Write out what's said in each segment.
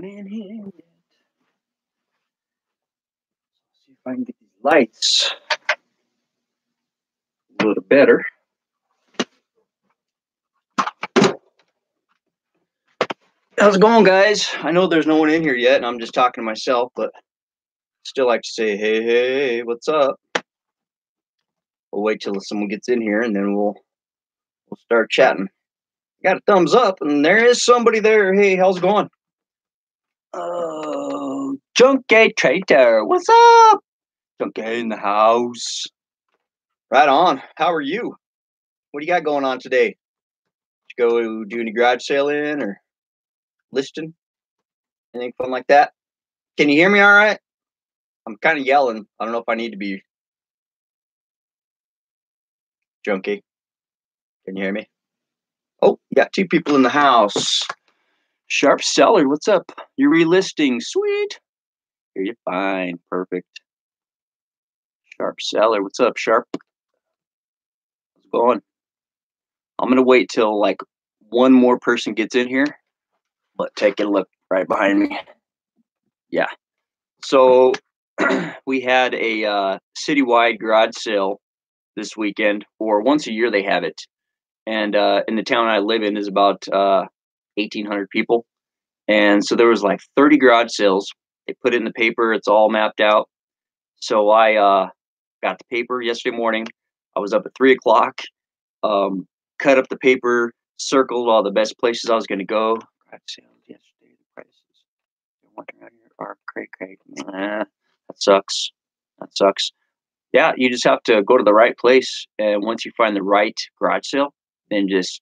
in here yet. See if I can get these lights a little better. How's it going, guys? I know there's no one in here yet, and I'm just talking to myself, but still like to say, hey, what's up? We'll wait till someone gets in here, and then we'll start chatting. Got a thumbs up, and there is somebody there. Hey, how's it going? Oh, Junkie Traitor, what's up? Junkie in the house. Right on. How are you? What do you got going on today? Did you go do any garage sailing or listing? Anything fun like that? Can you hear me all right? I'm kind of yelling. I don't know if I need to be. Junkie, can you hear me? Oh, you got two people in the house. Sharp Seller, what's up? You relisting? Sweet. Hear you fine. Perfect. Sharp Seller, what's up, Sharp? How's it going? I'm going to wait till like one more person gets in here, but take a look right behind me. Yeah. So we had a citywide garage sale this weekend, or once a year they have it. And in the town I live in is about 1,800 people. And so there was like 30 garage sales. They put it in the paper. It's all mapped out. So I got the paper yesterday morning. I was up at 3 o'clock, cut up the paper, circled all the best places I was going to go. Garage sales yesterday. The prices. You're wondering how you are cray. That sucks. That sucks. Yeah, you just have to go to the right place. And once you find the right garage sale, then just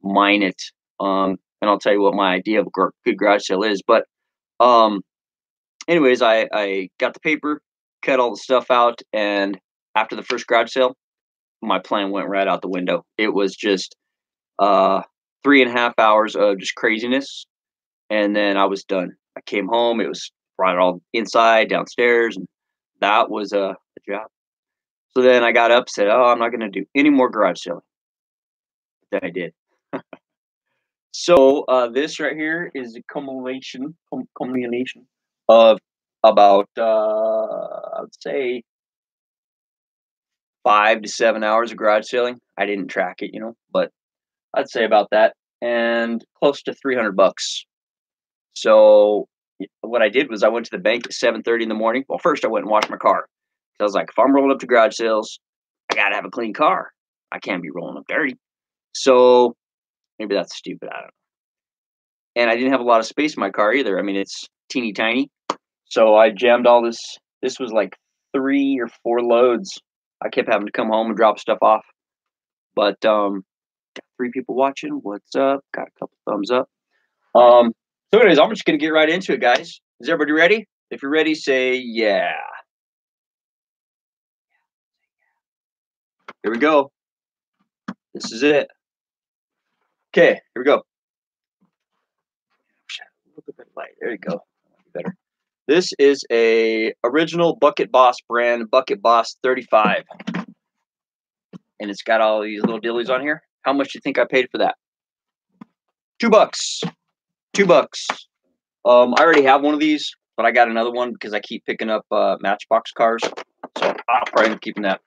mine it. And I'll tell you what my idea of a good garage sale is. But anyways, I got the paper, cut all the stuff out, and after the first garage sale, my plan went right out the window. It was just 3.5 hours of just craziness, and then I was done. I came home. It was brought it all inside, downstairs, and that was a job. So then I got up, said, "Oh, I'm not going to do any more garage selling." Then I did. So this right here is a culmination of about I would say 5 to 7 hours of garage selling. I didn't track it, but I'd say about that, and close to $300. So what I did was I went to the bank at 7:30 in the morning. Well, first I went and washed my car. I was like, if I'm rolling up to garage sales, I gotta have a clean car. I can't be rolling up dirty. So maybe that's stupid. I don't know. And I didn't have a lot of space in my car either. I mean, it's teeny tiny. So I jammed all this. This was like 3 or 4 loads. I kept having to come home and drop stuff off. But got 3 people watching. What's up? Got a couple thumbs up. So anyways, I'm just going to get right into it, guys. Is everybody ready? If you're ready, say yeah. Here we go. This is it. Okay, here we go. A little bit light. There you go. Better. This is a original Bucket Boss brand, Bucket Boss 35. And it's got all these little dillies on here. How much do you think I paid for that? $2. $2. I already have one of these, but I got another one because I keep picking up Matchbox cars. So I'll probably end up keeping that.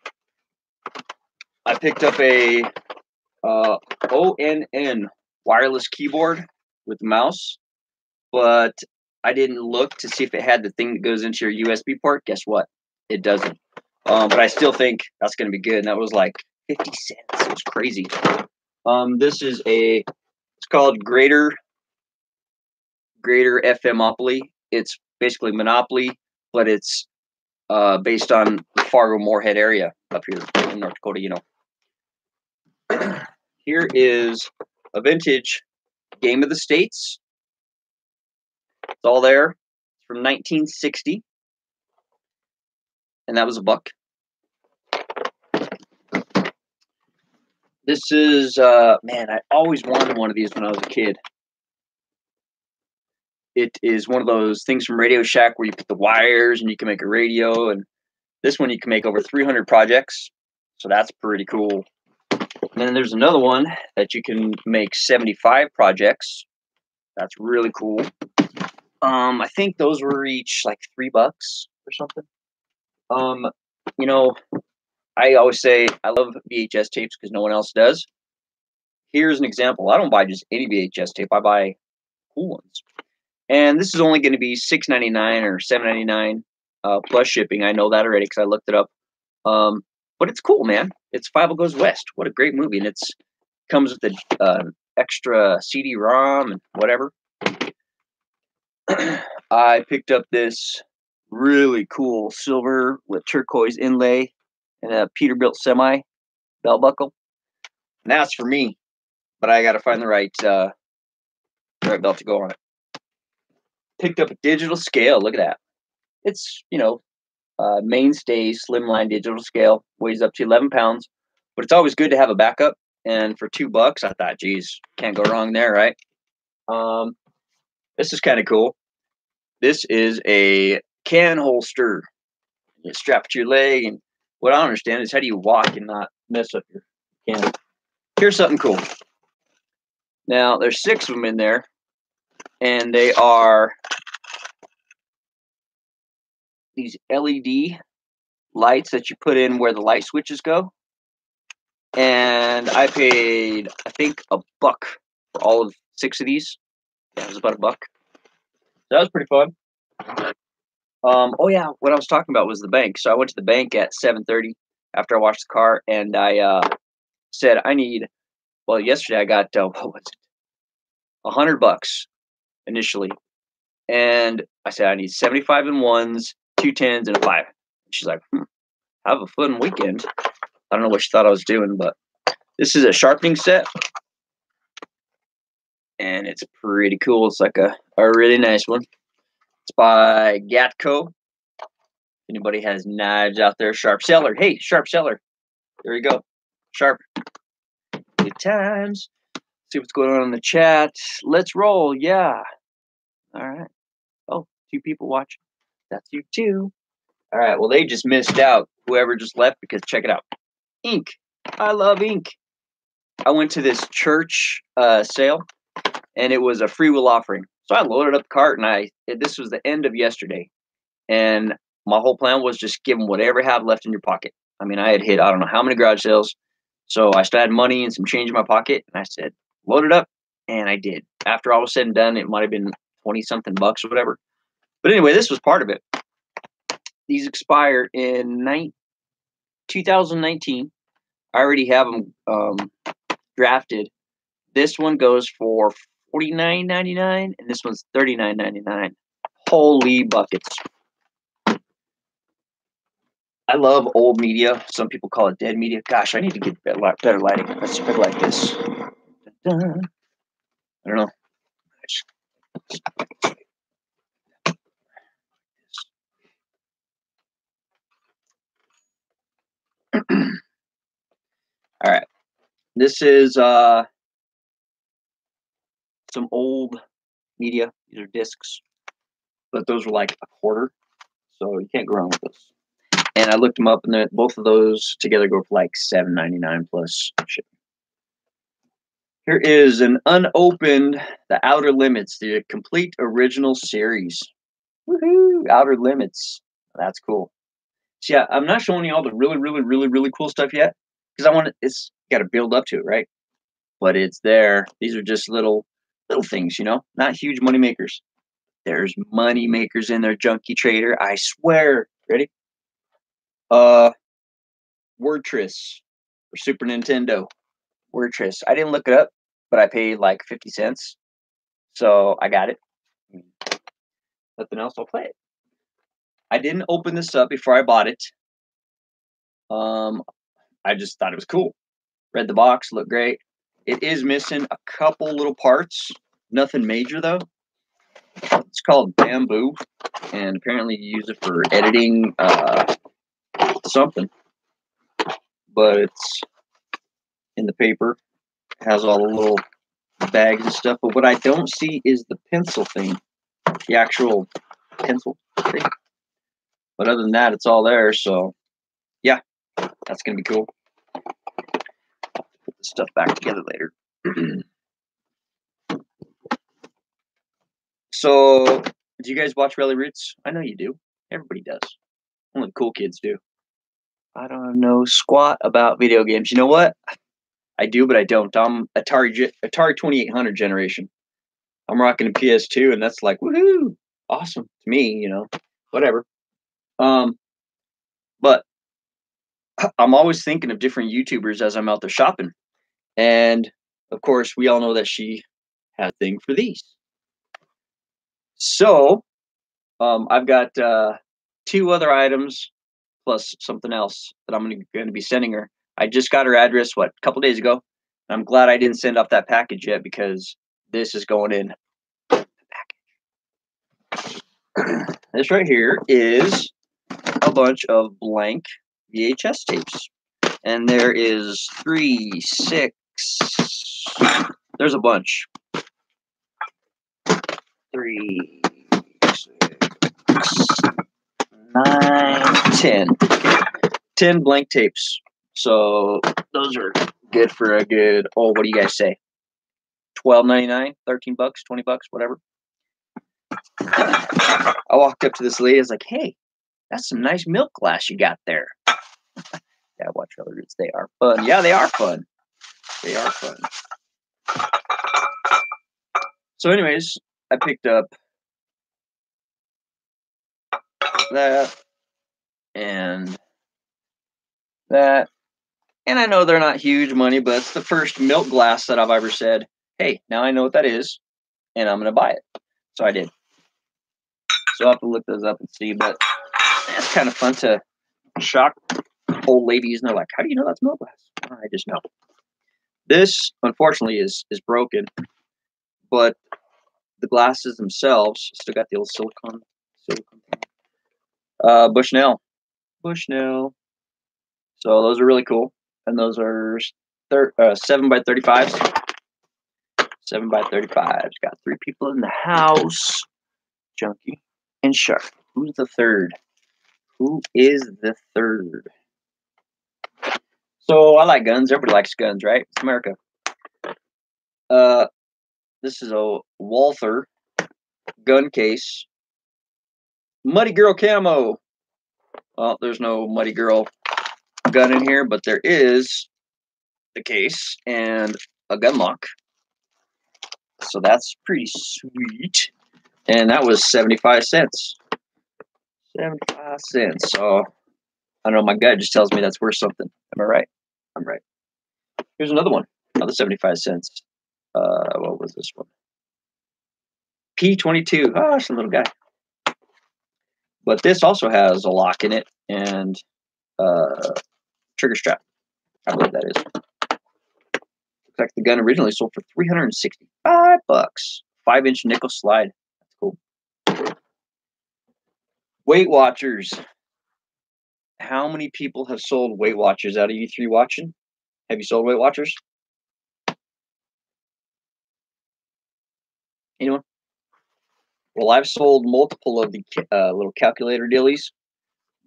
I picked up a ONN wireless keyboard with mouse, but I didn't look to see if it had the thing that goes into your USB port. Guess what? It doesn't. But I still think that's going to be good. And that was like 50 cents. It was crazy. This is it's called Greater FMopoly. It's basically Monopoly, but it's based on the Fargo-Moorhead area up here in North Dakota, Here is a vintage Game of the States. It's all there. It's from 1960. And that was $1. This is, man, I always wanted one of these when I was a kid. It is one of those things from Radio Shack where you put the wires and you can make a radio. And this one you can make over 300 projects. So that's pretty cool. And then there's another one that you can make 75 projects. That's really cool. I think those were each like $3 or something. You know, I always say I love VHS tapes because no one else does. Here's an example. I don't buy just any VHS tape. I buy cool ones. And this is only going to be $6.99 or $7.99 plus shipping. I know that already because I looked it up. But it's cool, man. It's Five Goes West. What a great movie. And it's comes with the extra CD-ROM and whatever. I picked up this really cool silver with turquoise inlay and a Peterbilt semi belt buckle. And that's for me, but I got to find the right belt to go on it. Picked up a digital scale. Look at that. It's, mainstay slimline digital scale, weighs up to 11 pounds, but it's always good to have a backup. And for $2, I thought, geez, can't go wrong there, right? This is kind of cool. This is a can holster. You strap it to your leg, and what I don't understand is how do you walk and not mess up your can? Here's something cool. Now, there's 6 of them in there, and they are these LED lights that you put in where the light switches go. And I paid, I think, $1 for all of 6 of these. Yeah, it was about $1. That was pretty fun. Oh yeah, what I was talking about was the bank. So I went to the bank at 7:30 after I washed the car, and I said I need. Well, yesterday I got what was it? $100 initially, and I said I need 75 in ones, 2 10s, and a 5. She's like, have a fun weekend. I don't know what she thought I was doing, but this is a sharpening set, and it's pretty cool. It's like a really nice one. It's by Gatco. If anybody has knives out there, sharp seller. Hey, sharp seller. There you go. Sharp. Good times. See what's going on in the chat. Let's roll. Yeah. All right. Oh, 2 people watching. That's you too. All right. Well, they just missed out. Whoever just left, because check it out. Ink. I love ink. I went to this church sale, and it was a free will offering. So I loaded up the cart, and this was the end of yesterday. And my whole plan was just give them whatever have left in your pocket. I mean, I had hit, I don't know how many garage sales. So I still had money and some change in my pocket. And I said, load it up. And I did. After all was said and done, it might have been 20-something bucks or whatever. But anyway, this was part of it. These expire in 2019. I already have them drafted. This one goes for $49.99, and this one's $39.99. Holy buckets. I love old media. Some people call it dead media. Gosh, I need to get better lighting. Let's put it like this. I don't know. All right. This is some old media. These are discs, but those were like a quarter, so you can't go wrong with those. And I looked them up, and both of those together go for like $7.99 plus shipping. Here is an unopened The Outer Limits, the complete original series. Woohoo! Outer Limits. That's cool. So yeah, I'm not showing you all the really cool stuff yet because it's got to build up to it, right? But it's there. These are just little things, not huge money makers. There's money makers in there, Junkie Trader. I swear. Ready? Wordtris for Super Nintendo. Wordtris. I didn't look it up, but I paid like 50 cents. So I got it. Nothing else, I'll play it. I didn't open this up before I bought it. I just thought it was cool. Read the box, looked great. It is missing a couple little parts. Nothing major though. It's called Bamboo, and apparently you use it for editing something. But it's in the paper. It has all the little bags and stuff. But what I don't see is the pencil thing, the actual pencil thing. But other than that, it's all there. So yeah, that's gonna be cool. Put this stuff back together later. So Do you guys watch Rally Roots? I know you do. Everybody does. Only the cool kids do. I don't know squat about video games. You know what? I do, but I don't. I'm Atari 2800 generation. I'm rocking a PS2, and that's like woohoo, awesome to me. You know, whatever. But I'm always thinking of different YouTubers as I'm out there shopping, and of course, we all know that she has a thing for these. So, I've got 2 other items plus something else that I'm going to be sending her. I just got her address, a couple days ago. I'm glad I didn't send off that package yet because this is going in the package. This right here is a bunch of blank VHS tapes. And there is 3, 6, there's a bunch. 3, 6, 9, 10. 10 blank tapes. So those are good for a good, what do you guys say? $12.99, $13, $20, whatever. I walked up to this lady. I was like, "Hey, that's some nice milk glass you got there." Yeah, watch Rally Roots. They are fun. Yeah, they are fun. They are fun. So, anyways, I picked up that and that. And I know they're not huge money, but it's the first milk glass that I've ever said, "Hey, now I know what that is, and I'm going to buy it." So I did. So I'll have to look those up and see, but it's kind of fun to shock old ladies, and they're like, "How do you know that's milk glass?" I just know. This, unfortunately, is broken, but the glasses themselves still got the old silicone thing. Bushnell. So those are really cool, and those are 7x35s. 7x35s. Got 3 people in the house. Junkie and Shark. Who's the third? Who is the third? So I like guns. Everybody likes guns, right? It's America. This is a Walther gun case. Muddy Girl camo. Well, there's no Muddy Girl gun in here, but there is the case and a gun lock. So that's pretty sweet. And that was 75 cents. 75 cents. So I don't know, my gut just tells me that's worth something. Am I right? I'm right. Here's another one. Another 75 cents. What was this one? P22. Oh, it's a little guy. But this also has a lock in it and trigger strap. I believe that is. Looks like the gun originally sold for $365. 5-inch nickel slide. That's cool. Weight Watchers. How many people have sold Weight Watchers out of you 3 watching? Have you sold Weight Watchers? Anyone? Well, I've sold multiple of the little calculator dillies,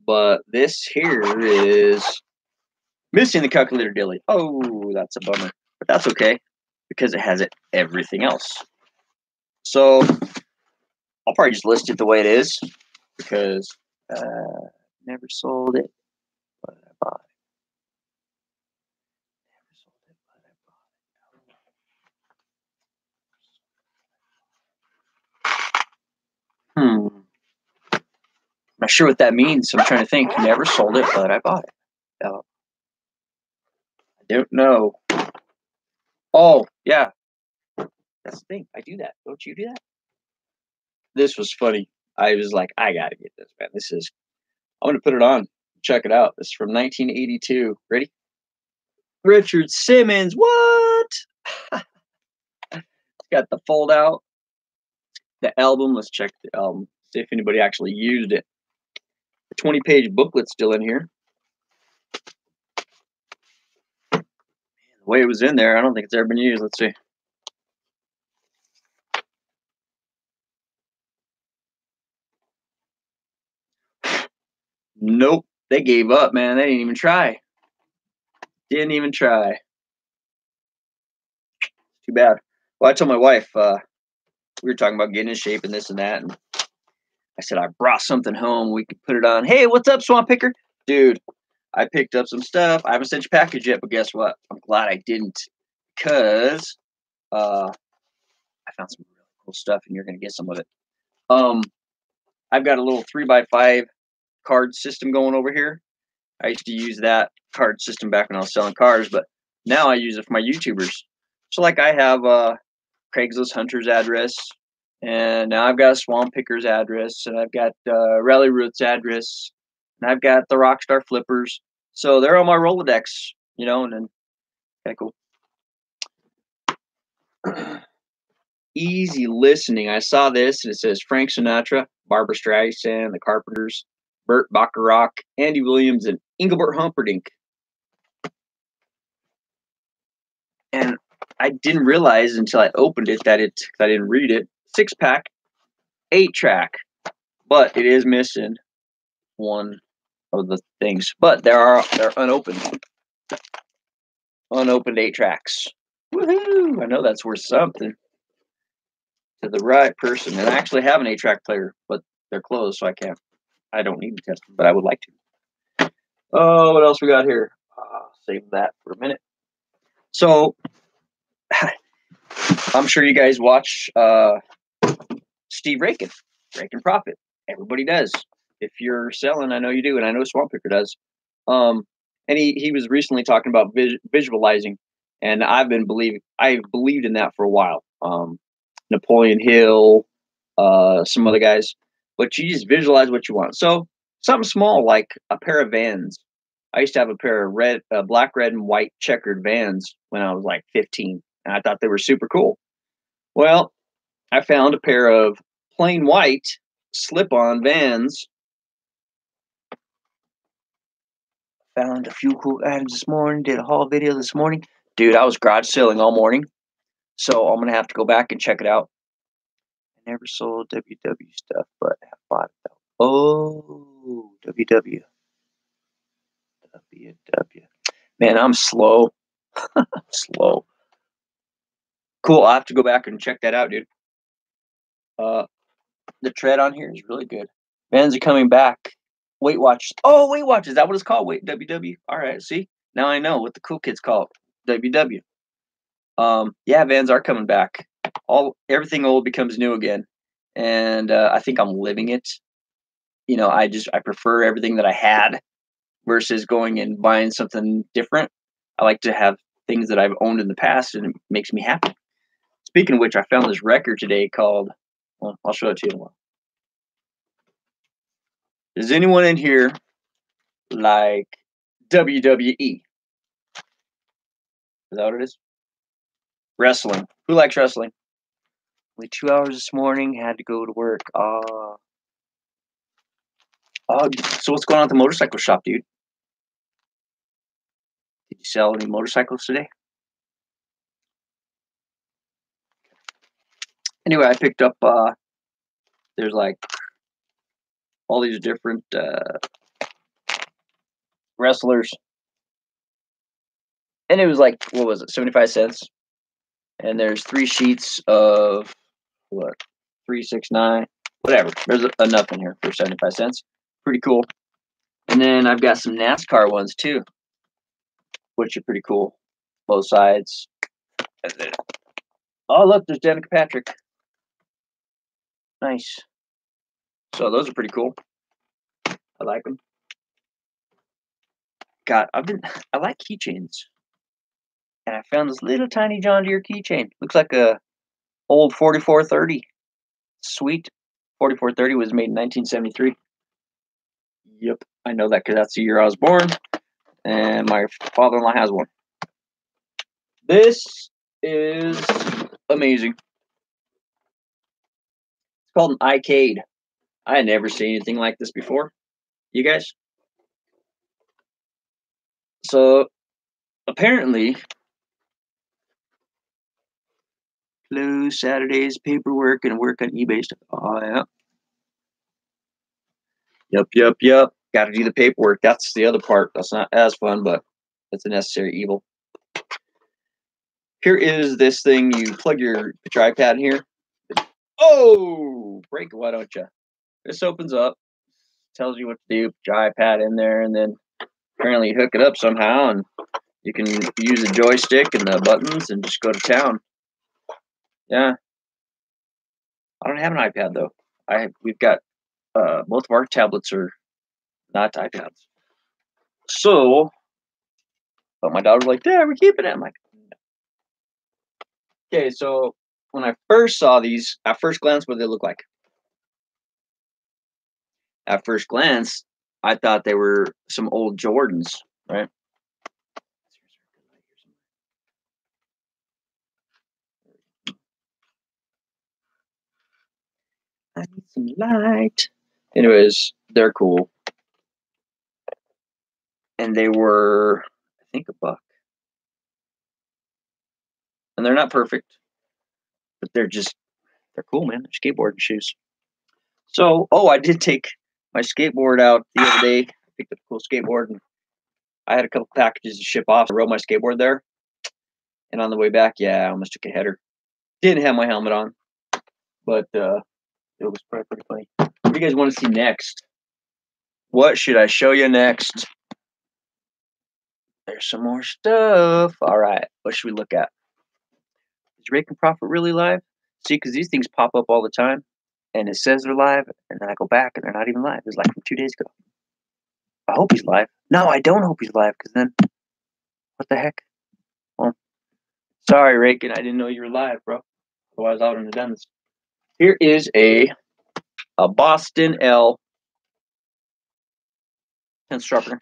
but this here is missing the calculator dilly. Oh, that's a bummer. But that's okay, because it has everything else. So I'll probably just list it the way it is, because never sold it, but I bought it. Never sold it, but I bought it. I'm not sure what that means. I'm trying to think. Never sold it, but I bought it. I don't know. Oh, yeah. That's the thing. I do that. Don't you do that? This was funny. I was like, I gotta get this, man. I'm gonna put it on. Check it out. This is from 1982. Ready? Richard Simmons. What? It's got the fold out. The album. Let's check the album. See if anybody actually used it. The 20-page booklet's still in here. The way it was in there, I don't think it's ever been used. Let's see. Nope. They gave up, man. They didn't even try. Didn't even try. Too bad. Well, I told my wife, we were talking about getting in shape and this and that, and I said, I brought something home. We could put it on. Hey, what's up, Swamp Picker? Dude, I picked up some stuff. I haven't sent you package yet, but guess what? I'm glad I didn't, because I found some really cool stuff, and you're going to get some of it. I've got a little 3x5 card system going over here. I used to use that card system back when I was selling cars, but now I use it for my YouTubers. So, like, I have Craigslist Hunter's address, and now I've got a Swamp Picker's address, and I've got Rally Roots address, and I've got the Rockstar Flippers. So they're on my Rolodex, you know, and then kind of cool. Easy listening. I saw this, and it says Frank Sinatra, Barbra Streisand, The Carpenters, Burt Bacharach, Andy Williams, and Engelbert Humperdinck. And I didn't realize until I opened it that I didn't read it. 6-pack, 8-track, but it is missing one of the things. But they're unopened. Unopened 8 tracks. Woohoo! I know that's worth something to the right person. And I actually have an 8-track player, but they're closed, so I don't need to test them, but I would like to. Oh, what else we got here? Save that for a minute. So, I'm sure you guys watch Steve Rakin, Rakin Profit. Everybody does. If you're selling, I know you do, and I know Swamp Picker does. And he was recently talking about visualizing, and I've believed in that for a while. Napoleon Hill, some other guys, but you just visualize what you want. So something small like a pair of Vans. I used to have a pair of black, red, and white checkered Vans when I was like 15, and I thought they were super cool. Well, I found a pair of plain white slip-on Vans. Found a few cool items this morning. Did a haul video this morning. Dude, I was garage selling all morning, so I'm going to have to go back and check it out. I never sold WW stuff, but I have bought it though. Oh, WW. WW. Man, I'm slow. Slow. Cool, I'll have to go back and check that out, dude. The tread on here is really good. Vans are coming back. Weight Watch. Oh, Weight Watch. Is that what it's called? Wait, WW. All right, see? Now I know what the cool kids call it. WW. Yeah, Vans are coming back. Everything old becomes new again. And I think I'm living it. You know, I prefer everything that I had versus going and buying something different. I like to have things that I've owned in the past, and it makes me happy. Speaking of which, I found this record today called, well, I'll show it to you in a while. Does anyone in here like WWE? Is that what it is? Wrestling. Who likes wrestling? Only 2 hours this morning. Had to go to work. So what's going on at the motorcycle shop, dude? Did you sell any motorcycles today? Anyway, I picked up, there's like all these different wrestlers. And it was like, what was it, 75 cents? And there's 3 sheets of, what, 3, 6, 9, whatever. There's enough in here for 75 cents. Pretty cool. And then I've got some NASCAR ones too, which are pretty cool. Both sides. Oh, look, there's Danica Patrick. Nice. So those are pretty cool. I like them. God, I like keychains. And I found this little tiny John Deere keychain. Looks like a old 4430. Sweet. 4430 was made in 1973. Yep, I know that because that's the year I was born. And my father-in-law has one. This is amazing. It's called an iCade. I had never seen anything like this before. You guys? So, apparently, close Saturdays, paperwork, and work on eBay stuff. Oh, yeah. Yep. Got to do the paperwork. That's the other part. That's not as fun, but it's a necessary evil. Here is this thing. You put your iPad in here. Oh, break it, why don't you? This opens up, tells you what to do. Put your iPad in there, and then apparently you hook it up somehow, and you can use the joystick and the buttons and just go to town. Yeah. I don't have an iPad though. We've got both of our tablets are not iPads. So, but my daughter's like, "Dad, we're keeping it." I'm like, okay. So when I first saw these, at first glance, what did they look like? At first glance, I thought they were some old Jordans, right? I need some light. Anyways, they're cool. And they were, I think, $1. And they're not perfect, but they're cool, man. They're skateboarding shoes. So, I did take my skateboard out the other day. I picked up a cool skateboard, and I had a couple packages to ship off. I rode my skateboard there, and on the way back, yeah, I almost took a header. Didn't have my helmet on, but it was pretty funny. What do you guys want to see next? What should I show you next? There's some more stuff. All right, what should we look at? Is Rake and Profit really live? See, because these things pop up all the time, and it says they're live, and then I go back, and they're not even live. It's like from 2 days ago. I hope he's live. No, I don't hope he's live, because then, what the heck? Well, sorry, Rakin, I didn't know you were live, bro. Otherwise, I wouldn't have done this. Here is a Boston L pencil sharpener.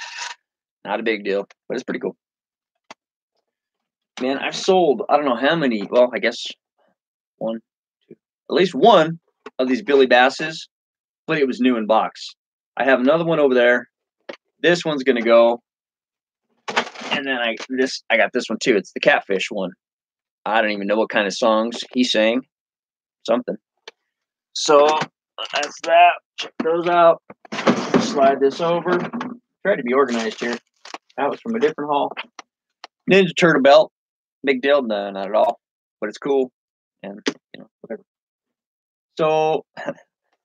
Not a big deal, but it's pretty cool. Man, I've sold, I don't know how many, well, I guess one, two, at least one of these Billy Basses, but it was new in box. I have another one over there. This one's going to go. And then I got this one too. It's the Catfish one. I don't even know what kind of songs he sang. Something. So that's that. Check those out. Slide this over. Try to be organized here. That was from a different haul. Ninja Turtle belt. Big deal? No, not at all. But it's cool. And, whatever. So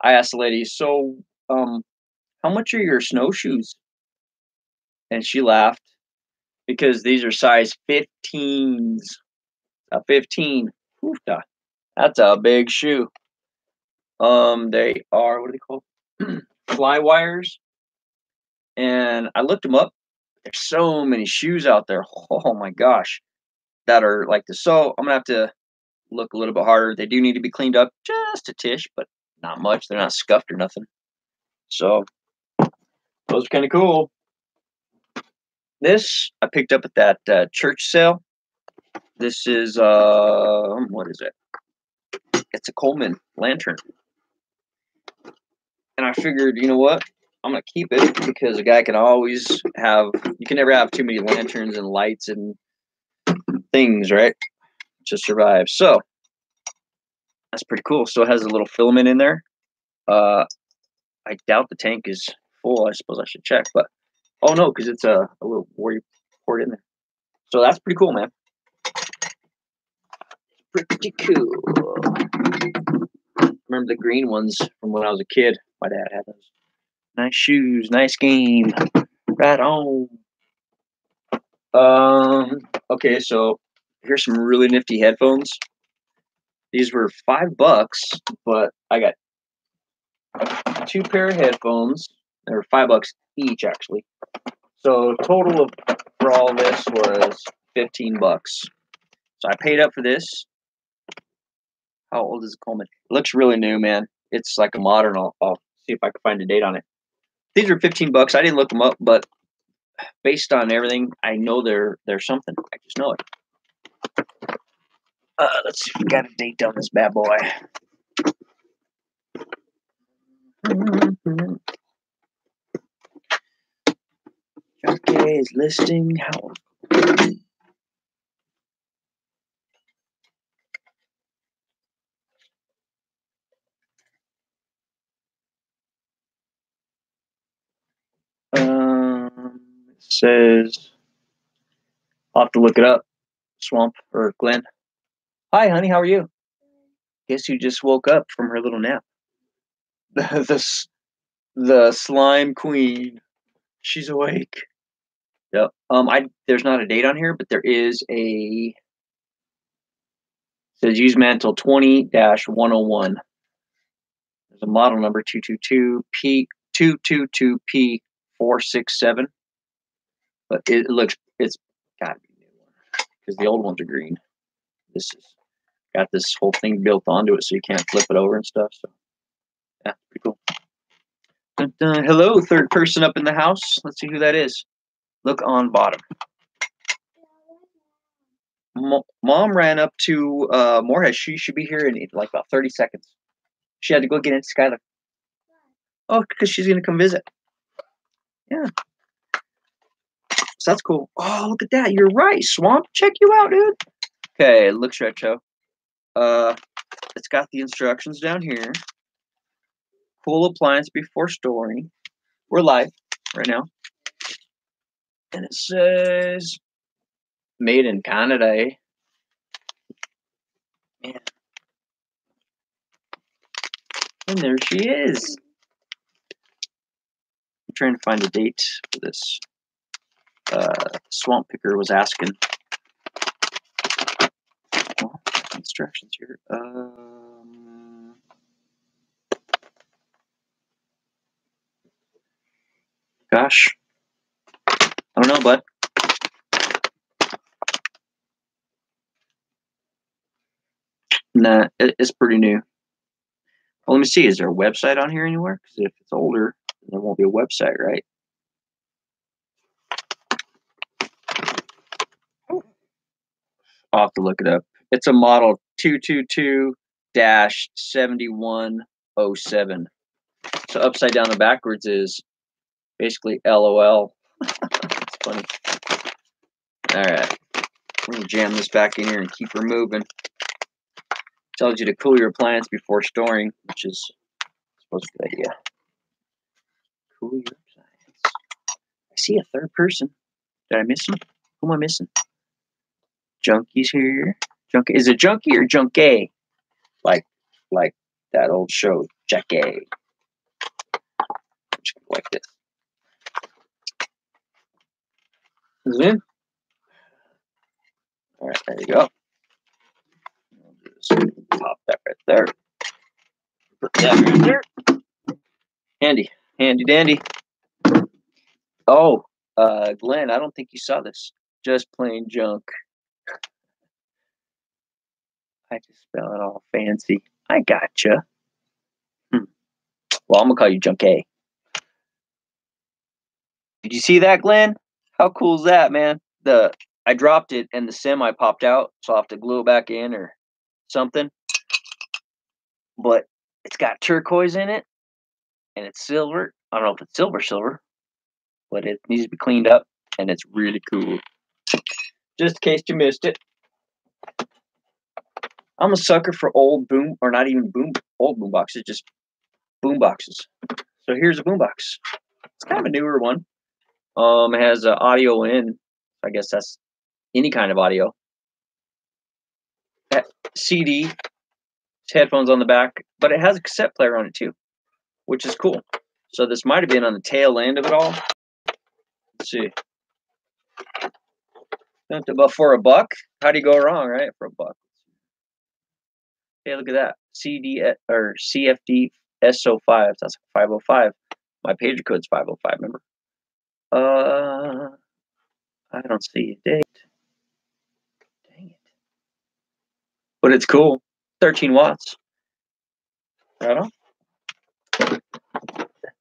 I asked the lady, so how much are your snowshoes? And she laughed because these are size 15s. A 15. Oofta. That's a big shoe. They are, what are they called? Fly wires. And I looked them up. There's so many shoes out there. Oh my gosh. That are like this. So I'm gonna have to look a little bit harder. They do need to be cleaned up just a tish, but not much. They're not scuffed or nothing. So those are kind of cool. This I picked up at that church sale. This is what is it? It's a Coleman lantern. And I figured, you know what? I'm gonna keep it because a guy can always have. You can never have too many lanterns and lights and things, right? To survive. So that's pretty cool. So it has a little filament in there. I doubt the tank is full. I suppose I should check, but oh no, because it's a little where you pour it in there. So that's pretty cool, man. Pretty cool. Remember the green ones from when I was a kid? My dad had those. Nice shoes, nice game. Right on. Okay, so here's some really nifty headphones. These were $5, but I got 2 pair of headphones. They were $5 each, actually. So total for all this was $15. So I paid up for this. How old is the Coleman? It looks really new, man. It's like a modern. I'll see if I can find a date on it. These are $15. I didn't look them up, but based on everything, I know they're something. I just know it. Let's see if we got a date on this bad boy. Okay, is listing how. It says I'll have to look it up. Swamp or Glenn. Hi, honey. How are you? Guess you just woke up from her little nap. the slime queen. She's awake. Yep. There's not a date on here, but there is a. Says use mantle 20-101. There's a model number 222P467. But it's gotta be a new one because the old ones are green. This is got this whole thing built onto it, so you can't flip it over and stuff. So yeah, pretty cool. Dun, dun. Hello, third person up in the house. Let's see who that is. Look on bottom. Mom ran up to Moorhead. She should be here in like about 30 seconds. She had to go get into Skylar. Oh, because she's going to come visit. Yeah. So that's cool. Oh, look at that. You're right, Swamp. Check you out, dude. Okay, it looks retro. It's got the instructions down here. Cool appliance before storing. We're live right now. And it says made in Canada, eh? Man. And there she is. I'm trying to find a date for this. Swamp Picker was asking. Well, instructions here. Gosh. I don't know, bud. Nah, it's pretty new. Well, let me see. Is there a website on here anywhere? Because if it's older, there won't be a website, right? I'll have to look it up. It's a model 222-7107. So upside down and backwards is basically LOL. It's funny. All right. We're going to jam this back in here and keep her moving. Tells you to cool your appliance before storing, which is supposed to be a good idea. Cool your appliance. I see a third person. Did I miss him? Who am I missing? Junkie's here. Junkie. Is it Junkie or Junkie? Like that old show, Junkie. Like this. Is it in? All right, there you go. Just pop that right there. Put that right there. Handy dandy. Oh, Glenn, I don't think you saw this. Just plain junk. I just spell it all fancy. I gotcha. Well, I'm gonna call you Junkie. Did you see that, Glenn? How cool is that, man? I dropped it and the semi popped out, so I'll have to glue it back in or something. But it's got turquoise in it, and it's silver. I don't know if it's silver, but it needs to be cleaned up, and it's really cool. Just in case you missed it. I'm a sucker for old boom, or not even old boom boxes, just boom boxes. So here's a boom box. It's kind of a newer one. It has audio in. I guess that's any kind of audio. CD, headphones on the back, but it has a cassette player on it too, which is cool. So this might have been on the tail end of it all. Let's see. But for $1, how do you go wrong, right? For $1. Hey, look at that. CD or CFD SO5. That's 505. My pager code's 505, remember? I don't see a date. Dang it. But it's cool. 13 watts. Right on.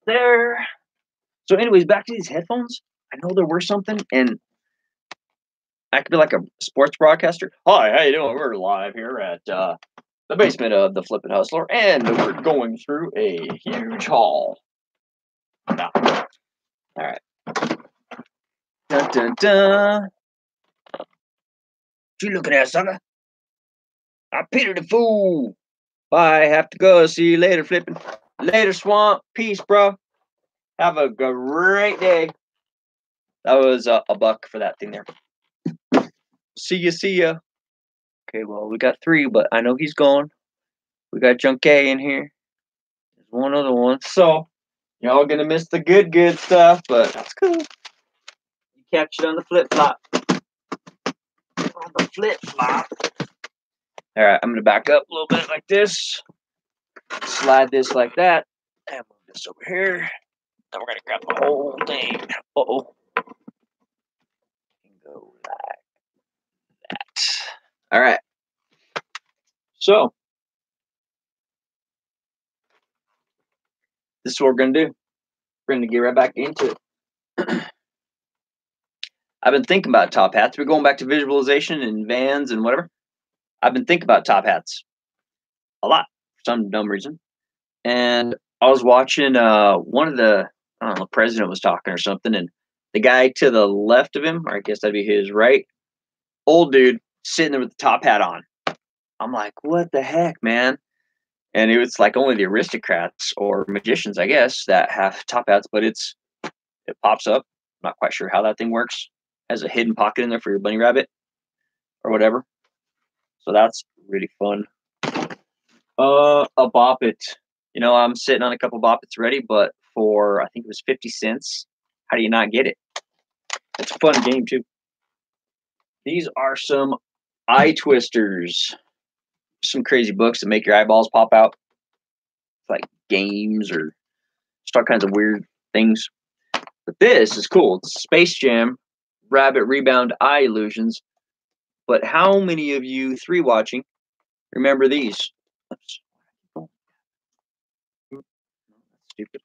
There. So anyways, back to these headphones. I know there were something, and I could be like a sports broadcaster. Hi, how you doing? We're live here at the basement of the Flippin' Hustler, and we're going through a huge haul. No. All right. Dun, dun, dun. What you looking at, sucker? I pity the fool. Bye. Have to go. See you later, Flippin'. Later, Swamp. Peace, bro. Have a great day. That was $1 for that thing there. See ya. Okay, well, we got 3, but I know he's gone. We got Junkie in here as one other one. So y'all gonna miss the good stuff, but that's cool. You catch it on the flip flop. On the flip flop. All right, I'm gonna back up a little bit like this. Slide this like that, and move this over here. Then we're gonna grab the whole thing. Uh-oh. Go like that. All right. So this is what we're gonna do. We're gonna get right back into it. I've been thinking about top hats. We're going back to visualization and vans and whatever. I've been thinking about top hats a lot for some dumb reason. And I was watching one of the, I don't know, the president was talking or something, and the guy to the left of him, or I guess that'd be his right, old dude sitting there with the top hat on. I'm like, what the heck, man? And it was like only the aristocrats or magicians, I guess, that have top hats, but it pops up. I'm not quite sure how that thing works. Has a hidden pocket in there for your bunny rabbit or whatever. So that's really fun. A bop it. You know, I'm sitting on a couple bop it's ready, but for I think it was 50 cents. How do you not get it? It's a fun game too. These are some eye twisters. Some crazy books that make your eyeballs pop out. Like games or just all kinds of weird things. But this is cool. It's Space Jam, Rabbit Rebound Eye Illusions. But how many of you 3 watching remember these? Oops. Oh. Stupid.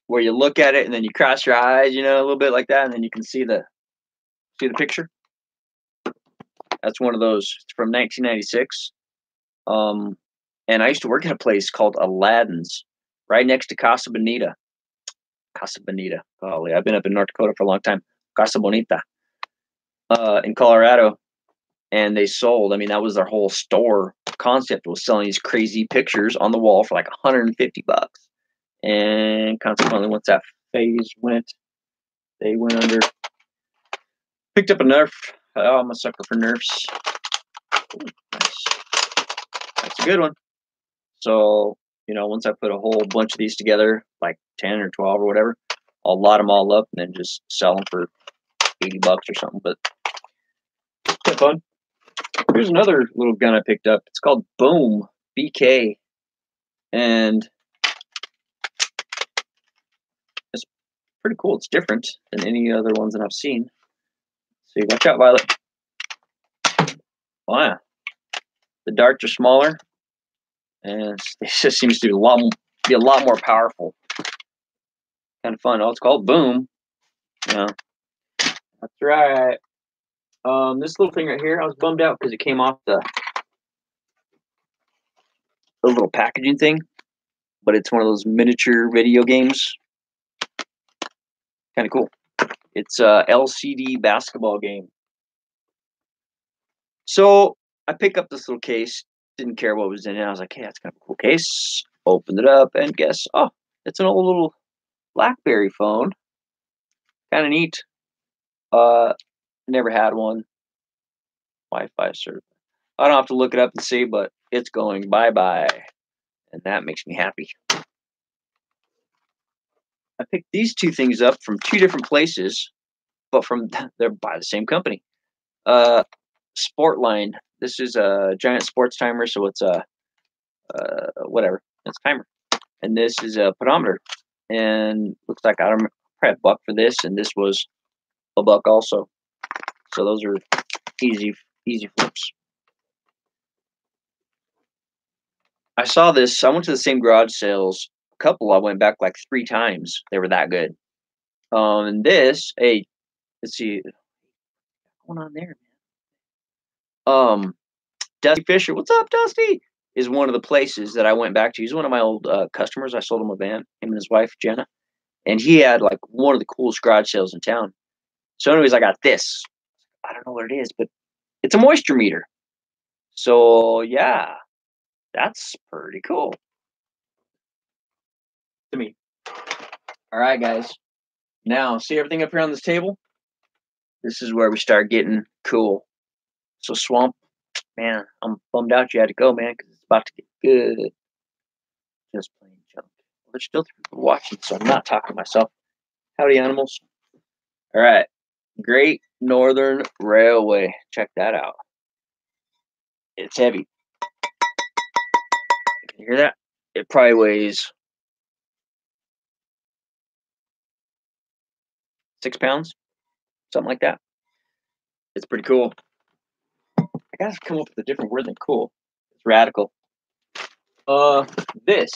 Where you look at it and then you cross your eyes, you know, a little bit like that, and then you can see the picture. That's one of those. It's from 1996. And I used to work at a place called Aladdin's, right next to Casa Bonita. Casa Bonita. Golly, I've been up in North Dakota for a long time. Casa Bonita. In Colorado. And they sold, I mean, that was their whole store concept, was selling these crazy pictures on the wall for like $150. And consequently, once that phase went, they went under. Picked up a Nerf. Oh, I'm a sucker for Nerfs. Ooh, nice. That's a good one. So, you know, once I put a whole bunch of these together, like 10 or 12 or whatever, I'll lot them all up and then just sell them for $80 or something. But it's fun. Here's another little gun I picked up. It's called Boom BK. And it's pretty cool. It's different than any other ones that I've seen. So watch out, Violet. Oh, yeah. The darts are smaller. And it just seems to be a lot more powerful. Kind of fun. Oh, it's called Boom. Yeah. That's right. This little thing right here, I was bummed out because it came off the little packaging thing. But it's one of those miniature video games. Kind of cool. It's a LCD basketball game. So I pick up this little case. Didn't care what was in it. I was like, hey, that's kind of a cool case. Opened it up and guess, oh, it's an old little BlackBerry phone. Kind of neat. Never had one. Wi-Fi certified. I don't have to look it up and see, but it's going bye-bye. And that makes me happy. I picked these 2 things up from 2 different places, but they're by the same company. Sportline. This is a giant sports timer, so it's a whatever. It's a timer. And this is a pedometer. And looks like I don't remember, probably $1 for this, and this was $1 also. So those are easy flips. I saw this. I went to the same garage sales. A couple I went back like 3 times. They were that good. And this, hey, let's see, what's going on there, man? Dusty Fisher, what's up, Dusty? Is one of the places that I went back to. He's one of my old customers. I sold him a van, him and his wife Jenna, and he had like one of the coolest garage sales in town. So, anyways, I got this. I don't know what it is, but it's a moisture meter. So yeah, that's pretty cool to me. All right, guys. Now, see everything up here on this table? This is where we start getting cool. So, Swamp, man, I'm bummed out you had to go, man, because it's about to get good. Just plain junk. There's still 3 people watching, so I'm not talking to myself. Howdy, animals. All right. Great Northern Railway. Check that out. It's heavy. Can you hear that? It probably weighs 6 pounds, something like that. It's pretty cool. I gotta come up with a different word than cool. It's radical. This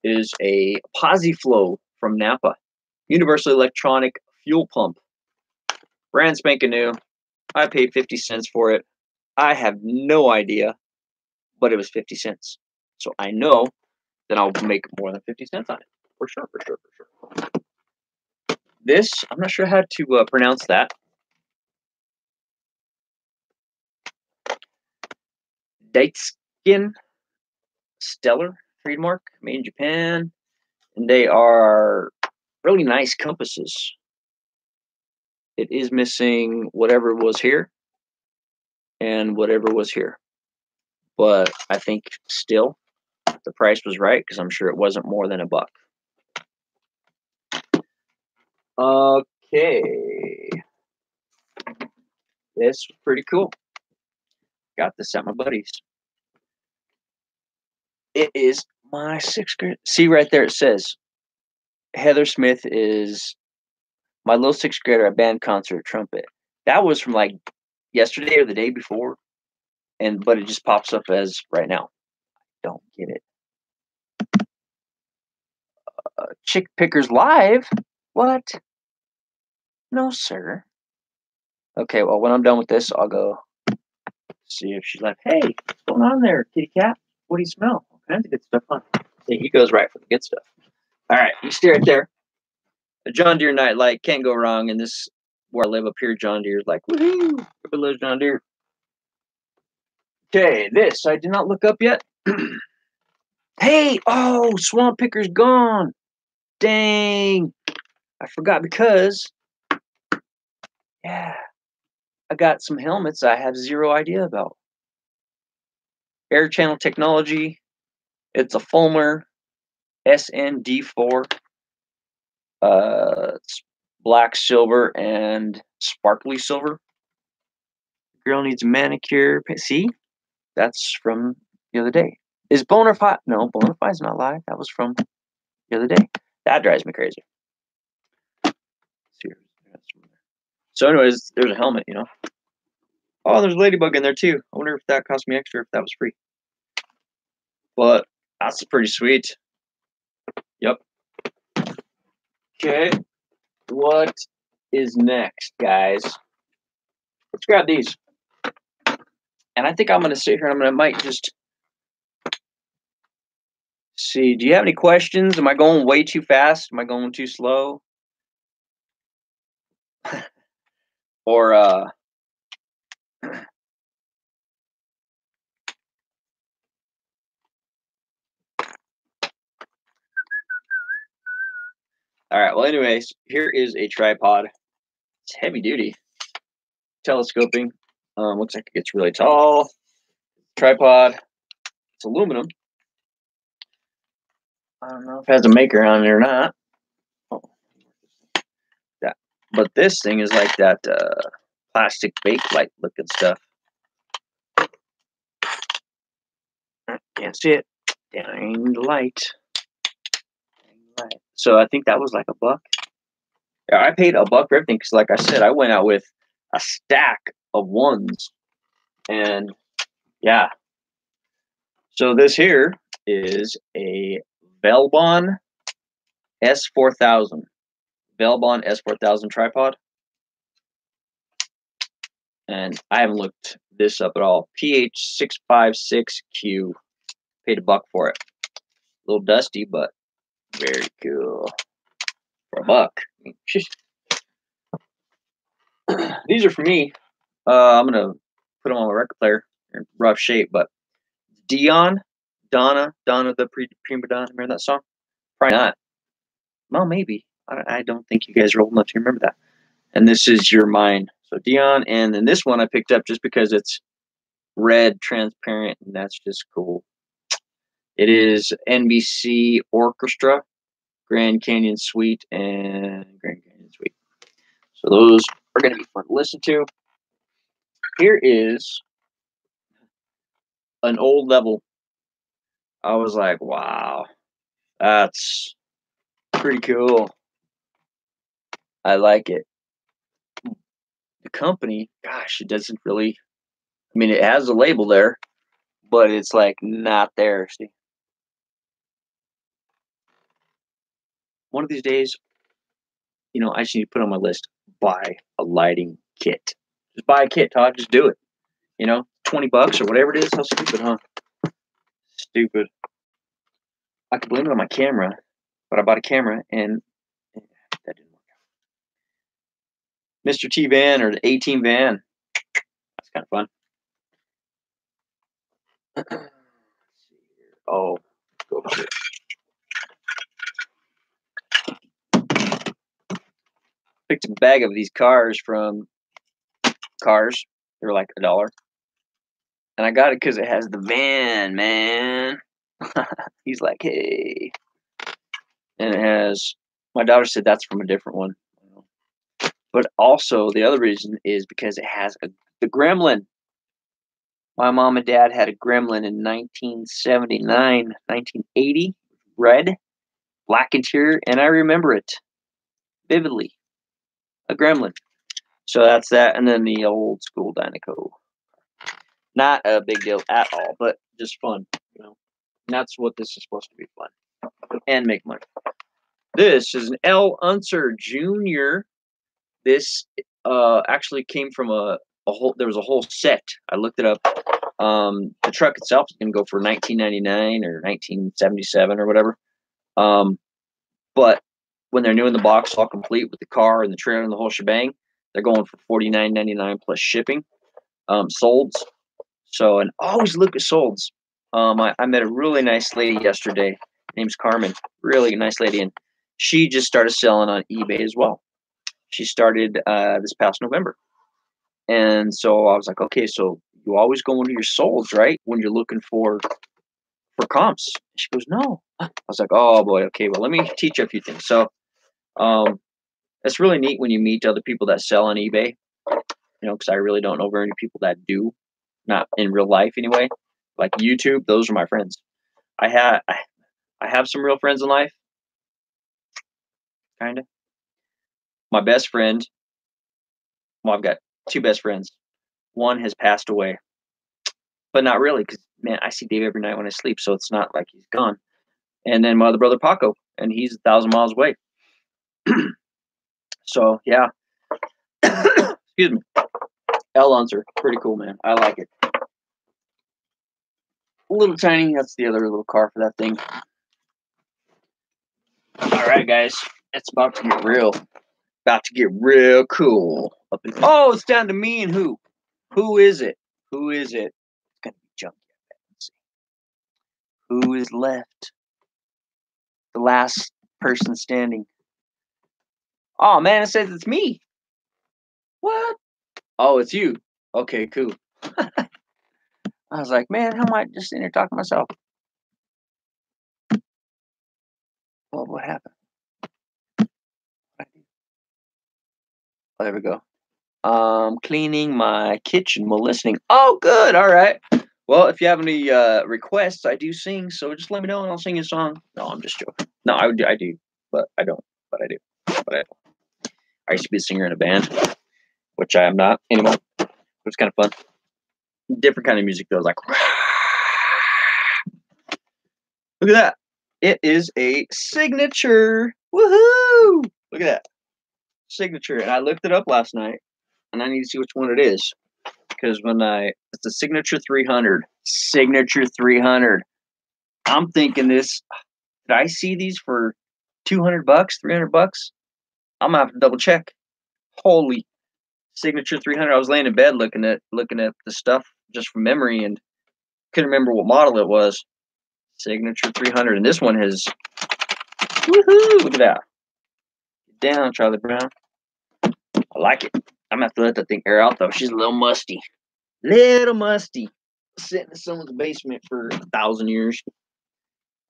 is a Posiflow from Napa. Universal electronic fuel pump. Brand spanking new. I paid 50 cents for it. I have no idea, but it was 50 cents. So I know that I'll make more than 50 cents on it. For sure, for sure, for sure. This, I'm not sure how to pronounce that. Daitskin Stellar trademark, made in Japan. And they are really nice compasses. It is missing whatever was here and whatever was here. But I think still the price was right because I'm sure it wasn't more than $1. Okay. This was pretty cool. Got this at my buddy's. It is my 6th grade. See right there, it says Heather Smith is my little 6th grader at band concert trumpet. That was from like yesterday or the day before, but it just pops up as right now. Don't get it. Chick Pickers Live? What? No, sir. Okay, well, when I'm done with this, I'll go see if she's like, hey, what's going on there, kitty cat? What do you smell? All kinds of good stuff, huh? See, he goes right for the good stuff. All right, you stay right there. A John Deere nightlight, can't go wrong. In this, where I live up here, John Deere's like, woohoo, everybody loves John Deere. Okay, this, I did not look up yet. Hey, oh, Swamp Picker's gone. Dang. I forgot because, yeah, I got some helmets I have zero idea about. Air Channel Technology. It's a Fulmer SND4. It's black, silver, and sparkly silver. Girl needs a manicure. See? That's from the other day. Is Bonafide? No, Bonafide's not live. That was from the other day. That drives me crazy. So anyways, there's a helmet, you know. Oh, there's a ladybug in there too. I wonder if that cost me extra, if that was free. But that's pretty sweet. Yep. Okay. What is next, guys? Let's grab these. And I think I'm going to sit here and I might just see. Do you have any questions? Am I going way too fast? Am I going too slow? Or, all right. Well, anyways, here is a tripod. It's heavy duty. Telescoping. Looks like it gets really tall. Tripod. It's aluminum. I don't know if it has a maker on it or not. Oh, that. But this thing is like that plastic bakelite looking stuff. Can't see it. Dang light. So I think that was like $1. Yeah, I paid $1 for everything because, like I said, I went out with a stack of ones, and yeah. So this here is a Velbon S4000. Velbon S4000 tripod. And I haven't looked this up at all. PH656Q. Paid $1 for it. A little dusty, but very cool. For $1. These are for me. I'm going to put them on my record player. They're in rough shape, but Donna the Prima Donna. Remember that song? Probably not. Well, maybe. I don't think you guys are old enough to remember that. And this is Your Mind. So Dion, and then this one I picked up just because it's red, transparent, and that's just cool. It is NBC Orchestra, Grand Canyon Suite, and Grand Canyon Suite. So those are going to be fun to listen to. Here is an old level. I was like, wow, that's pretty cool. I like it. The company, gosh, it doesn't really, I mean, it has a label there, but it's like not there. See, one of these days, I just need to put on my list, buy a lighting kit. Just buy a kit, Todd. Just do it. $20 or whatever it is. How stupid, huh? Stupid. I could blame it on my camera, but I bought a camera and that didn't work out. Mr. T van or the A-Team van. That's kind of fun. Oh, go over here. Picked a bag of these cars from Cars. They were like $1. And I got it because it has the van, man. He's like, hey. And it has, my daughter said that's from a different one. But also, the other reason is because it has the Gremlin. My mom and dad had a Gremlin in 1979, 1980, red, black interior, and I remember it vividly. A Gremlin. So that's that, and then the old school Dynaco. Not a big deal at all, but just fun, And that's what this is supposed to be, fun and make money. This is an L. Unser Jr. This actually came from a whole. There was a whole set. I looked it up. The truck itself is going to go for $19.99 or $19.77 or whatever. But when they're new in the box, all complete with the car and the trailer and the whole shebang, they're going for $49.99 plus shipping. Solds. So, and always look at solds. I met a really nice lady yesterday. Her name's Carmen. Really nice lady, and she just started selling on eBay as well. She started this past November. And so I was like, okay, so you always go into your solds, right? When you're looking for comps. She goes, no. I was like, oh boy, okay, well, let me teach you a few things. So it's really neat when you meet other people that sell on eBay, because I really don't know very many people that do, not in real life anyway. Like YouTube, those are my friends. I have some real friends in life, kind of. My best friend, well, I've got two best friends. One has passed away, but not really, because, man, I see Dave every night when I sleep, so it's not like he's gone. And then my other brother, Paco, and he's 1,000 miles away. So, yeah. Excuse me. L. Unser. Pretty cool, man. I like it. A little tiny. That's the other little car for that thing. All right, guys. It's about to get real. About to get real cool. Oh, it's down to me and who? Who is it? Who is it? It's going to be junky. Let's see. Who is left? The last person standing. Oh, man, it says it's me. What? Oh, it's you. Okay, cool. I was like, man, how am I just sitting here talking to myself? Well, what happened? Oh, there we go. Cleaning my kitchen while listening. Oh, good. All right. Well, if you have any requests, I do sing, so just let me know and I'll sing you a song. No, I'm just joking. No, I do, but I don't. But I do. But I don't. I used to be a singer in a band, which I am not anymore. It was kind of fun. Different kind of music though, like. Look at that. It is a signature. Woohoo! Look at that. Signature. And I looked it up last night, and I need to see which one it is. Because it's a Signature 300. Signature 300. I'm thinking this. Did I see these for $200, $300? I'm gonna have to double check. Holy, Signature 300. I was laying in bed looking at the stuff just from memory and couldn't remember what model it was. Signature 300, and this one has. Woohoo! Look at that. Get down, Charlie Brown. I like it. I'm gonna have to let that thing air out though. She's a little musty. Little musty. Sitting in someone's basement for 1,000 years.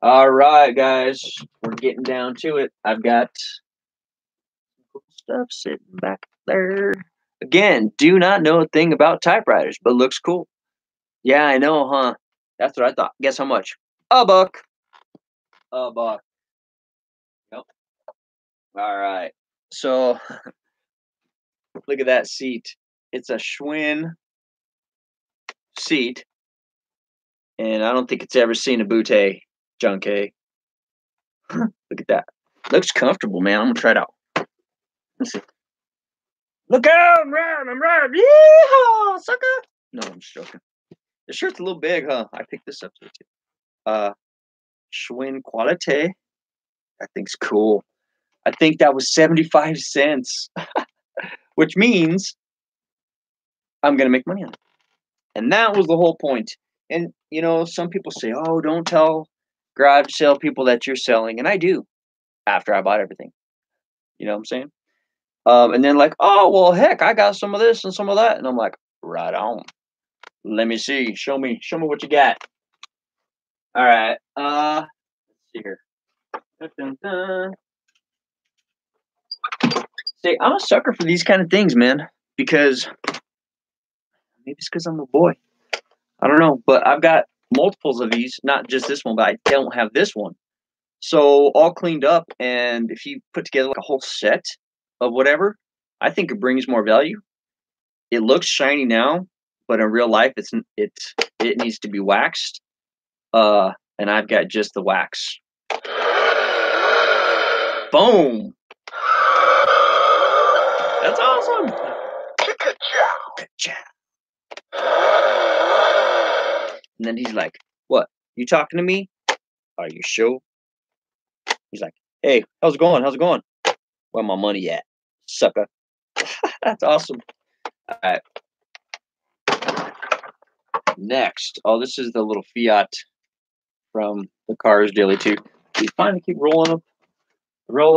All right, guys, we're getting down to it. I've got cool stuff sitting back there. Again, do not know a thing about typewriters, but looks cool. Yeah, I know, huh? That's what I thought. Guess how much? $1. $1. Yep. All right. So look at that seat. It's a Schwinn seat, and I don't think it's ever seen a Bootay Junkie. Look at that. Looks comfortable, man. I'm gonna try it out. Let's see. Look out! I'm riding. Yeehaw, sucker! No, I'm just joking. The shirt's a little big, huh? I picked this up too. Schwinn Quality. That thing's cool. I think that was 75 cents, which means I'm gonna make money on it. And that was the whole point. And you know, some people say, "Oh, don't tell garage sale people that you're selling," and I do after I bought everything. You know what I'm saying? And then like, "Oh, well, heck, I got some of this and some of that," and I'm like, "Right on. Let me see. Show me what you got." All right. Let's see here. Dun, dun, dun. See, I'm a sucker for these kind of things, man, because maybe it's because I'm a boy. I don't know, but I've got multiples of these, not just this one, but I don't have this one. So all cleaned up, and if you put together like a whole set of whatever, I think it brings more value. It looks shiny now, but in real life, it needs to be waxed. And I've got just the wax. Boom! That's awesome. Good job. And then he's like, "What? You talking to me? Are you sure?" He's like, "Hey, how's it going? How's it going? Where my money at, sucker?" That's awesome. All right. Next. Oh, this is the little Fiat from the Cars Daily too. He's fine to keep rolling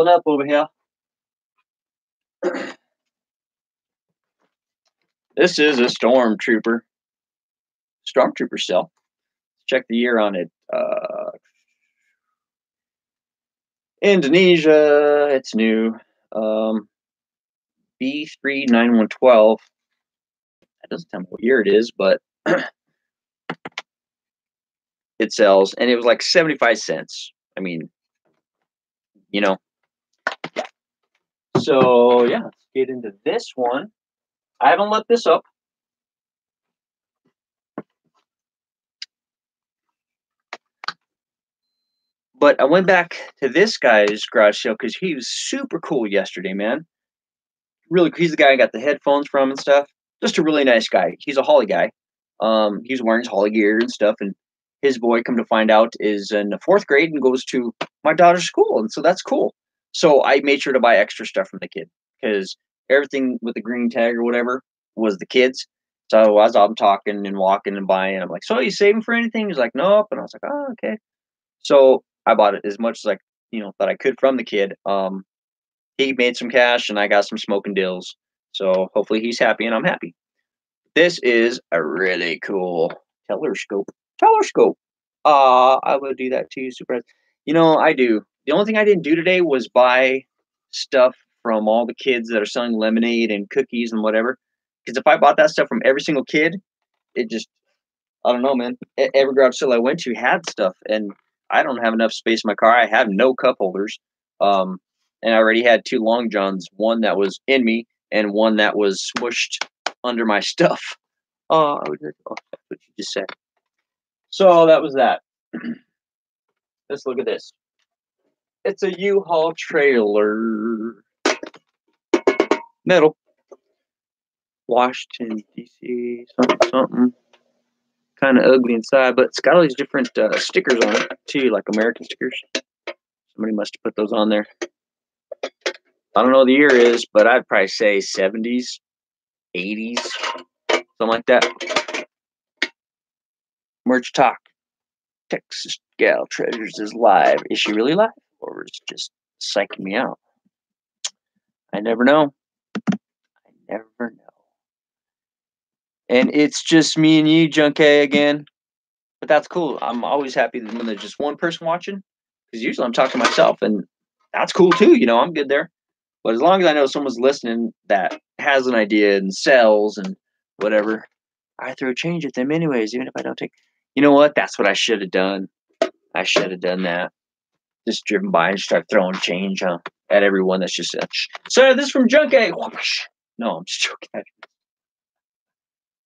up over here. This is a Stormtrooper cell. Check the year on it. Indonesia. It's new. B39112. That doesn't tell me what year it is, but it sells, and it was like 75 cents. I mean, you know. Yeah. So yeah, let's get into this one. I haven't let this up. But I went back to this guy's garage sale because he was super cool yesterday, man. Really, he's the guy I got the headphones from and stuff. Just a really nice guy. He's a Hawley guy. He's wearing his Hawley gear and stuff, and his boy, come to find out, is in the 4th grade and goes to my daughter's school, and so that's cool. So I made sure to buy extra stuff from the kid because everything with the green tag or whatever was the kids. So as I'm talking and walking and buying, I'm like, "So are you saving for anything?" He's like, "Nope," and I was like, "Oh, okay." So I bought it as much as I that I could from the kid. He made some cash and I got some smoking deals. So hopefully he's happy and I'm happy. This is a really cool telescope. Telescope. I would do that too. Super. I do. The only thing I didn't do today was buy stuff from all the kids that are selling lemonade and cookies and whatever. Because if I bought that stuff from every single kid, it just, I don't know, man. Every garage sale I went to had stuff, and I don't have enough space in my car. I have no cup holders. And I already had 2 long johns, one that was in me and one that was smushed under my stuff. Oh, that's what you just said. So that was that. Let's look at this. It's a U-Haul trailer. Metal. Washington, D.C. Something. Kind of ugly inside, but it's got all these different stickers on it too, like American stickers. Somebody must have put those on there. I don't know what the year is, but I'd probably say 70s, 80s, something like that. Merch Talk. Texas Gal Treasures is live. Is she really live? Or is it just psyching me out? I never know. I never know. And it's just me and you, Junkie, again. But that's cool. I'm always happy when there's just one person watching, because usually I'm talking to myself, and that's cool too. I'm good there. But as long as I know someone's listening that has an idea and sells and whatever, I throw change at them anyways, even if I don't take. You know what? That's what I should have done. I should have done that. Just driven by and start throwing change at everyone that's just so this is from Junk Egg. No, I'm just joking.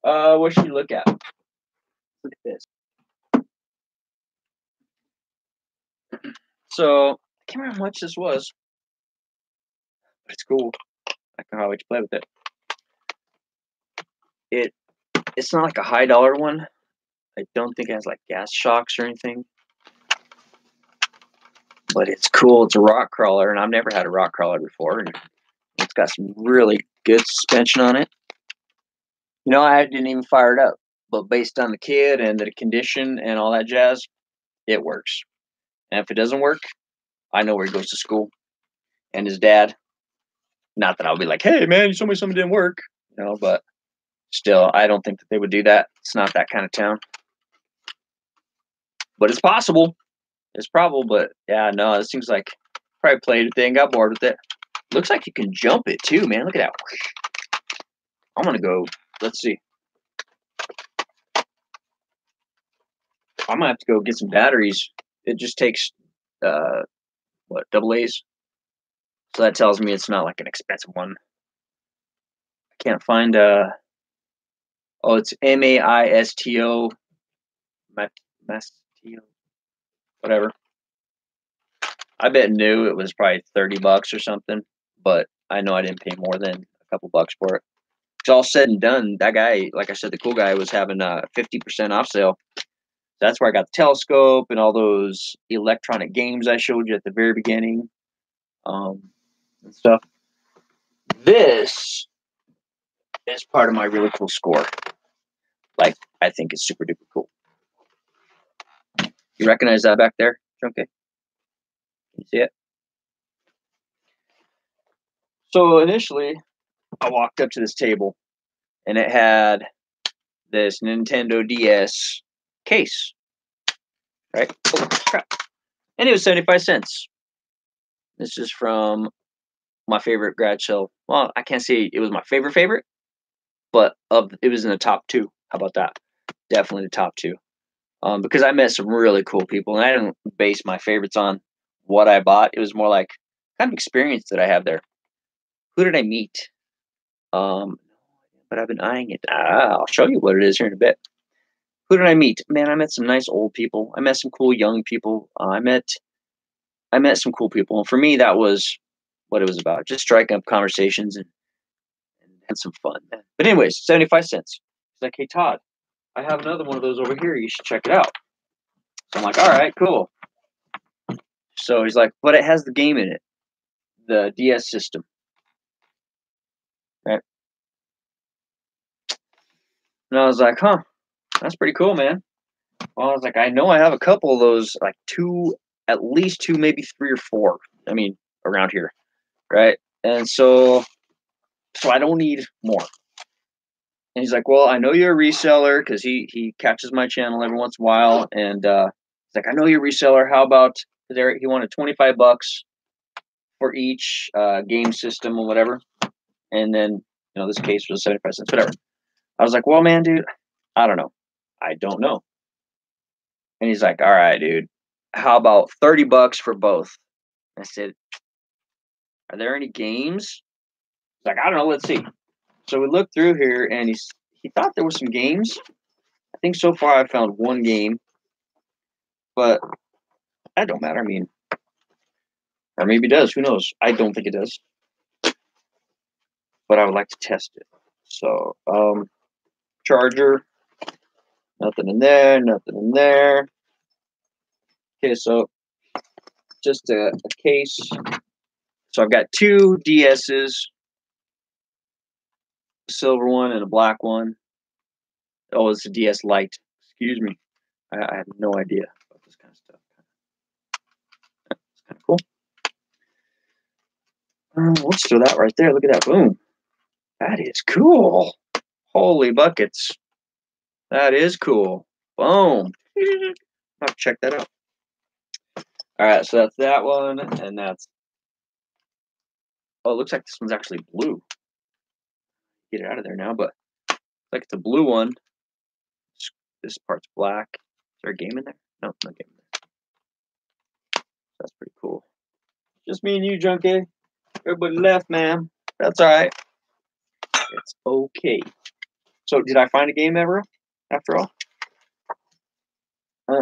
What should you look at? Look at this. So I can't remember how much this was, but it's cool. I can hardly play with it. It's not like a high dollar one. I don't think it has like gas shocks or anything. But it's cool. It's a rock crawler, and I've never had a rock crawler before. And it's got some really good suspension on it. I didn't even fire it up, but based on the kid and the condition and all that jazz, it works. And if it doesn't work, I know where he goes to school and his dad. Not that I'll be like, hey, man, you told me something didn't work, but still, I don't think that they would do that. It's not that kind of town. But it's possible. It's probable, but yeah, no, it seems like probably played with it and got bored with it. Looks like you can jump it too, man. Look at that. I'm going to go, let's see. I might have to go get some batteries. It just takes, double A's? So that tells me it's not like an expensive one. I can't find, oh, it's MAISTO, Mastio, whatever. I bet new it was probably $30 or something, but I know I didn't pay more than a couple bucks for it. It's all said and done. That guy, like I said, the cool guy was having a 50% off sale. That's where I got the telescope and all those electronic games I showed you at the very beginning, and stuff. This is part of my really cool score. Like, I think it's super duper cool. You recognize that back there? Okay. Can you see it? So initially, I walked up to this table, and it had this Nintendo DS case, right? Oh, crap. And it was 75 cents. This is from my favorite garage sale. Well, I can't say it was my favorite, but it was in the top 2. How about that? Definitely the top 2. Because I met some really cool people, and I didn't base my favorites on what I bought. It was more like kind of experience that I have there. Who did I meet? But I've been eyeing it. I'll show you what it is here in a bit. Who did I meet? Man, I met some nice old people. I met some cool young people. I met some cool people. And for me, that was what it was about. Just striking up conversations and had some fun, man. But anyways, 75 cents. He's like, hey, Todd, I have another one of those over here. You should check it out. So I'm like, all right, cool. So he's like, but it has the game in it, the DS system. Right? And I was like, huh, that's pretty cool, man. Well, I was like, I know I have a couple of those, like at least 2, maybe 3 or 4. I mean, around here, right? And so I don't need more. And he's like, well, I know you're a reseller, because he catches my channel every once in a while. And he's like, I know you're a reseller. How about there? He wanted $25 for each game system or whatever. And then, this case was 75 cents, whatever. I was like, well, man, dude, I don't know. I don't know. And he's like, all right, dude, how about $30 for both? I said, are there any games? He's like, I don't know. Let's see. So we looked through here, and he thought there were some games. I think so far I found 1 game, but that don't matter. I mean, or maybe it does. Who knows? I don't think it does, but I would like to test it. So, charger, nothing in there, nothing in there. Okay, so just a case. So I've got 2 DSs, a silver one and a black one. Oh, it's a DS Lite. Excuse me. I have no idea about this kind of stuff. It's kind of cool. Let's throw that right there. Look at that. Boom. That is cool. Holy buckets. That is cool. Boom. I'll have to check that out. All right, so that's that one, and that's. Oh, it looks like this one's actually blue. Get it out of there now, but like it's a blue one. This part's black. Is there a game in there? No, no game in there. That's pretty cool. Just me and you, Junkie. Everybody left, man. That's all right. It's okay. So, did I find a game ever? After all,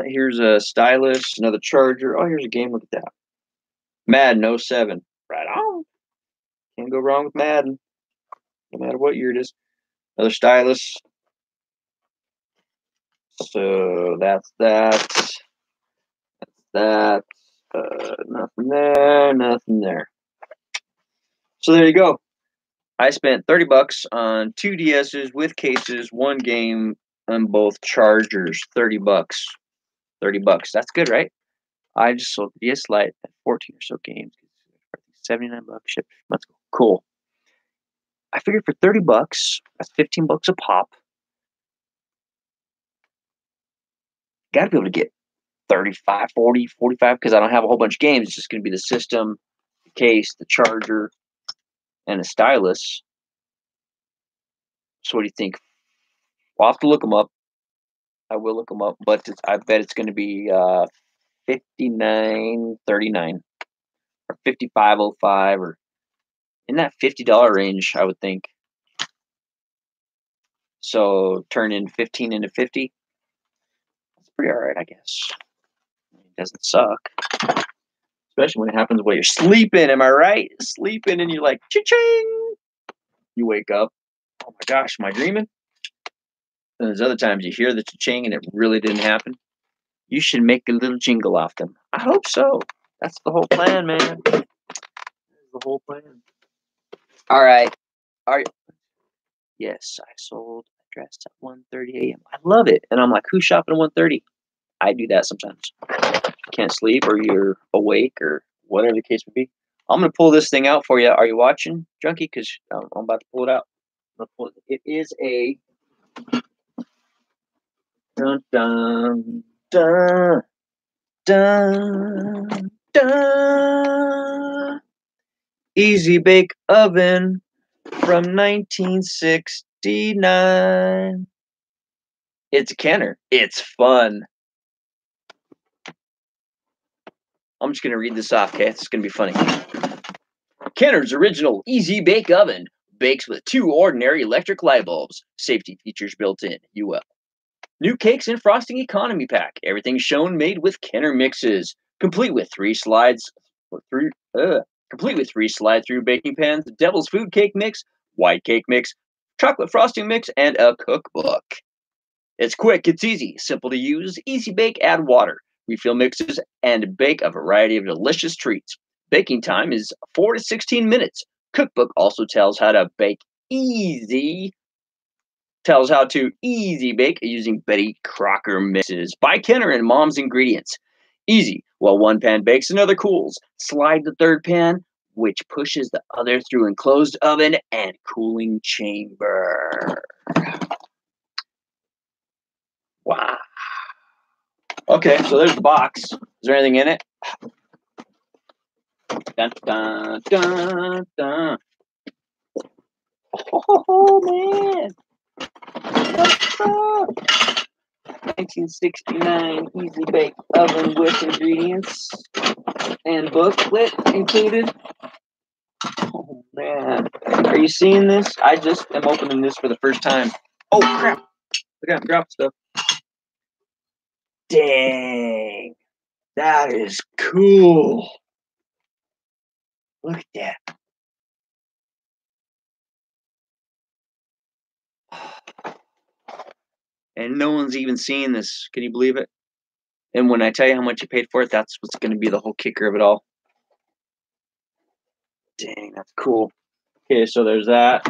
here's a stylus, another charger. Oh, here's a game. Look at that. Madden 07. Right on. Can't go wrong with Madden, no matter what year it is. Another stylus. So that's that. That's that. Nothing there. Nothing there. So there you go. I spent $30 on 2 DSs with cases, 1 game on both chargers. $30. $30. That's good, right? I just sold the DS Lite at 14 or so games. $79 shipped. Let's go. Cool. I figured for $30, that's $15 a pop. Gotta be able to get 35, 40, 45 because I don't have a whole bunch of games. It's just going to be the system, the case, the charger, and a stylus. So what do you think? I'll have to look them up. I will look them up, but I bet it's going to be $59.39 or $55.05 or in that $50 range, I would think. So turn in 15 into 50. That's pretty all right, I guess. It doesn't suck. Especially when it happens while you're sleeping, am I right? Sleeping and you're like, cha-ching! You wake up. Oh my gosh, am I dreaming? And there's other times you hear the cha-ching and it really didn't happen. You should make a little jingle off them. I hope so. That's the whole plan, man. That's the whole plan. All right. Yes, I sold a dress at 1:30 a.m. I love it. And I'm like, who's shopping at 1:30? I do that sometimes. Can't sleep or you're awake or whatever the case would be. I'm going to pull this thing out for you. Are you watching, Junkie? Because I'm about to pull it out. It is a dun dun dun dun dun Easy Bake Oven from 1969. It's a Kenner. It's fun. I'm just going to read this off, okay? It's going to be funny. Kenner's original Easy Bake Oven bakes with 2 ordinary electric light bulbs. Safety features built in. UL. New cakes and frosting economy pack. Everything shown made with Kenner mixes. Complete with 3 slide-through baking pans, devil's food cake mix, white cake mix, chocolate frosting mix, and a cookbook. It's quick, it's easy, simple to use, easy bake, add water, refill mixes, and bake a variety of delicious treats. Baking time is 4 to 16 minutes. Cookbook also tells how to easy bake using Betty Crocker mixes. By Kenner and Mom's Ingredients. Easy. While one pan bakes, another cools. Slide the third pan, which pushes the other through enclosed oven and cooling chamber. Wow. Okay, so there's the box. Is there anything in it? Dun, dun, dun, dun. Oh, man. What's up? 1969 Easy Bake Oven with ingredients and booklet included. Oh, man. Are you seeing this? I just am opening this for the first time. Oh, crap. Look at me drop stuff. Dang. That is cool. Look at that. And no one's even seeing this. Can you believe it? And when I tell you how much you paid for it, that's what's going to be the whole kicker of it all. Dang, that's cool. Okay, so there's that.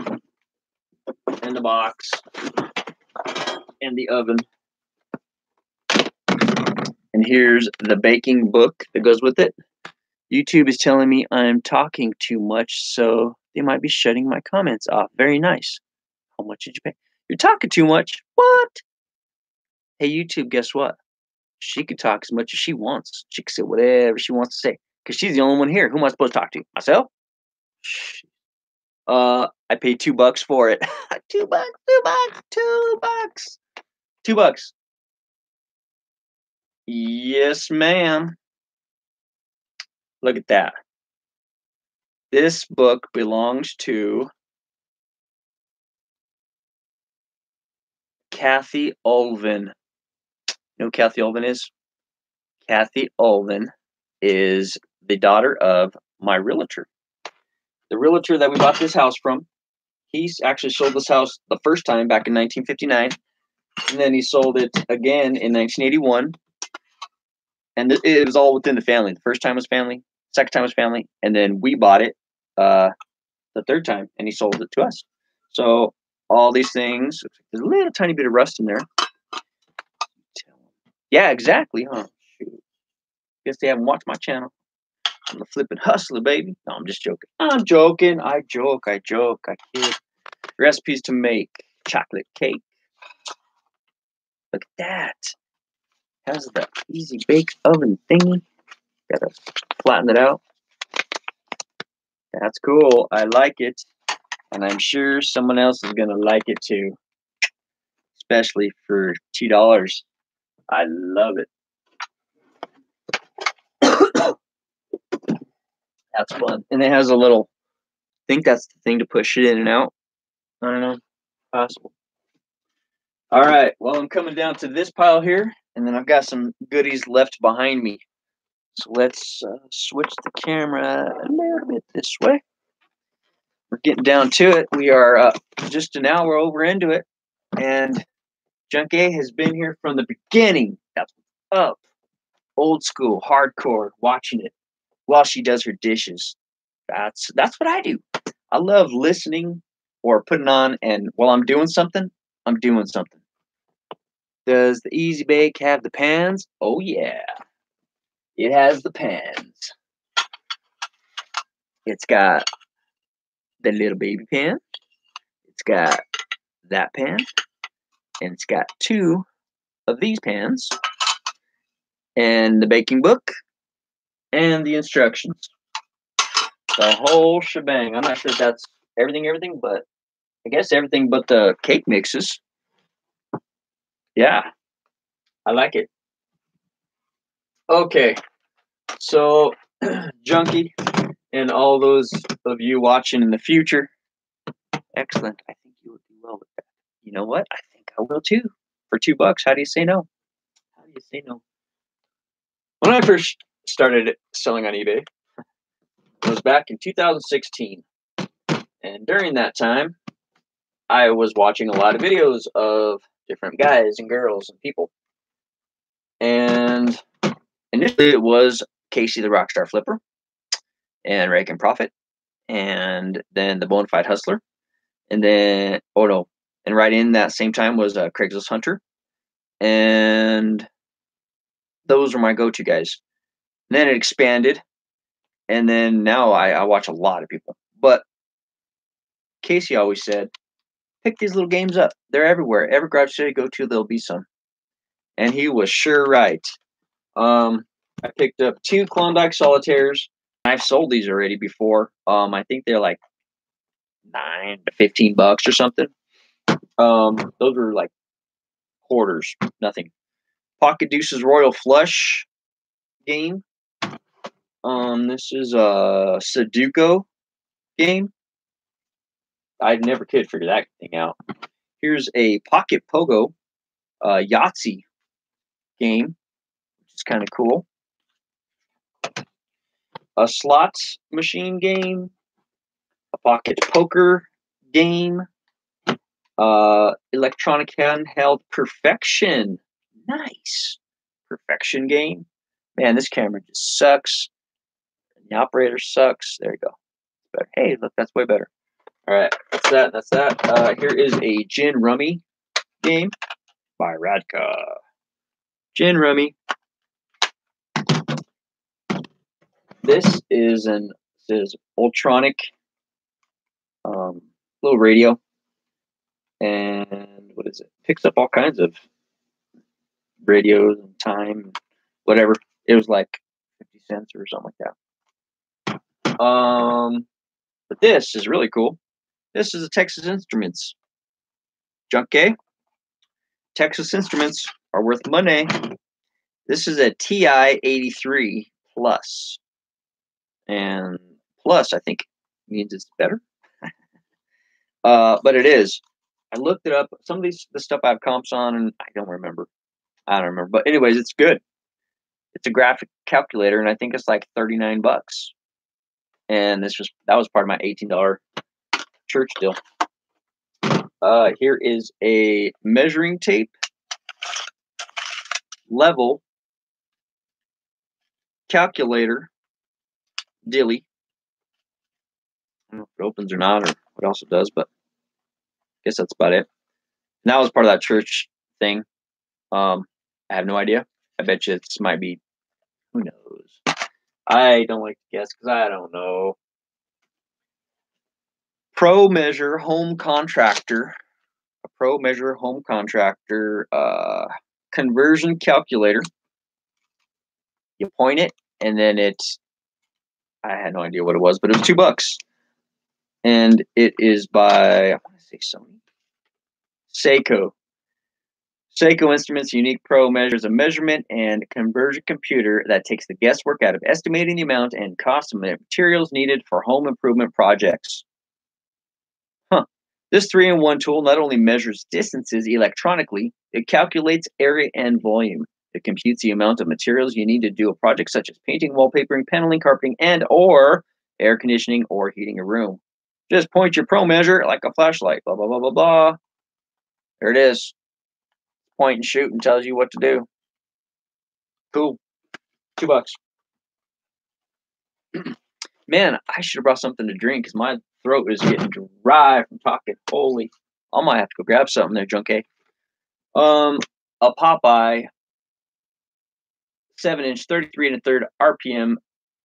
And the box. And the oven. And here's the baking book that goes with it. YouTube is telling me I'm talking too much, so they might be shutting my comments off. Very nice. How much did you pay? You're talking too much. What? Hey, YouTube, guess what? She could talk as much as she wants. She can say whatever she wants to say because she's the only one here. Who am I supposed to talk to? Myself? I paid $2 for it. $2, $2, $2, $2. Yes, ma'am. Look at that. This book belongs to Kathy Ulvin. You know who Kathy Ulvin is? Kathy Ulvin is the daughter of my realtor. The realtor that we bought this house from, he's actually sold this house the first time back in 1959, and then he sold it again in 1981. And it was all within the family. The first time was family, second time was family, and then we bought it the third time, and he sold it to us. So all these things, there's a little tiny bit of rust in there. Yeah, exactly, huh? Shoot. Guess they haven't watched my channel. I'm the Flippin' Hustler, baby. No, I'm just joking. I'm joking. I joke. I kid. Recipes to make chocolate cake. Look at that. Has the easy bake oven thingy. Gotta flatten it out. That's cool. I like it. And I'm sure someone else is gonna like it too. Especially for $2. I love it. That's fun. And it has a little, I think that's the thing to push it in and out. I don't know. Possible. All right. Well, I'm coming down to this pile here, and then I've got some goodies left behind me. So let's switch the camera a little bit this way. We're getting down to it. We are just an hour over into it, and Junk A has been here from the beginning. That's up. Old school, hardcore, watching it while she does her dishes. That's what I do. I love listening or putting on, and while I'm doing something, I'm doing something. Does the Easy Bake have the pans? Oh yeah, it has the pans. It's got the little baby pan. It's got that pan, and it's got 2 of these pans, and the baking book, and the instructions. The whole shebang. I'm not sure if that's everything, but I guess everything but the cake mixes. Yeah, I like it. Okay, so Junkie and all those of you watching in the future, excellent. I think you would do well with that. You know what? I think I will too. For $2, how do you say no? How do you say no? When I first started selling on eBay, it was back in 2016. And during that time, I was watching a lot of videos of different guys and girls and people. And initially it was Casey the Rockstar Flipper and Rake and Profit, and then the Bonafide Hustler. And then, oh no, and right in that same time was Craigslist Hunter. And those were my go-to guys. And then it expanded, and then now I watch a lot of people. But Casey always said, pick these little games up. They're everywhere. Every garage sale you go to, there'll be some. And he was sure right. I picked up 2 Klondike Solitaires. I've sold these already before. I think they're like $9 to $15 or something. Those were like quarters, nothing. Pocket Deuces Royal Flush game. This is a Sudoku game. I never could figure that thing out. Here's a Pocket Pogo Yahtzee game, which is kind of cool. A slots machine game, a pocket poker game, electronic handheld Perfection. Nice. Perfection game. Man, this camera just sucks. The operator sucks. There you go. But hey, look, that's way better. All right, that's that. Here is a Gin Rummy game by Radka. Gin Rummy. This is Ultronic little radio, and what is it? Picks up all kinds of radios and time, whatever. It was like 50 cents or something like that. But this is really cool. This is a Texas Instruments. Junk K. Texas Instruments are worth money. This is a TI 83 Plus. And plus, I think, means it's better. But it is. I looked it up. Some of the stuff I have comps on, and I don't remember. But anyways, it's good. It's a graphic calculator, and I think it's like $39. And that was part of my $18 church deal. Here is a measuring tape, level, calculator, dilly. I don't know if it opens or not, or what else it does, but I guess that's about it. And that was part of that church thing. I have no idea. I bet you it might be, who knows? I don't like to guess because I don't know. Pro Measure Home Contractor. A Pro Measure Home Contractor conversion calculator. You point it, and then I had no idea what it was, but it was $2. And it is by, I want to say Sony. Seiko. Seiko Instruments Unique Pro measures a measurement and conversion computer that takes the guesswork out of estimating the amount and cost of materials needed for home improvement projects. This 3-in-1 tool not only measures distances electronically, it calculates area and volume. It computes the amount of materials you need to do a project such as painting, wallpapering, paneling, carpeting, and or air conditioning or heating a room. Just point your Pro Measure like a flashlight. Blah, blah, blah, blah, blah. There it is. Point and shoot and tells you what to do. Cool. $2. Man, I should have brought something to drink because my throat is getting dry from talking. Holy. I might have to go grab something there, Junk A. A Popeye 7-inch, 33 1/3 RPM.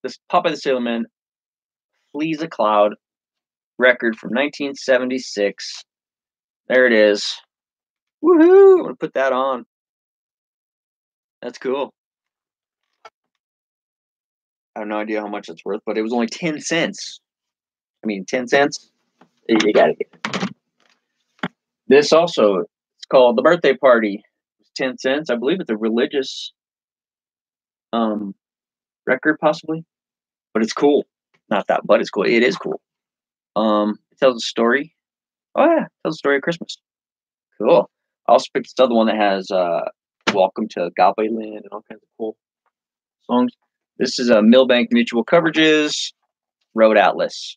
This Popeye the Sailor Man Flees a Cloud record from 1976. There it is. Woohoo! I'm gonna put that on. That's cool. I have no idea how much it's worth, but it was only 10 cents. I mean, 10 cents? You gotta get it. This also, it's called The Birthday Party. It's 10 cents. I believe it's a religious record, possibly. But it's cool. Not that, but it's cool. It is cool. It tells a story. Oh, yeah. It tells a story of Christmas. Cool. I also picked this other one that has Welcome to Galway Land and all kinds of cool songs. This is a Millbank Mutual Coverages Road Atlas.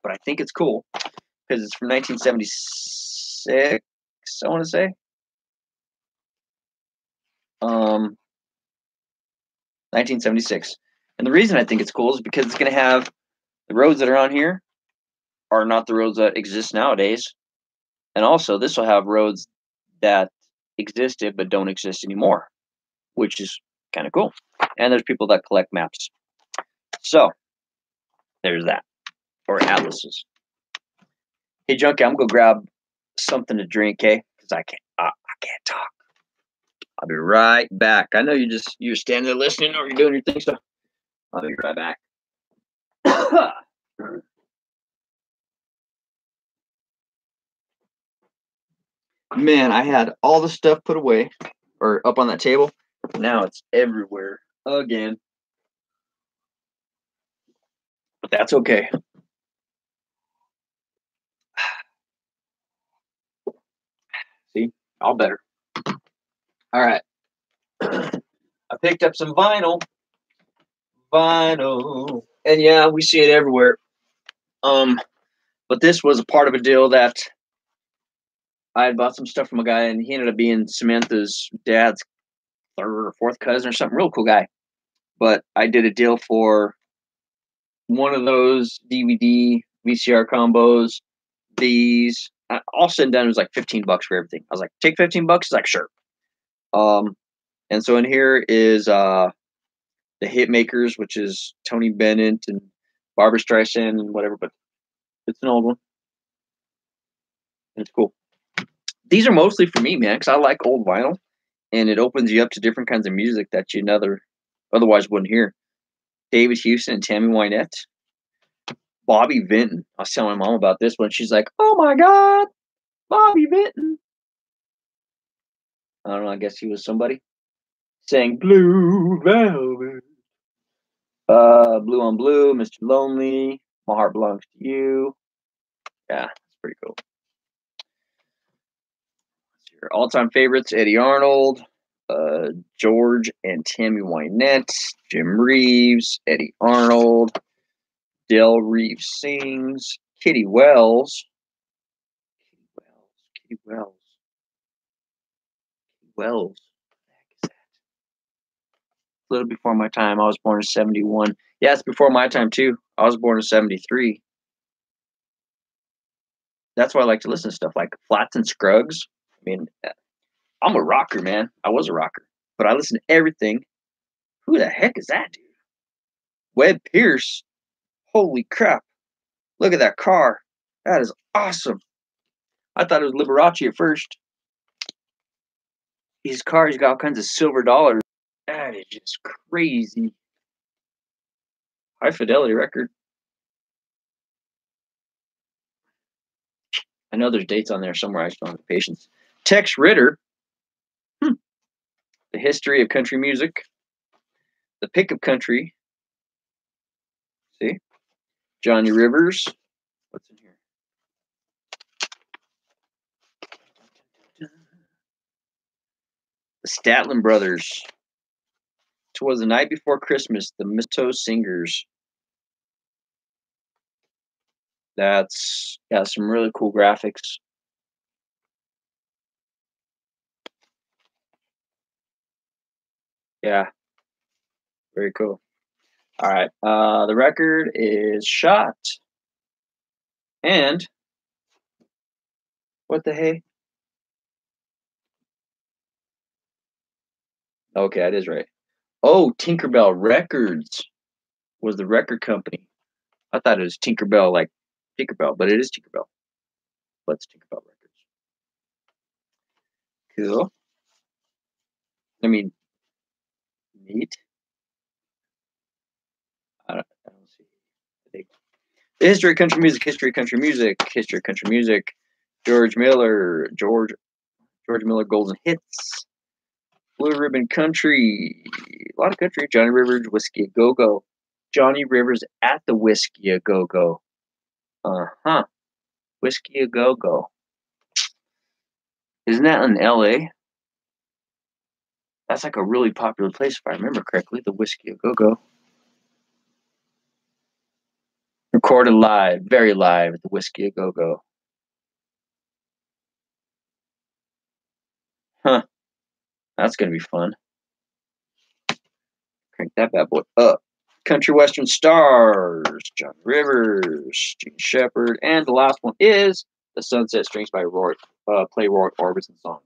But I think it's cool because it's from 1976, I want to say. 1976. And the reason I think it's cool is because it's going to have the roads that are on here are not the roads that exist nowadays. And also, this will have roads that existed but don't exist anymore, which is kind of cool. And there's people that collect maps. So, there's that. Or atlases. Hey, Junkie, I'm going to grab something to drink, okay? Because I can't talk. I'll be right back. I know you're standing there listening or you're doing your thing, so I'll be right back. Man, I had all the stuff put away or up on that table. Now it's everywhere again. But that's okay. See? All better. All right. I picked up some vinyl. And yeah, we see it everywhere. But this was a part of a deal that I had bought some stuff from a guy, and he ended up being Samantha's dad's third or fourth cousin or something. Real cool guy. But I did a deal for one of those DVD VCR combos. These all said and done, it was like $15 for everything. I was like, take $15? He's like, sure. And so in here is the Hitmakers, which is Tony Bennett and Barbra Streisand and whatever, but it's an old one. It's cool. These are mostly for me, man, because I like old vinyl, and it opens you up to different kinds of music that you otherwise wouldn't hear. David Houston and Tammy Wynette. Bobby Vinton. I was telling my mom about this one. She's like, "Oh my God, Bobby Vinton." I don't know. I guess he was somebody. Sang Blue Velvet. Blue on Blue, Mr. Lonely, My Heart Belongs to You. Yeah, that's pretty cool. Your all-time favorites: Eddie Arnold, George and Tammy Wynette, Jim Reeves, Eddie Arnold, Del Reeves Sings, Kitty Wells. Kitty Wells. What the heck is that? A little before my time. I was born in 71. Yeah, it's before my time too. I was born in 73. That's why I like to listen to stuff like Flats and Scruggs. I mean, I'm a rocker, man. I was a rocker, but I listen to everything. Who the heck is that dude? Webb Pierce. Holy crap. Look at that car. That is awesome. I thought it was Liberace at first. His car, he's got all kinds of silver dollars. That is just crazy. High fidelity record. I know there's dates on there somewhere. I just don't have the patience. Tex Ritter. The History of Country Music. The Pick of Country. See? Johnny Rivers. What's in here? The Statler Brothers. "'Twas the Night Before Christmas." The Mistletoe Singers. That's got some really cool graphics. Yeah. Very cool. All right. The record is Shot. And what the hey? Okay, that is right. Oh, Tinkerbell Records was the record company. I thought it was Tinkerbell, like Tinkerbell, but it is Tinkerbell. But it's Tinkerbell Records. Cool. I mean, neat. I don't see. The History of Country Music, History of Country Music, History of Country Music. George Miller, Golden Hits. Blue Ribbon Country, a lot of country. Johnny Rivers, Whiskey a Go Go. Johnny Rivers at the Whiskey a Go Go. Whiskey a Go Go. Isn't that in L.A.? That's like a really popular place, if I remember correctly. The Whiskey a Go Go. Recorded live, very live at the Whiskey a Go Go. Huh. That's gonna be fun. Crank that bad boy up. Country Western Stars, John Rivers, Gene Shepard, and the last one is The Sunset Strings by Roy Orbison songs.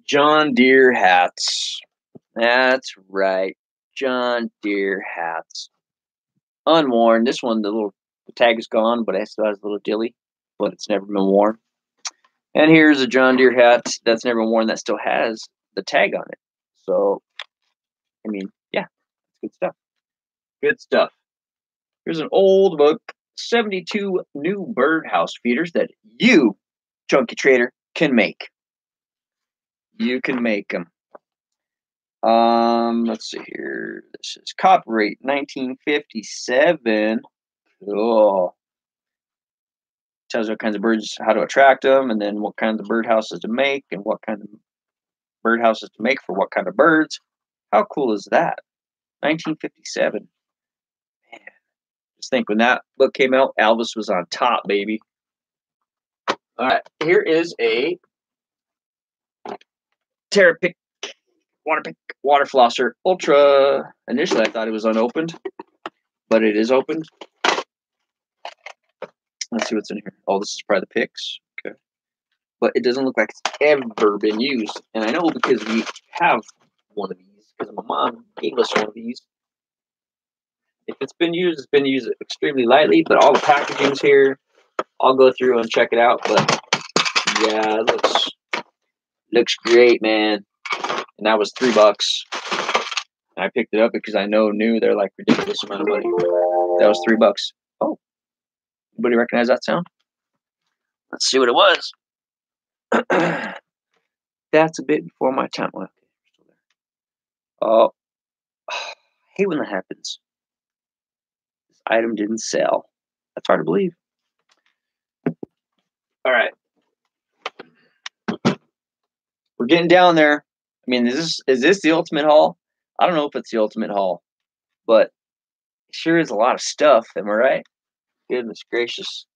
John Deere hats. That's right. John Deere hats. Unworn. This one, the tag is gone, but it still has a little dilly, but it's never been worn. And here's a John Deere hat that's never been worn that still has the tag on it. So, I mean, yeah, it's good stuff. Good stuff. Here's an old book, 72 new birdhouse feeders that you, chunky trader, can make. You can make them. Let's see here. This is copyright 1957. Cool. Tells you what kinds of birds, how to attract them, and then what kinds of birdhouses to make, and what kind of birdhouses to make for what kind of birds. How cool is that? 1957. Man, just think when that book came out, Elvis was on top, baby. All right, here is a Terrapic water flosser ultra. Initially, I thought it was unopened, but it is opened. Let's see what's in here. Oh, this is probably the picks. Okay, but it doesn't look like it's ever been used, and I know because we have one of these because my mom gave us one of these. If it's been used extremely lightly, but all the packaging's here. I'll go through and check it out. But yeah, it looks great, man. And that was $3. And I picked it up because I knew they're like ridiculous amount of money. That was $3. Oh, anybody recognize that sound? Let's see what it was. That's a bit before my time. Oh, I hate when that happens. This item didn't sell. That's hard to believe. All right. We're getting down there. I mean, is this the ultimate haul? I don't know if it's the ultimate haul, but it sure is a lot of stuff. Am I right? Goodness gracious.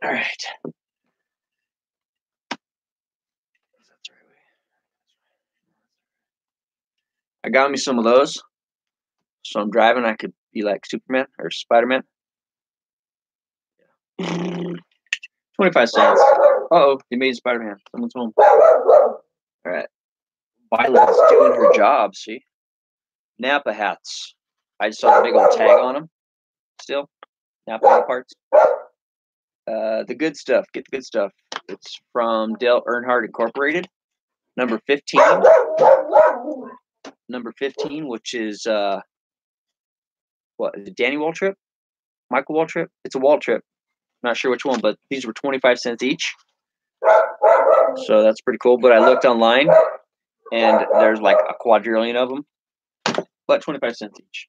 All right. I got me some of those. So I'm driving. I could be like Superman or Spider-Man. 25 cents. Uh-oh, they made Spider-Man. Someone's home. All right. Violet's doing her job, see? Napa hats. I just saw the big old tag on them. Still. Napa hat parts. The good stuff. Get the good stuff. It's from Dale Earnhardt Incorporated. Number 15. Number 15, which is, what, is it Danny Waltrip? Michael Waltrip? It's a Waltrip. Not sure which one, but these were 25 cents each. So that's pretty cool. But I looked online, and there's like a quadrillion of them, but 25 cents each.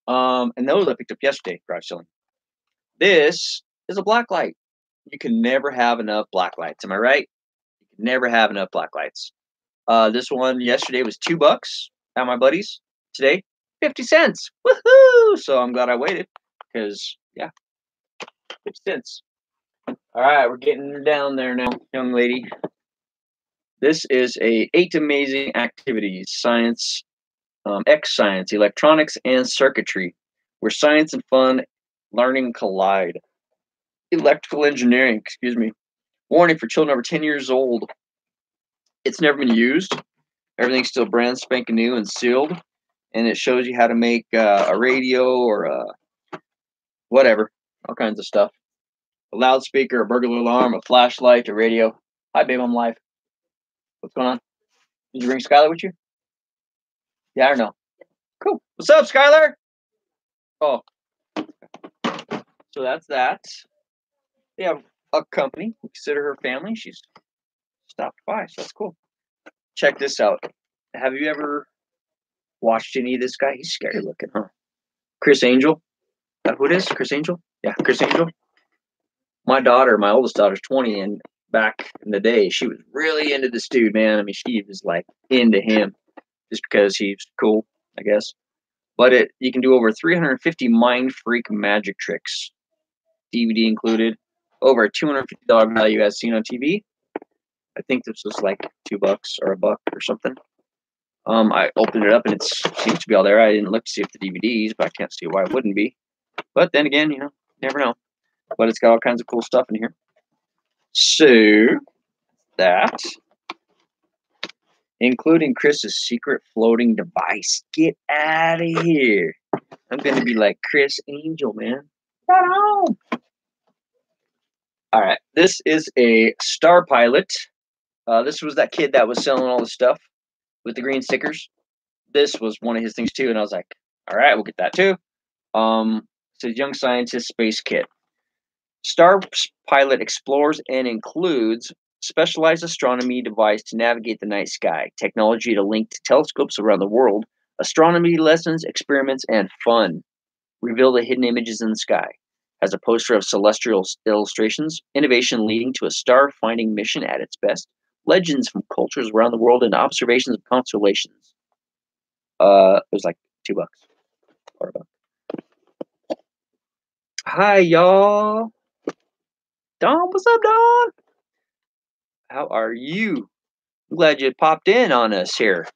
And those I picked up yesterday, garage selling. This is a black light. You can never have enough black lights. Am I right? You can never have enough black lights. This one yesterday was $2 at my buddy's. Today, 50 cents. Woohoo! So I'm glad I waited because, yeah, 50 cents. All right, we're getting down there now, young lady. This is 8 amazing activities, science, X-Science, electronics, and circuitry, where science and fun learning collide. Electrical engineering, excuse me. Warning for children over 10 years old. It's never been used. Everything's still brand spanking new and sealed. And it shows you how to make a radio or whatever, all kinds of stuff. A loudspeaker, a burglar alarm, a flashlight, a radio. Hi, babe, I'm live. What's going on? Did you bring Skylar with you? Yeah or no? Cool. What's up, Skylar? Oh. So that's that. They have a company. We consider her family. She's stopped by, so that's cool. Check this out. Have you ever watched any of this guy? He's scary looking, huh? Chris Angel. Is that who it is? Chris Angel? Yeah, Chris Angel. My oldest daughter's 20, and back in the day, she was really into this dude, man. I mean, she was like into him just because he's cool, I guess. But you can do over 350 mind freak magic tricks, DVD included. Over a $250 value as seen on TV. I think this was like $2 or $1 or something. I opened it up and it seems to be all there. I didn't look to see if the DVDs, but I can't see why it wouldn't be. But then again, you never know. But it's got all kinds of cool stuff in here. So that, including Chris's secret floating device. Get out of here. I'm gonna be like Chris Angel, man. Right on. All right, this is a Star Pilot. This was that kid that was selling all the stuff with the green stickers. This was one of his things too, and I was like, all right, we'll get that too. So Young Scientist Space Kit. Star Pilot explores and includes specialized astronomy device to navigate the night sky, technology to link to telescopes around the world, astronomy lessons, experiments, and fun. Reveal the hidden images in the sky. Has a poster of celestial illustrations, innovation leading to a star-finding mission at its best, legends from cultures around the world, and observations of constellations. It was like $2 or $1. Hi, y'all. Don, what's up, Don? How are you? I'm glad you popped in on us here.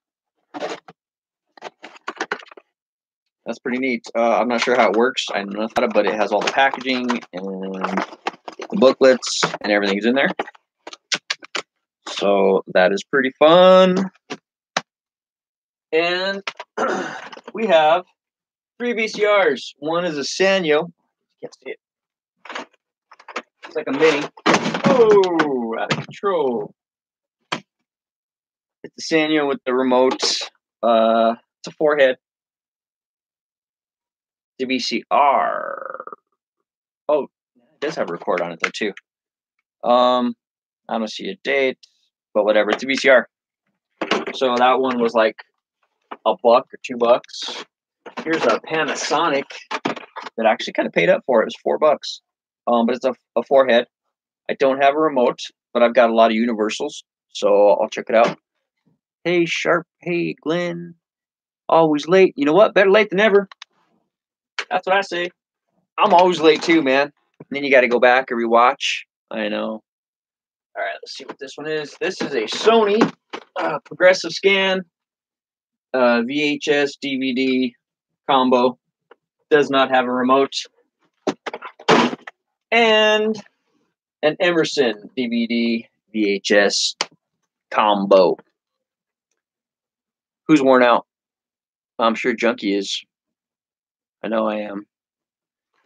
That's pretty neat. I'm not sure how it works. I don't know about it, but it has all the packaging and the booklets and everything's in there. So that is pretty fun. And we have 3 VCRs. One is a Sanyo. Can't see it. It's like a mini. Oh, out of control. It's a Sanyo with the remote. It's a 4-head. The VCR. Oh, it does have a record on it though too. I don't see a date, but whatever. It's a VCR. So that one was like $1 or $2. Here's a Panasonic that I actually kind of paid up for. It was $4. But it's a 4-head. I don't have a remote, but I've got a lot of universals, so I'll check it out. Hey, Sharp. Hey, Glenn. Always late. You know what? Better late than never. That's what I say. I'm always late too, man. And then you got to go back and rewatch. I know. All right, let's see what this one is. This is a Sony progressive scan VHS DVD combo. Does not have a remote. And an Emerson DVD VHS combo. Who's worn out? I'm sure Junkie is. I know I am.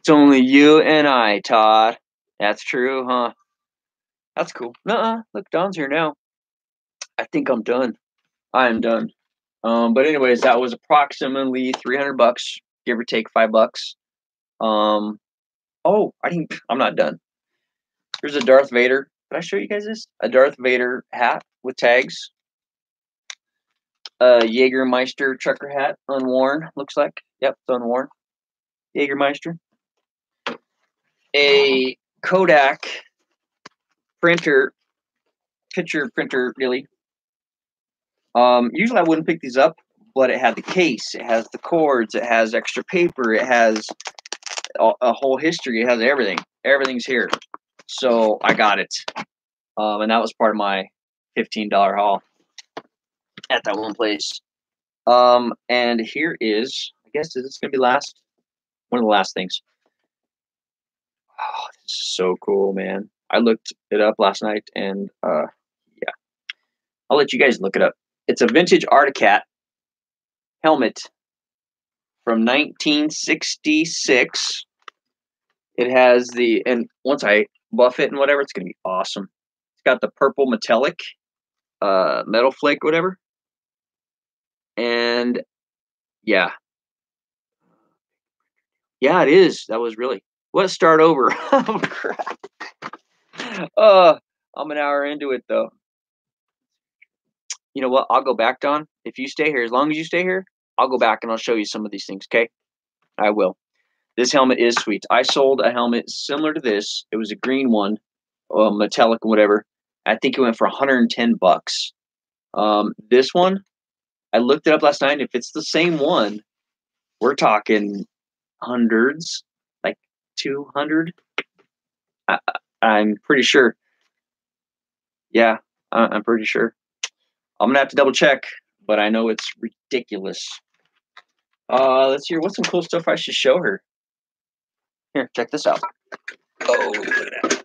It's only you and I, Todd. That's true, huh? That's cool. Nuh-uh. Look, Don's here now. I think I'm done. I am done. But anyways, that was approximately $300, give or take $5. Oh, I'm not done. Here's a Darth Vader. Did I show you guys this? A Darth Vader hat with tags. A Jägermeister trucker hat, unworn, looks like. Yep, it's unworn. Jägermeister. A Kodak picture printer, really. Usually I wouldn't pick these up, but it had the case, it has the cords, it has extra paper, it has a whole history, it has everything. Everything's here. So I got it. And that was part of my $15 haul at that one place. And here is, I guess, is this going to be last? One of the last things. Oh, this is so cool, man. I looked it up last night, and yeah. I'll let you guys look it up. It's a vintage Articat helmet from 1966. It has and once I buff it and whatever, it's going to be awesome. It's got the purple metallic metal flake, whatever. And yeah. Yeah, it is. That was really. Let's start over. Oh, crap. I'm an hour into it, though. You know what? I'll go back, Don. If you stay here, as long as you stay here, I'll go back and I'll show you some of these things, okay? I will. This helmet is sweet. I sold a helmet similar to this. It was a green one, metallic and whatever. I think it went for $110. This one, I looked it up last night. If it's the same one, we're talking hundreds, like 200. I'm pretty sure. Yeah, I'm pretty sure. I'm gonna have to double check, but I know it's ridiculous. Let's hear what's some cool stuff I should show her. Here, check this out. Oh, look at that.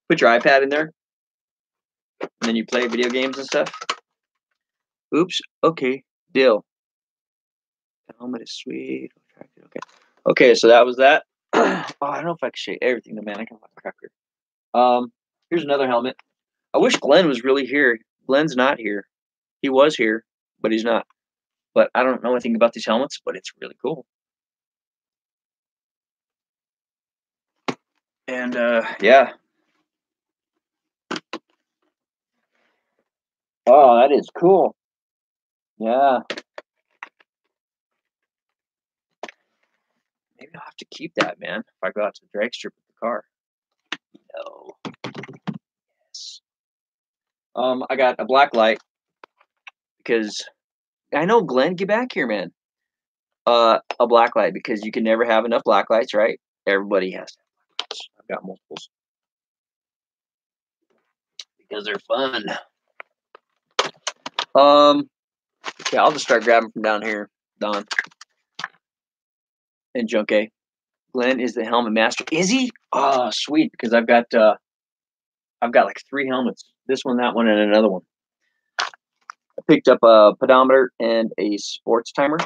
Put your iPad in there, and then you play video games and stuff. Oops. Okay. Deal. The helmet is sweet. Okay. Okay, so that was that. Oh, I don't know if I can show you everything, though, man. I can have a cracker. Here's another helmet. I wish Glenn was really here. Glenn's not here. He was here, but he's not. But I don't know anything about these helmets, but it's really cool. And yeah. Oh, that is cool. Yeah. Maybe I'll have to keep that, man, if I go out to the drag strip with the car. No. Yes. I got a black light because I know, Glenn, get back here, man. A black light because you can never have enough black lights, right? Everybody has to have black lights. I've got multiples because they're fun. Okay, I'll just start grabbing from down here, Don and Junkie. Glenn is the helmet master. Is he? Oh, sweet, because I've got I've got like 3 helmets. This one, that one, and another one. I picked up a pedometer and a sports timer.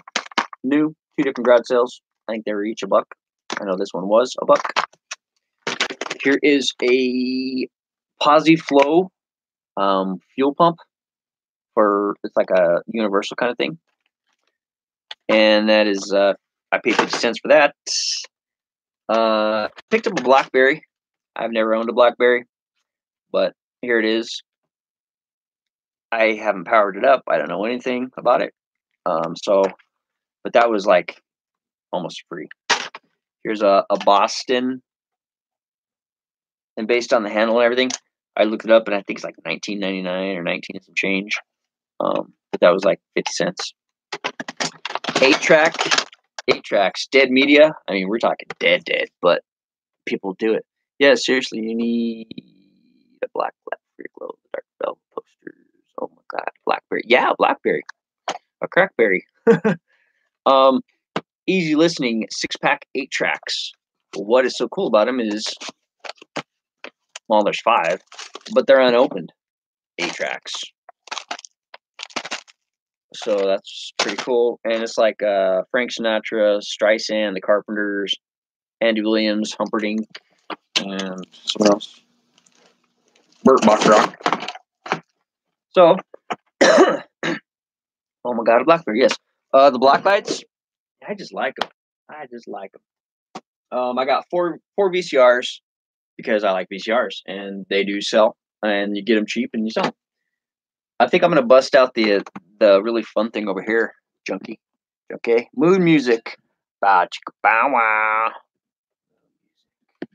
New, 2 different garage sales. I think they were each $1. I know this one was $1. Here is a PosiFlow fuel pump it's like a universal kind of thing. And that is, I paid 50 cents for that. Picked up a BlackBerry. I've never owned a BlackBerry, but here it is. I haven't powered it up. I don't know anything about it. But that was like almost free. Here's a Boston. And based on the handle and everything, I looked it up and I think it's like $19.99 or 19 and some change. But that was like 50 cents. 8-tracks, dead media. I mean, we're talking dead, but people do it. Yeah, seriously, you need a black for your glow, dark bell posters. Oh my God, BlackBerry. Yeah, BlackBerry. A crackberry. Easy listening, 6-pack, 8-tracks. What is so cool about them is, well, there's 5, but they're unopened 8-tracks. So that's pretty cool. And it's like Frank Sinatra, Streisand, The Carpenters, Andy Williams, Humperdinck, and someone else. Burt Bacharach. So, oh my God, a BlackBerry, yes. The black lights, I just like them. I got four VCRs because I like VCRs, and they do sell, and you get them cheap, and you sell them. I think I'm gonna bust out the really fun thing over here, junkie. Okay, mood music. Bow chicka bow wow.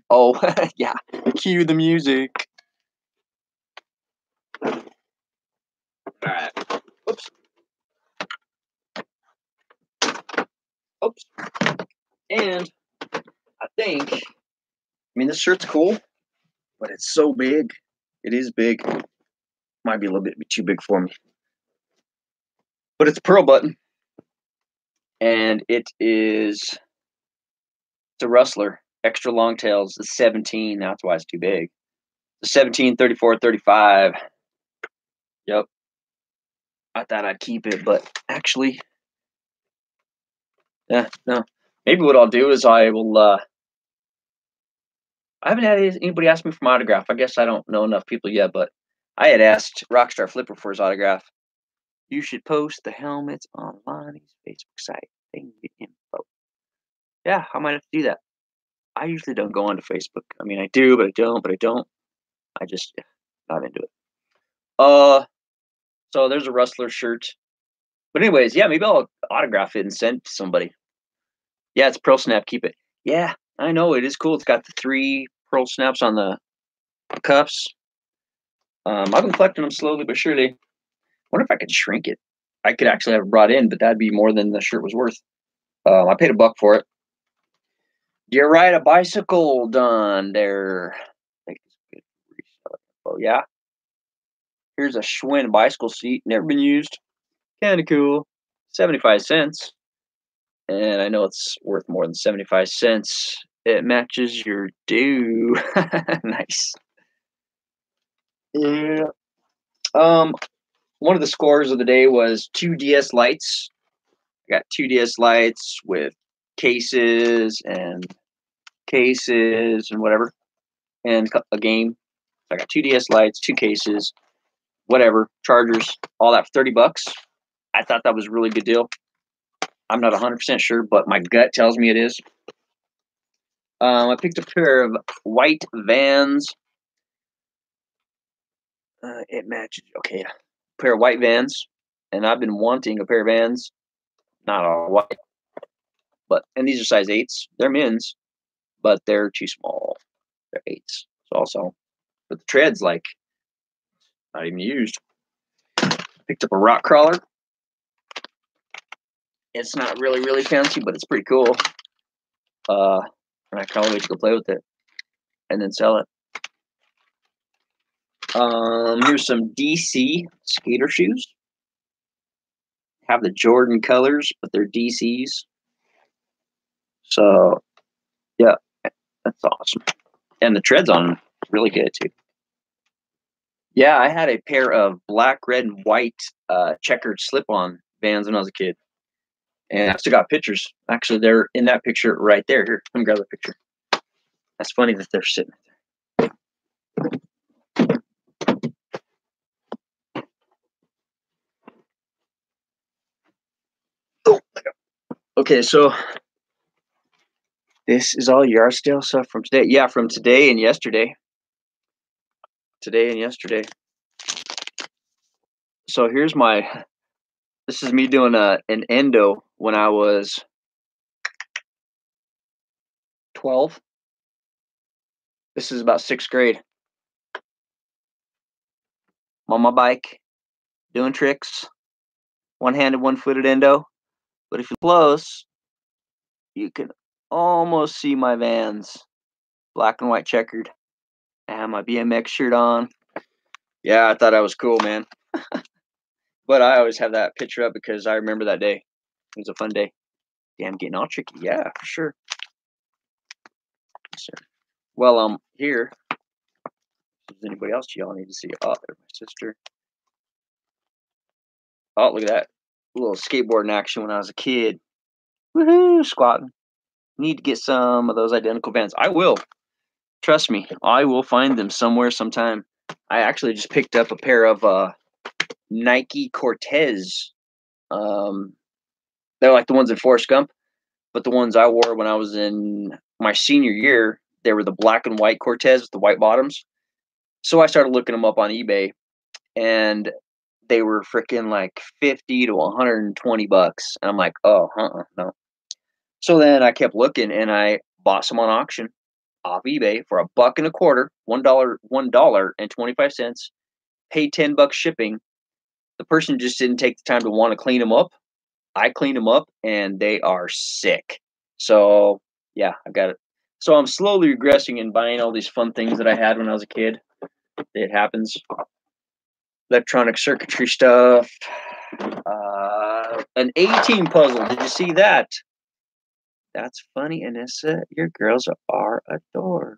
Oh yeah, cue the music. All right. Oops. Oops. And I mean, this shirt's cool, but it's so big. It is big. Might be a little bit too big for me. But it's a pearl button. And it's a Rustler. Extra long tails. The 17. That's why it's too big. The 17, 34, 35. Yep. I thought I'd keep it, but actually, yeah, no. Maybe what I'll do is I will, I haven't had anybody ask me for my autograph. I guess I don't know enough people yet, but I had asked Rockstar Flipper for his autograph. You should post the helmets on Lonnie's Facebook site. They can get info. Yeah, I might have to do that. I usually don't go onto Facebook. I mean, I do, but I don't. I just not into it. So there's a Rustler shirt. But anyways, yeah, maybe I'll autograph it and send it to somebody. Yeah, it's Pearl Snap. Keep it. Yeah, I know. It is cool. It's got the 3 Pearl Snaps on the cuffs. I've been collecting them slowly but surely. I wonder if I could shrink it. I could actually have it brought in, but that'd be more than the shirt was worth. I paid $1 for it. Do you ride a bicycle? Done there. Oh, yeah. Here's a Schwinn bicycle seat. Never been used. Kind of cool. 75 cents. And I know it's worth more than 75 cents. It matches your due. Nice. Yeah. One of the scores of the day was 2 DS lights. I got 2 DS lights with cases and whatever, and a game. So I got 2 DS lights, 2 cases, whatever, chargers, all that for $30. I thought that was a really good deal. I'm not 100% sure, but my gut tells me it is. I picked a pair of white Vans. It matches. Okay, a pair of white Vans, and I've been wanting a pair of Vans. Not all white, and these are size 8s. They're men's, but they're too small. They're 8s. So also, but the tread's like not even used. Picked up a rock crawler. It's not really fancy, but it's pretty cool. And I can't wait to go play with it and then sell it. Here's some DC skater shoes. Have the Jordan colors, but they're DCs. So, yeah, that's awesome. And the treads on them really good too. Yeah, I had a pair of black, red, and white checkered slip-on Vans when I was a kid, and I still got pictures. Actually, they're in that picture right there. Here, let me grab the picture. That's funny that they're sitting there. Oh, okay, so this is all yard sale stuff from today. Yeah, from today and yesterday. Today and yesterday. So here's my. This is me doing an endo when I was 12. This is about 6th grade. I'm on my bike, doing tricks, one-handed, one-footed endo. But if you're close, you can almost see my Vans, black and white checkered. I have my BMX shirt on. Yeah, I thought I was cool, man. But I always have that picture up because I remember that day. It was a fun day. Damn, getting all tricky. Yeah, for sure. Yes, sir. Well, here. Does anybody else y'all need to see? Oh, there's my sister. Oh, look at that. A little skateboarding action when I was a kid. Woohoo, squatting. Need to get some of those identical Vans. I will. Trust me, I will find them somewhere sometime. I actually just picked up a pair of Nike Cortez. They're like the ones in Forrest Gump, but the ones I wore when I was in my senior year, they were the black and white Cortez with the white bottoms. So I started looking them up on eBay, and they were freaking like 50 to 120 bucks. And I'm like, oh, no. So then I kept looking, and I bought some on auction off eBay for $1.25, $1.25, paid $10 shipping. The person just didn't take the time to want to clean them up. I cleaned them up, and they are sick. So yeah, I got it. So I'm slowly regressing and buying all these fun things that I had when I was a kid. It happens. Electronic circuitry stuff. An A-Team puzzle. Did you see that? That's funny, Anissa. Your girls are adorbs.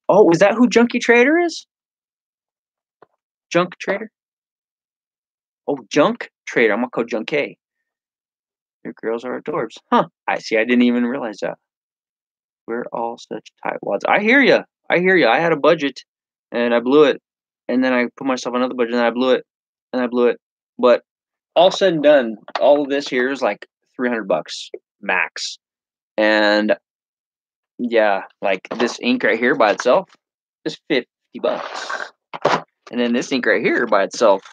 Oh, is that who Junkie Trader is? Junk Trader? Oh, Junk Trader. I'm gonna call Junkie. Your girls are adorbs. Huh. I see. I didn't even realize that. We're all such tightwads. I hear you. I hear you. I had a budget, and I blew it. And then I put myself on another budget, and I blew it. And I blew it. But all said and done, all of this here is like $300 max. And yeah, like this ink right here by itself is $50. And then this ink right here by itself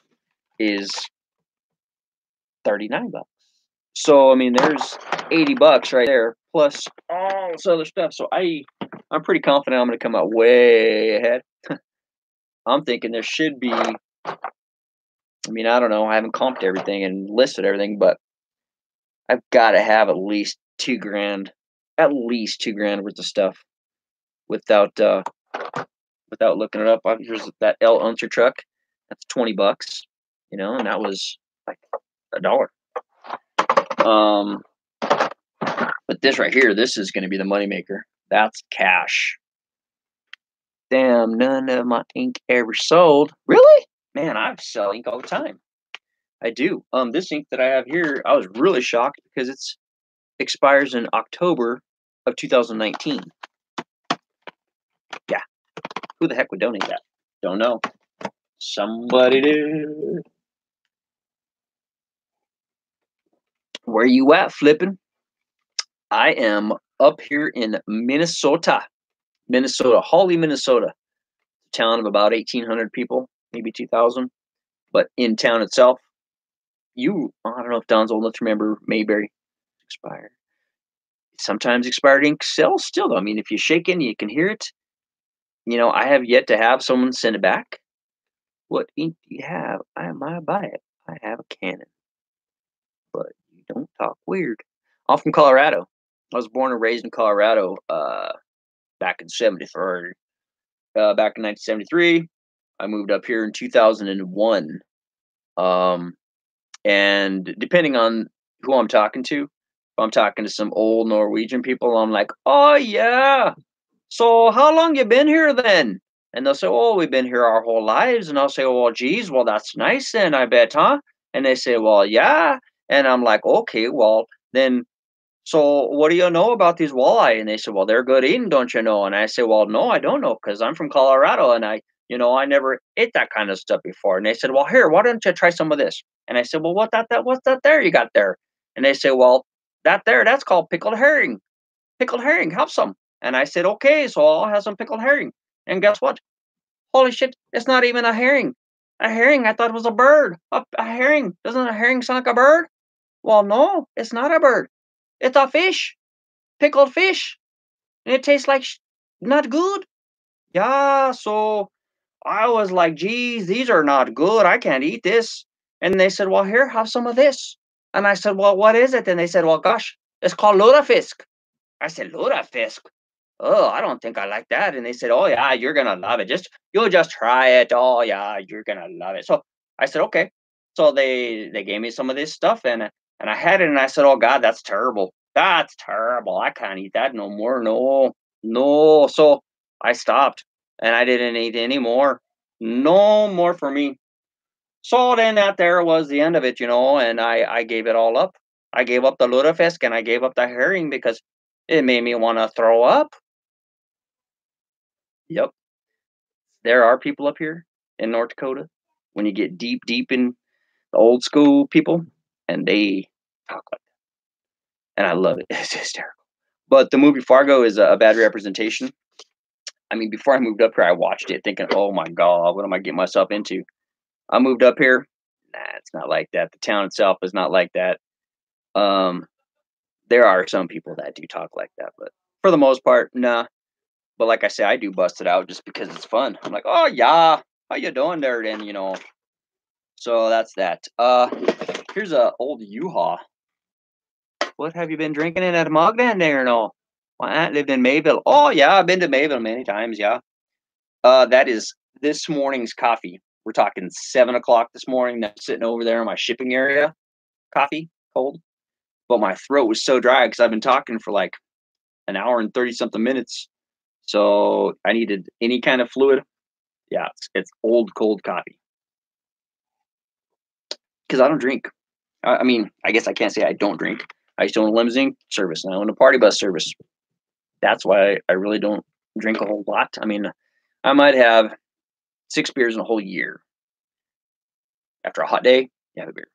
is $39. So I mean, there's $80 right there plus all this other stuff. So I'm pretty confident I'm going to come out way ahead. I'm thinking there should be. I mean, I don't know. I haven't comped everything and listed everything, but I've got to have at least $2,000, at least $2,000 worth of stuff without looking it up. Here's that L Unser truck. That's $20, and that was like $1. But this right here, this is going to be the moneymaker. That's cash. Damn, none of my ink ever sold. Really? Man, I sell ink all the time. I do. This ink that I have here, I was really shocked because it expires in October of 2019. Yeah. Who the heck would donate that? Don't know. Somebody did. Where you at, Flippin? I am up here in Minnesota, Hawley, Minnesota. A town of about 1,800 people, maybe 2,000. But in town itself, I don't know if Don's old enough to remember Mayberry expired. Sometimes expired ink sells still, though. I mean, if you shake it, you can hear it. I have yet to have someone send it back. What ink do you have? I might buy it. I have a Canon. But you don't talk weird. I'm from Colorado. I was born and raised in Colorado back in 73. Back in 1973. I moved up here in 2001. And depending on who I'm talking to, if I'm talking to some old Norwegian people, I'm like, oh, yeah, so how long you been here then? And they'll say, oh, we've been here our whole lives. And I'll say, oh, well, geez, well, that's nice then, I bet, huh? And they say, well, yeah. And I'm like, okay, well, then, so what do you know about these walleye? And they say, well, they're good eating, don't you know? And I say, well, no, I don't know, because I'm from Colorado and I never ate that kind of stuff before. And they said, well, here, why don't you try some of this? And I said, well, what's that there you got there? And they say, well, that's called pickled herring. Pickled herring, have some. And I said, okay, so I'll have some pickled herring. And guess what? Holy shit, it's not even a herring. A herring, I thought it was a bird. A herring. Doesn't a herring sound like a bird? Well, no, it's not a bird. It's a fish. Pickled fish. And it tastes like not good. Yeah, so I was like, geez, these are not good. I can't eat this. And they said, well, here, have some of this. And I said, well, what is it? And they said, well, gosh, it's called lutefisk. I said, lutefisk? Oh, I don't think I like that. And they said, oh, yeah, you're going to love it. You'll just try it. Oh, yeah, you're going to love it. So I said, okay. So they gave me some of this stuff and I had it and I said, oh, God, that's terrible. That's terrible. I can't eat that no more. No, no. So I stopped and I didn't eat any more. No more for me. So then that there was the end of it, and I gave it all up. I gave up the lutefisk and I gave up the herring because it made me want to throw up. Yep. There are people up here in North Dakota when you get deep, deep in the old school people and they talk like that. And I love it. It's hysterical. But the movie Fargo is a bad representation. I mean, before I moved up here, I watched it thinking, oh my God, what am I getting myself into? I moved up here. Nah, it's not like that. The town itself is not like that. Um, there are some people that do talk like that, but for the most part, nah. But like I say, I do bust it out just because it's fun. I'm like, oh yeah, how you doing there? Then. So that's that. Here's a old U-Haul. What have you been drinking in that mug down there? No, my aunt lived in Mayville. Oh yeah, I've been to Mayville many times. Yeah. That is this morning's coffee. We're talking 7 o'clock this morning. That's sitting over there in my shipping area. Coffee, cold. But my throat was so dry because I've been talking for like an hour and 30 something minutes. So I needed any kind of fluid. Yeah, it's old cold coffee because I don't drink. I mean, I guess I can't say I don't drink. I used to own a limousine service and I own a party bus service. That's why I really don't drink a whole lot. I mean, I might have 6 beers in a whole year. After a hot day, you have a beer.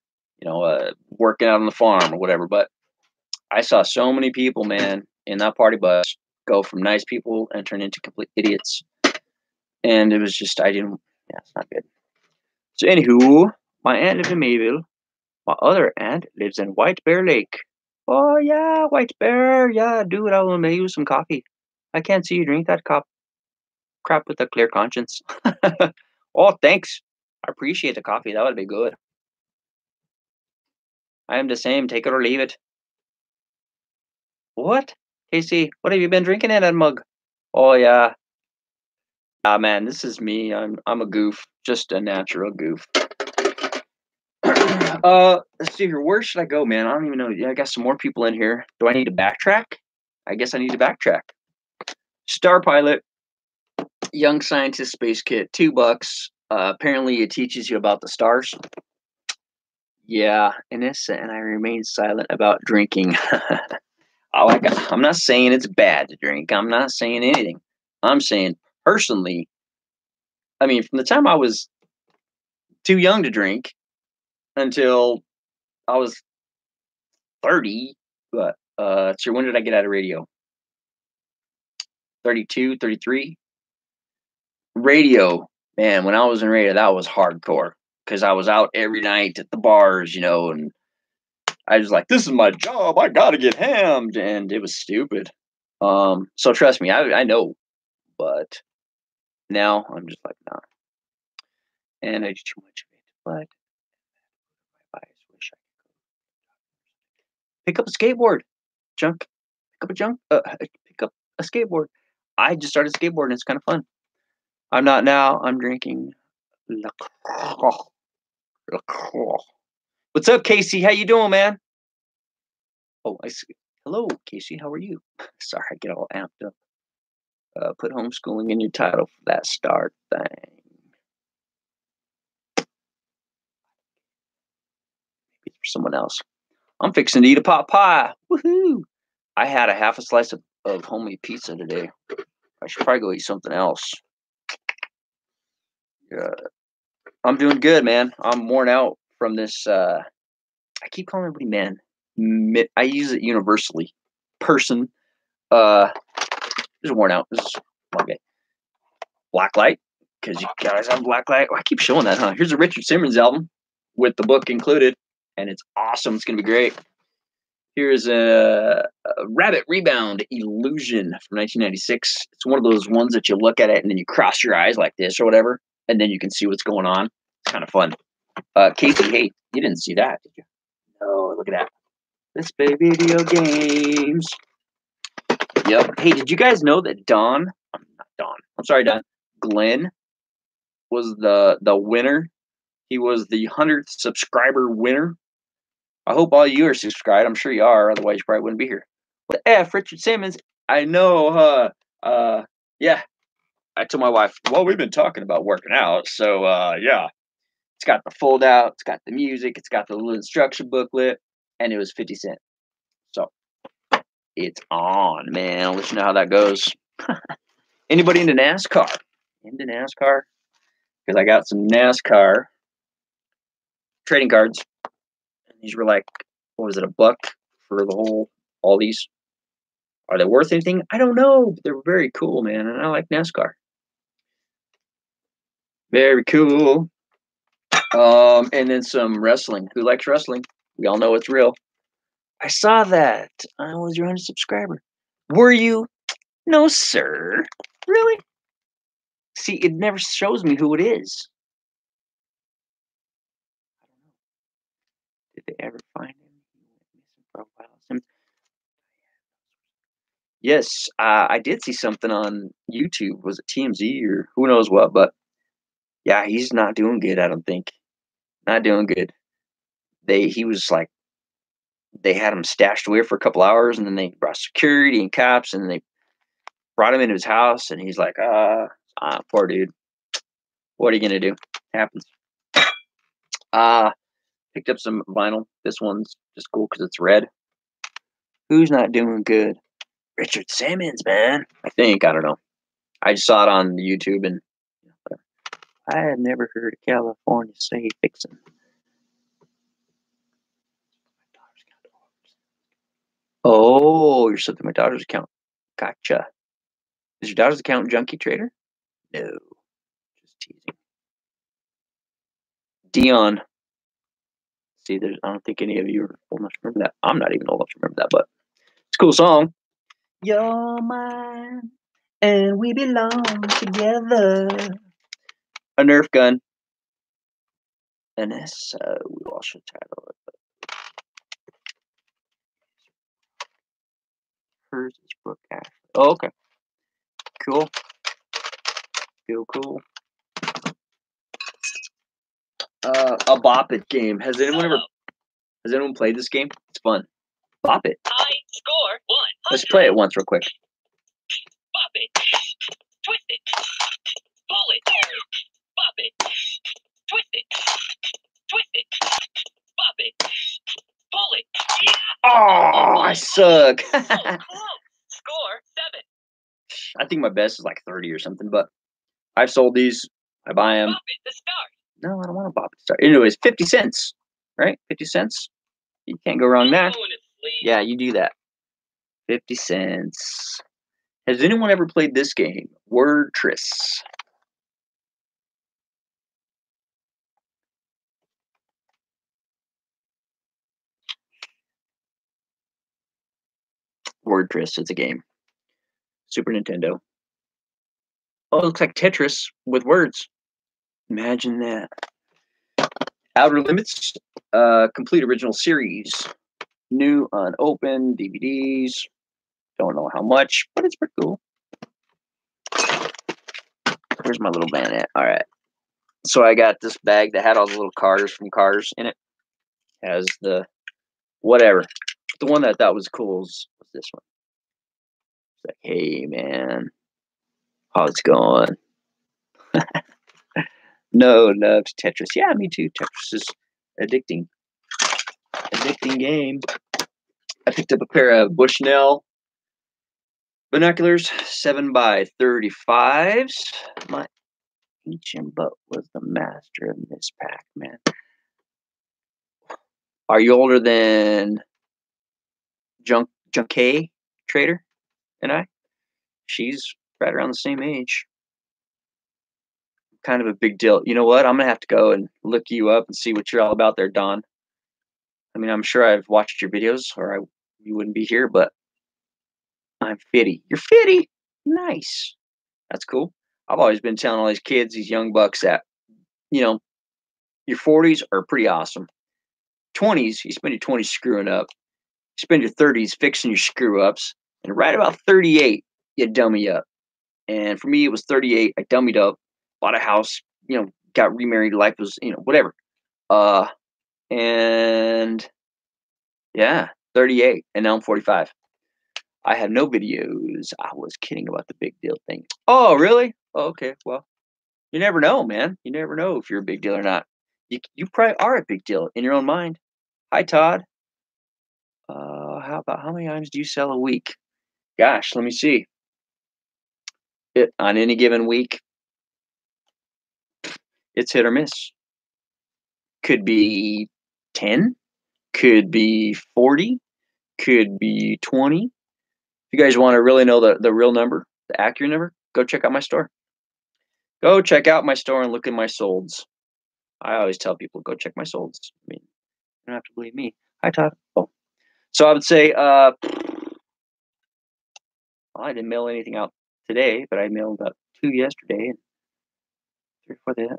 Working out on the farm or whatever. But I saw so many people, man, in that party bus go from nice people and turn into complete idiots. And it was just, yeah, it's not good. So, anywho, my aunt lives in Mayville. My other aunt lives in White Bear Lake. Oh, yeah, White Bear. Yeah, dude, I will make you some coffee. I can't see you drink that crap with a clear conscience. Oh, thanks. I appreciate the coffee. That would be good. I am the same. Take it or leave it. What? Casey, what have you been drinking in that mug? Oh, yeah. Ah, man, this is me. I'm a goof. Just a natural goof. Let's see here. Where should I go, man? I don't even know. Yeah, I got some more people in here. Do I need to backtrack? I guess I need to backtrack. Star Pilot, Young Scientist Space Kit, $2. Apparently, it teaches you about the stars. Yeah, innocent, and I remain silent about drinking. I'm not saying it's bad to drink. I'm not saying anything. I'm saying personally, I mean, from the time I was too young to drink until I was 30, but so when did I get out of radio? 32, 33. Radio, man, when I was in radio, that was hardcore because I was out every night at the bars, and I was like, this is my job. I got to get hammed. And it was stupid. So trust me, I know, but now I'm just like, nah. And I do too much of it, but I wish I could pick up a skateboard, junk, pick up a skateboard. I just started skateboarding. It's kind of fun. I'm not now. I'm drinking. What's up, Casey? How you doing, man? Oh, I see. Hello, Casey. How are you? Sorry, I get all amped up. Put homeschooling in your title for that start thing. Maybe for someone else. I'm fixing to eat a pot pie. Woohoo! I had a half a slice of homemade pizza today. I should probably go eat something else. Yeah. I'm doing good, man. I'm worn out from this. I keep calling everybody man. I use it universally. Person. This is worn out. This is Monday. Black light, because you guys have black light. Oh, I keep showing that, huh? Here's a Richard Simmons album with the book included, and it's awesome. It's gonna be great. Here's a Rabbit Rebound Illusion from 1996. It's one of those ones that you look at it and then you cross your eyes like this or whatever, and then you can see what's going on. It's kind of fun. Casey, hey, you didn't see that, did you? No, look at that. Let's play video games. Yep. Hey, did you guys know that Don? I'm sorry, Don. Glenn was the winner. He was the 100th subscriber winner. I hope all you are subscribed. I'm sure you are. Otherwise, you probably wouldn't be here. What the F, Richard Simmons? I know, yeah. I told my wife, well, we've been talking about working out. So, yeah. It's got the fold out. It's got the music. It's got the little instruction booklet. And it was 50 cents. So, it's on, man. I'll let you know how that goes. Anybody into NASCAR? Into NASCAR? Because I got some NASCAR trading cards. These were like, what was it, $1 for the all these? Are they worth anything? I don't know, but they're very cool, man, and I like NASCAR. Very cool. And then some wrestling. Who likes wrestling? We all know it's real. I saw that. I was your 100th subscriber. Were you? No, sir. Really? See, it never shows me who it is. Did they ever find him? Yes, I did see something on YouTube. Was it TMZ or who knows what? But yeah, he's not doing good. I don't think. Not doing good. He was like, they had him stashed away for a couple hours, and then they brought security and cops, and they brought him into his house, and he's like, poor dude. What are you gonna do? Happens. Picked up some vinyl. This one's just cool because it's red. Who's not doing good? Richard Simmons, man. I think. I don't know. I just saw it on YouTube, and I had never heard of California say fixin'. Oh, you're something my daughter's account. Gotcha. Is your daughter's account Junkie Trader? No. Just teasing. Dion. See, I don't think any of you are old enough to remember that. I'm not even old enough to remember that, but it's a cool song. You're mine, and we belong together. A Nerf gun. And this, we all should title it. Hers is Brooke Ashley. Oh, okay. Cool. Cool. A Bop It game. Has anyone played this game? It's fun. Bop It. I score 100. Let's play it once real quick. Bop it. Twist it. Pull it. Bop it. Twist it. Twist it. Bop it. Pull it. Yeah. Oh, I suck. Score 7. I think my best is like 30 or something, but I've sold these. I buy them. Bop it to start. No, I don't want to bop it to start. Anyways, 50 cents, right? 50 cents. You can't go wrong there. Yeah, you do that. 50 cents. Has anyone ever played this game? Wordtris. Wordtris, it's a game. Super Nintendo. Oh, it looks like Tetris with words. Imagine that. Outer Limits, complete original series. New unopened DVDs. Don't know how much, but it's pretty cool. Where's my little van at? All right. So I got this bag that had all the little cars from Cars in it. Has the whatever. The one that I thought was cool was this one. It's like, hey, man. How's it going? No, loves Tetris. Yeah, me too. Tetris is addicting. Addicting game. I picked up a pair of Bushnell binoculars, 7x35s. My ancient butt was the master of this pack, man. Are you older than Junkie Trader and I? She's right around the same age. Kind of a big deal. You know what? I'm gonna have to go and look you up and see what you're all about there, Don. I mean, I'm sure I've watched your videos, or you wouldn't be here. But I'm fitty. You're fitty. Nice. That's cool. I've always been telling all these kids, these young bucks, that your 40s are pretty awesome. 20s, you spend your 20s screwing up. You spend your 30s fixing your screw ups, and right about 38, you dummy up. And for me, it was 38. I dummied up, bought a house, got remarried. Life was, whatever. And yeah, 38, and now I'm 45. I have no videos. I was kidding about the big deal thing. Oh, really? Oh, okay. Well, you never know, man. You never know if you're a big deal or not. You probably are a big deal in your own mind. Hi, Todd. How many items do you sell a week? Gosh, let me see. On any given week, it's hit or miss. Could be 10, could be 40, could be 20. If you guys want to really know the real number, the accurate number, go check out my store. Go check out my store and look at my solds. I always tell people, go check my solds. I mean, you don't have to believe me. Hi, Todd. Oh. So I would say, well, I didn't mail anything out today, but I mailed out 2 yesterday and 3 or 4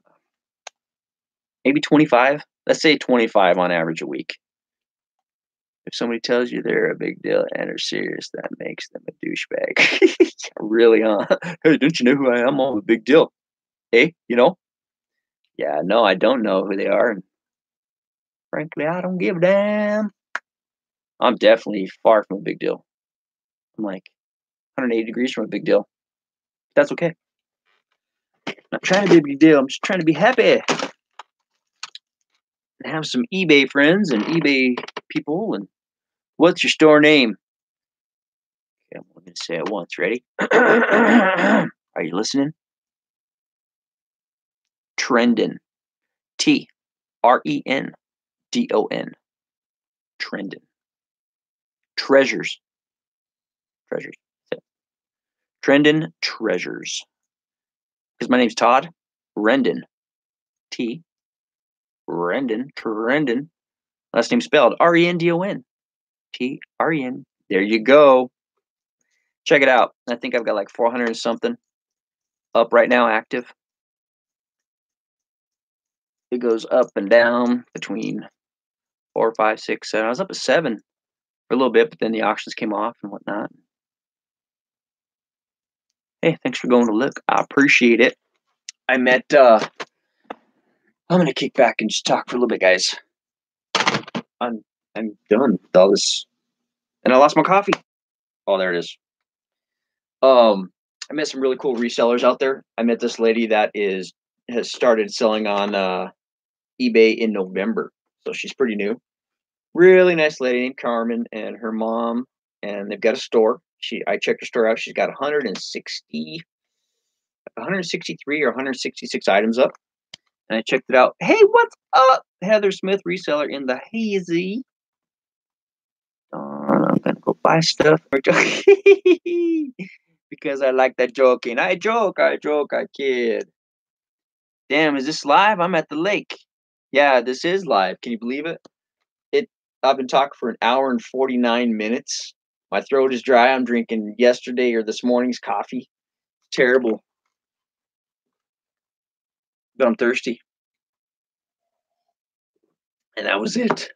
maybe 25. Let's say 25 on average a week. If somebody tells you they're a big deal and are serious, that makes them a douchebag. Really, huh? Hey, don't you know who I am? I'm a big deal. Hey, Yeah, no, I don't know who they are. And frankly, I don't give a damn. I'm definitely far from a big deal. I'm like 180 degrees from a big deal. That's okay. I'm not trying to be a big deal. I'm just trying to be happy. And have some eBay friends and eBay people. And what's your store name? Okay, I'm going to say it once. Ready? Are you listening? Trendon. Trendon. Trendon. Treasures. Treasures. Trendon Treasures. Because my name's Todd. Rendon. Rendon. Last name spelled Rendon. Tren. There you go. Check it out. I think I've got like 400 and something up right now, active. It goes up and down between 4, 5, 6, 7. I was up at 7 for a little bit, but then the auctions came off and whatnot. Hey, thanks for going to look. I appreciate it. I'm gonna kick back and just talk for a little bit, guys. I'm done with all this, and I lost my coffee. Oh, there it is. I met some really cool resellers out there. I met this lady that has started selling on eBay in November, so she's pretty new. Really nice lady named Carmen and her mom, and they've got a store. I checked her store out. She's got 163 or 166 items up, and I checked it out. Hey, what's up, Heather Smith, reseller in the Hazy? I'm gonna go buy stuff because I like that joking. I joke, I kid. Damn, is this live? I'm at the lake. Yeah, this is live. Can you believe it? I've been talking for an hour and 49 minutes. My throat is dry. I'm drinking yesterday or this morning's coffee. It's terrible. But I'm thirsty. And that was it.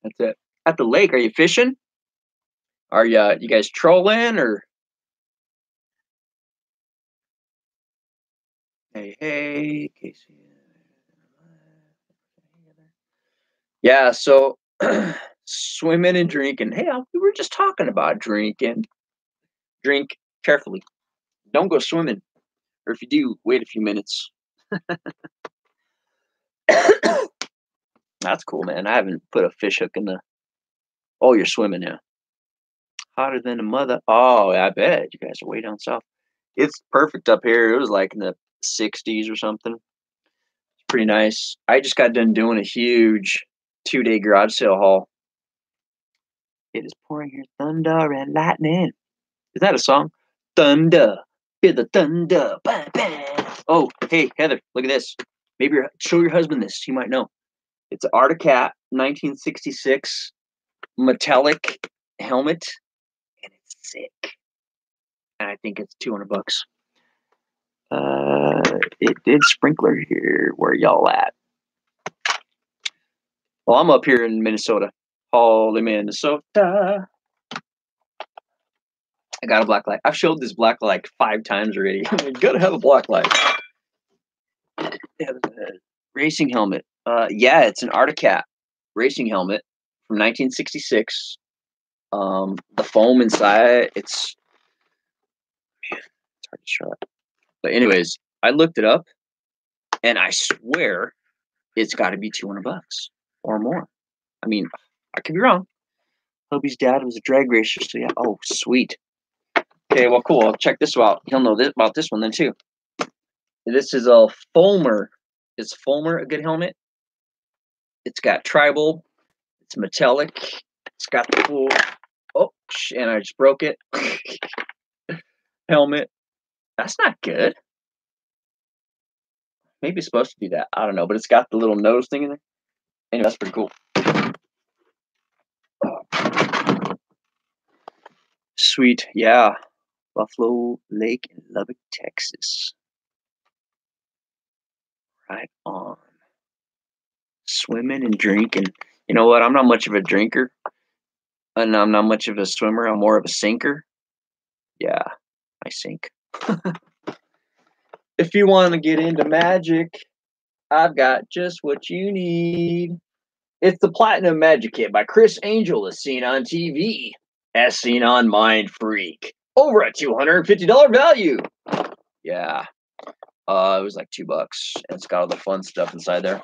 That's it. At the lake, are you fishing? Are you guys trolling or? Hey, Casey. Yeah, so swimming and drinking. Hey, we were just talking about drinking. Drink carefully. Don't go swimming. Or if you do, wait a few minutes. That's cool, man. I haven't put a fish hook in the. Oh, you're swimming now. Hotter than a mother. Oh, I bet you guys are way down south. It's perfect up here. It was like in the 60s or something. It's pretty nice. I just got done doing a huge 2-day garage sale haul. It is pouring here thunder and lightning. Is that a song? Thunder. Hear the thunder. Bang, bang. Oh, hey, Heather, look at this. Maybe show your husband this. He might know. It's an Arctic Cat 1966 metallic helmet, and it's sick. And I think it's $200. It did sprinkler here. Where y'all at? Well, I'm up here in Minnesota. Hawley, Minnesota. I got a black light. I've showed this black light 5 times already. You gotta have a black light. Racing helmet. Yeah, it's an Arctic Cat racing helmet from 1966. The foam inside, it's hard to show it. But anyways, I looked it up, and I swear it's got to be $200 or more. I mean, I could be wrong. Hubby's dad was a drag racer, so yeah. Oh, sweet. Okay, well, cool. I'll check this out. He'll know about this one then too. This is a Fulmer. Is Fulmer a good helmet? It's got tribal. It's metallic. It's got the full. Oh, and I just broke it. Helmet. That's not good. Maybe it's supposed to be that. I don't know, but it's got the little nose thing in there. Anyway, that's pretty cool. Sweet. Yeah. Buffalo Lake in Lubbock, Texas. Right on. Swimming and drinking. You know what? I'm not much of a drinker. And I'm not much of a swimmer. I'm more of a sinker. Yeah, I sink. If you want to get into magic, I've got just what you need. It's the Platinum Magic Kit by Chris Angel, as seen on TV, as seen on Mind Freak. Over a $250 value. Yeah. It was like $2, and it's got all the fun stuff inside there.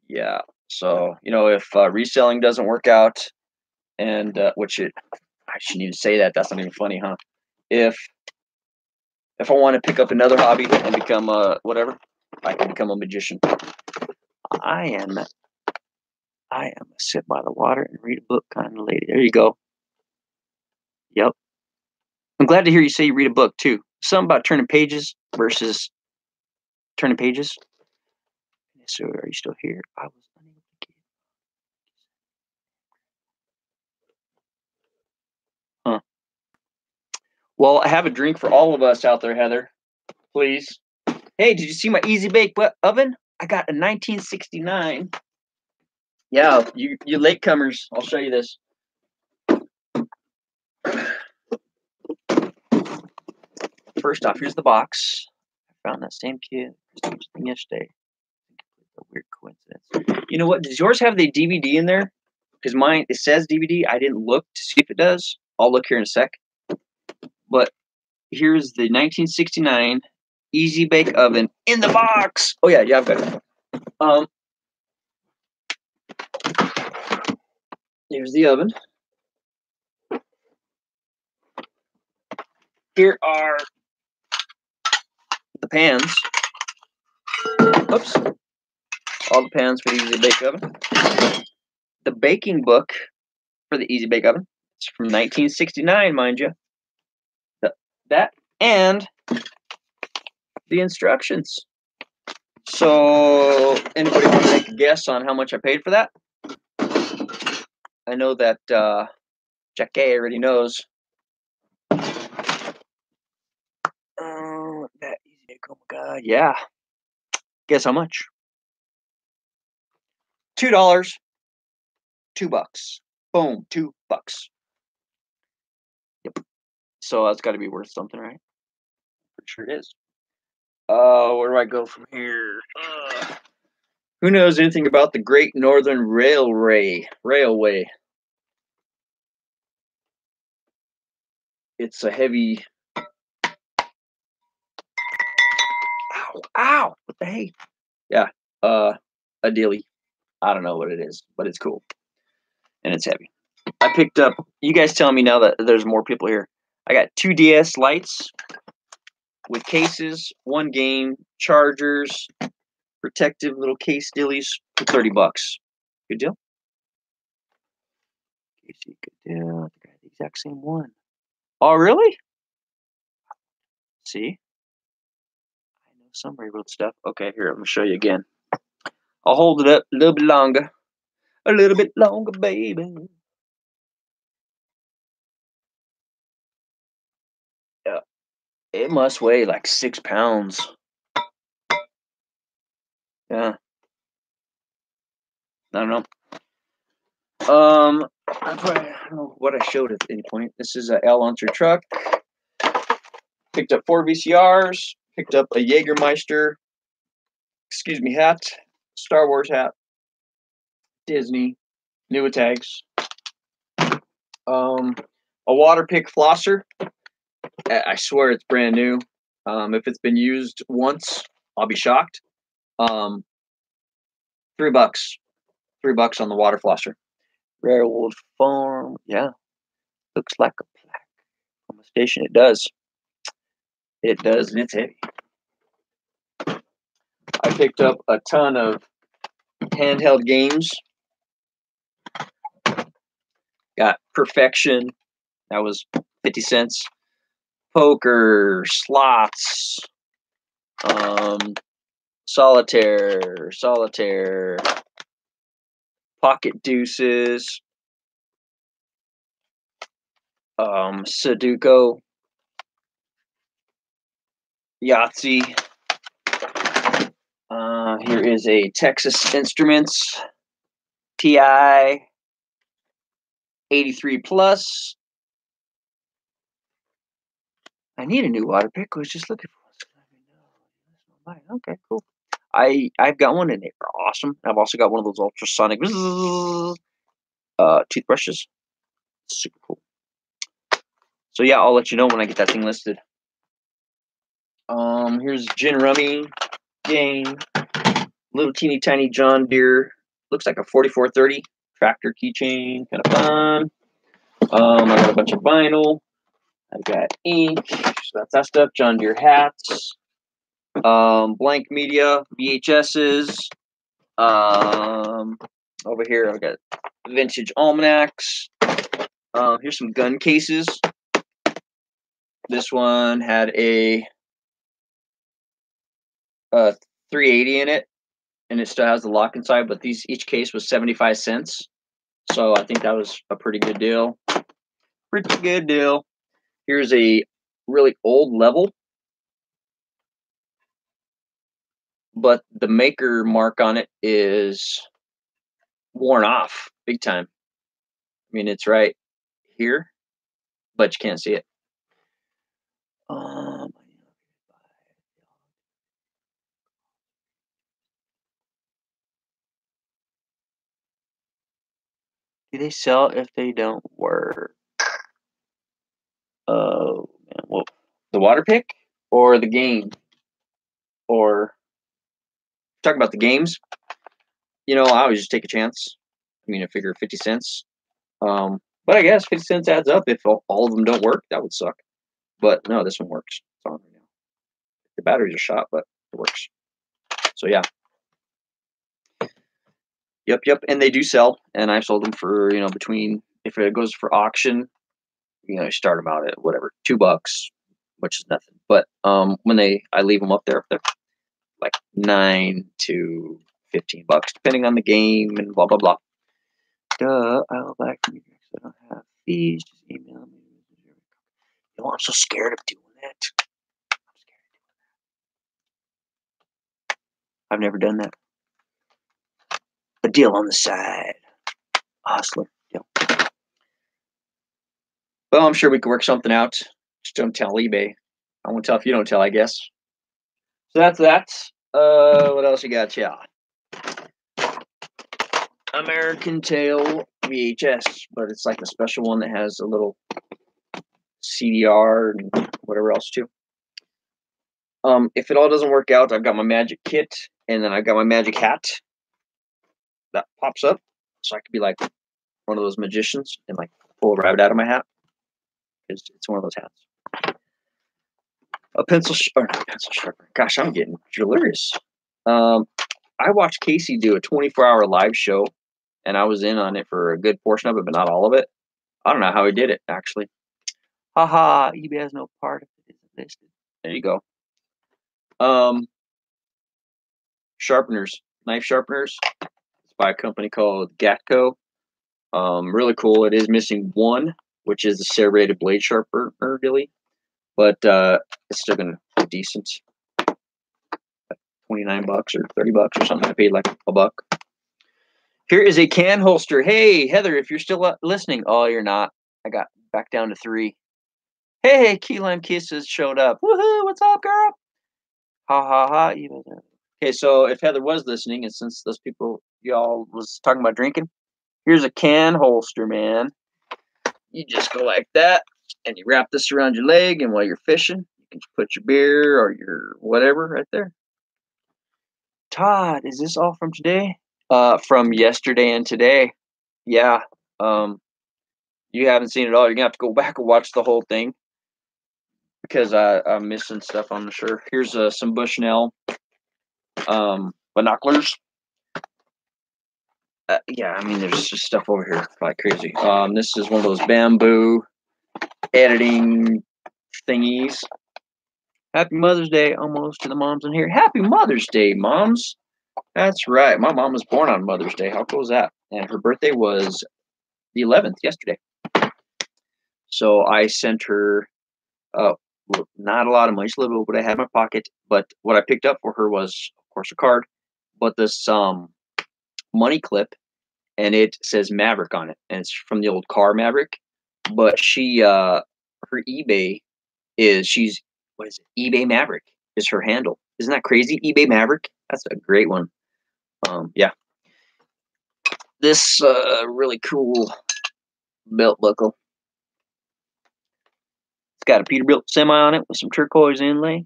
Yeah. So, you know, if reselling doesn't work out, and I shouldn't even say that. That's not even funny, huh? If I want to pick up another hobby and become whatever, I can become a magician. I am a sit by the water and read a book kind of lady. There you go. Yep. I'm glad to hear you say you read a book too. Something about turning pages versus turning pages. So, are you still here? I was unable to get. Huh. Well, I have a drink for all of us out there, Heather. Please. Hey, did you see my Easy Bake oven? I got a 1969. Yeah, you latecomers. I'll show you this. First off, here's the box. I found that same kid yesterday. A weird coincidence. You know what? Does yours have the DVD in there? Because mine, it says DVD. I didn't look to see if it does. I'll look here in a sec. But here's the 1969 Easy Bake Oven in the box. Oh yeah, I've got it. Here's the oven. Here are the pans. Oops. All the pans for the Easy Bake Oven. The baking book for the Easy Bake Oven. It's from 1969, mind you. That and the instructions. So, anybody want to make a guess on how much I paid for that? I know that Jack A already knows. That Easy Bake. Oh my God, yeah. Guess how much? $2. $2. Boom, $2. Yep. So that's got to be worth something, right? Pretty sure it is. Where do I go from here? Who knows anything about the Great Northern Railway? It's a heavy Ow! What the hey? Yeah, a dealie. I don't know what it is, but it's cool and it's heavy. I picked up. You guys tell me now that there's more people here. I got 2 DS lights with cases, 1 game, chargers, protective little case dealies for $30. Good deal. Good deal. I got the exact same one. Oh, really? See, I know some railroad stuff. Okay, here I'm gonna show you again. I'll hold it up a little bit longer. A little bit longer, baby. Yeah, it must weigh like 6 pounds. Yeah, I don't know. I don't know what I showed at any point. This is a L Unser truck. Picked up 4 VCRs. Picked up a Jägermeister, hat, Star Wars hat, Disney, new tags. A water pick flosser. I swear it's brand new. If it's been used once, I'll be shocked. $3. $3 on the water flosser. Railroad Farm. Yeah, looks like a plaque on the station. It does. It does, and it's heavy. I picked up a ton of handheld games. Got Perfection. That was 50 cents. Poker, slots, solitaire, pocket deuces, Sudoku, Yahtzee. Here is a Texas Instruments TI 83 plus. I need a new water pick. I was just looking for one. Okay, cool. I've got one and they're awesome. I've also got one of those ultrasonic toothbrushes. Super cool. So yeah, I'll let you know when I get that thing listed. Here's Gin Rummy game. Little teeny tiny John Deere. Looks like a 4430 tractor keychain. Kind of fun. I got a bunch of vinyl. I've got ink. So that's that stuff. John Deere hats. Blank media, VHSs. Over here I've got vintage almanacs. Here's some gun cases. This one had a 380 in it, and it still has the lock inside, but each case was 75 cents. So I think that was a pretty good deal. Pretty good deal. Here's a really old level, but the maker mark on it is worn off big time. I mean, it's right here, but you can't see it. Do they sell if they don't work? Oh man, well, the water pick or the game, or talk about the games. I always just take a chance. I mean, I figure 50 cents. But I guess 50 cents adds up. If all of them don't work, that would suck. But no, this one works. It's on right now. The batteries are shot, but it works. So yeah. Yep. And they do sell, and I've sold them for between, if it goes for auction, you start them out at whatever, $2, which is nothing. But when I leave them up there, they're like $9 to $15, depending on the game and blah blah blah. I'll back from you guys. I don't have fees. Just email me. I'm so scared of doing that. I'm scared of doing that. I've never done that. A deal on the side. Hustler. Deal. Well, I'm sure we could work something out. Just don't tell eBay. I won't tell if you don't tell, I guess. So that's that. What else you got? Yeah. American Tail VHS, but it's like a special one that has a little CDR and whatever else too. If it all doesn't work out, I've got my magic kit, and then I've got my magic hat that pops up, so I could be like one of those magicians and like pull a rabbit out of my hat. It's one of those hats. A pencil or not pencil sharpener. Gosh, I'm getting delirious. I watched Casey do a 24-hour live show, and I was in on it for a good portion of it, but not all of it. I don't know how he did it, actually. Haha, eBay has no part of it isn't listed. There you go. Sharpeners, knife sharpeners. It's by a company called Gatco. Really cool. It is missing one, which is the serrated blade sharpener, really, but it's still gonna be decent. 29 bucks or 30 bucks or something. I paid like a buck. Here is a can holster. Hey, Heather, if you're still listening. Oh, you're not. I got back down to 3. Hey, Key Lime Kisses showed up. Woohoo, what's up, girl? Ha, ha, ha. Okay, so if Heather was listening, and since those people, y'all was talking about drinking, here's a can holster, man. You just go like that, and you wrap this around your leg, and while you're fishing, you can put your beer or your whatever right there. Todd, is this all from today? From yesterday and today. Yeah. You haven't seen it all. You're gonna have to go back and watch the whole thing because I'm missing stuff, I'm sure. Here's some Bushnell binoculars. Yeah, I mean, there's just stuff over here like crazy. This is one of those bamboo editing thingies. Happy Mother's Day almost to the moms in here. Happy Mother's Day, moms. That's right. My mom was born on Mother's Day. How cool is that? And her birthday was the 11th, yesterday. So I sent her not a lot of money, just a little bit what I had in my pocket. But what I picked up for her was, of course, a card, but this money clip, and it says Maverick on it, and it's from the old car Maverick. But she, her eBay is what is it? eBay Maverick is her handle. Isn't that crazy? eBay Maverick. That's a great one. Yeah. This really cool belt buckle. It's got a Peterbilt semi on it with some turquoise inlay.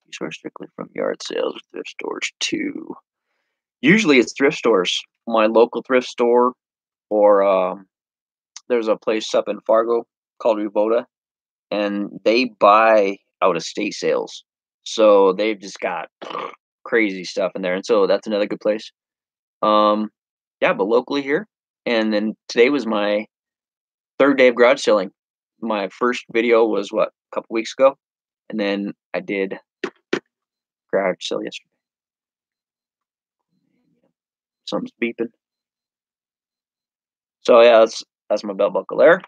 You source strictly from yard sales or thrift stores too. Usually it's thrift stores. My local thrift store, or there's a place up in Fargo called Revota, and they buy out of state sales. So they've just got crazy stuff in there, and so that's another good place. Yeah, but locally here, and then today was my 3rd day of garage selling. My first video was a couple weeks ago, and then I did garage sale yesterday. Something's beeping. So yeah, that's my belt buckle there.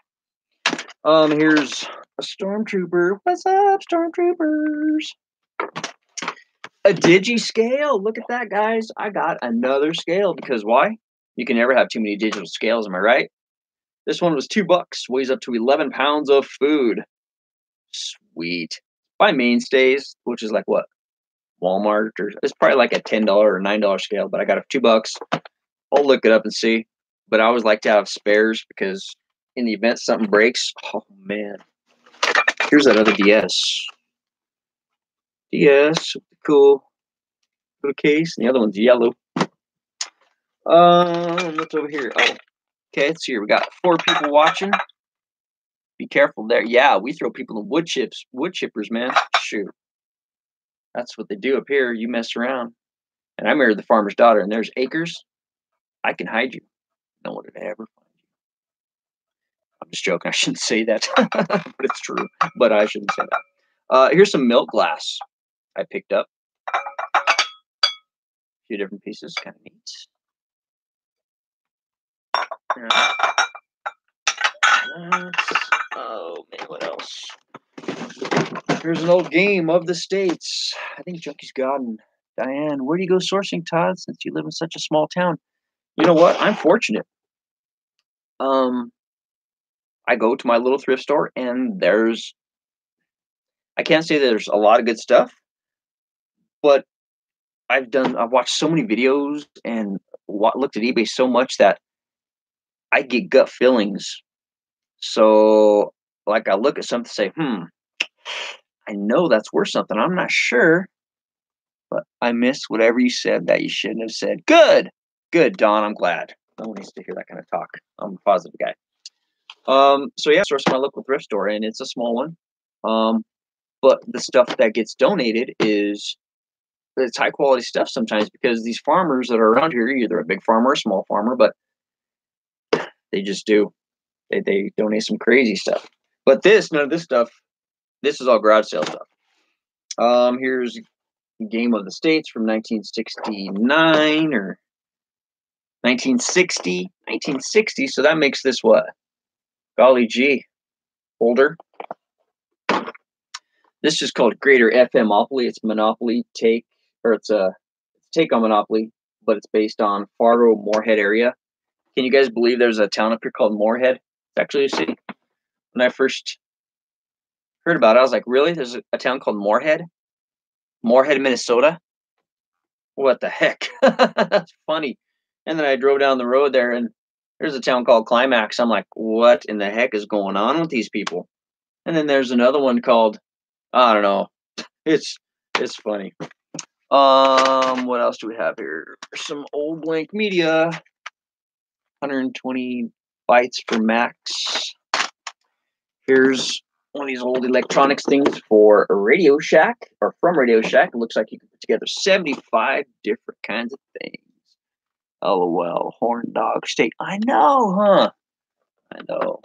Here's a stormtrooper. What's up, stormtroopers? A digi scale. Look at that, guys. I got another scale because why? You can never have too many digital scales, am I right? This one was $2. Weighs up to 11 pounds of food. Sweet. By Mainstays, which is like what? Walmart, or it's probably like a $10 or $9 scale, but I got it for $2. I'll look it up and see. But I always like to have spares because in the event something breaks, oh man. Here's that other DS. DS, cool little case, and the other one's yellow. What's over here? Oh, okay, let's see here. We got 4 people watching. Be careful there. Yeah, we throw people in wood chippers, man. Shoot. That's what they do up here. You mess around. And I married the farmer's daughter, and there's acres. I can hide you. No one would ever find you. I'm just joking. I shouldn't say that. But it's true. But I shouldn't say that. Here's some milk glass I picked up. A few different pieces. Kind of neat. Oh, man, what else? Here's an old game of the States. I think Junkie's gotten. Diane, where do you go sourcing, Todd, since you live in such a small town? You know what? I'm fortunate. I go to my little thrift store, and I can't say there's a lot of good stuff, but I've watched so many videos and looked at eBay so much that I get gut feelings. So, like, I look at something and say, I know that's worth something. I'm not sure, but I missed whatever you said that you shouldn't have said. Good. Good, Don. I'm glad. No one needs to hear that kind of talk. I'm a positive guy. So yeah, source my local thrift store, and it's a small one. But the stuff that gets donated it's high quality stuff sometimes because these farmers that are around here, either a big farmer or a small farmer, but they just do. They donate some crazy stuff. But none of this stuff, this is all garage sale stuff. Here's Game of the States from 1969 or 1960. 1960, so that makes this what? Golly gee, older. This is called Greater FM Monopoly. It's Monopoly take, or it's a take on Monopoly, but it's based on Fargo Moorhead area. Can you guys believe there's a town up here called Moorhead? It's actually a city. When I first heard about it, I was like, really? There's a town called Moorhead? Moorhead, Minnesota? What the heck? That's funny. And then I drove down the road there, and there's a town called Climax. I'm like, what in the heck is going on with these people? And then there's another one called, I don't know. It's funny. What else do we have here? Some old blank media. 120 bytes for Max. Here's one of these old electronics things for a Radio Shack, or from Radio Shack. It looks like you can put together 75 different kinds of things. LOL, horn dog steak. I know, huh? I know.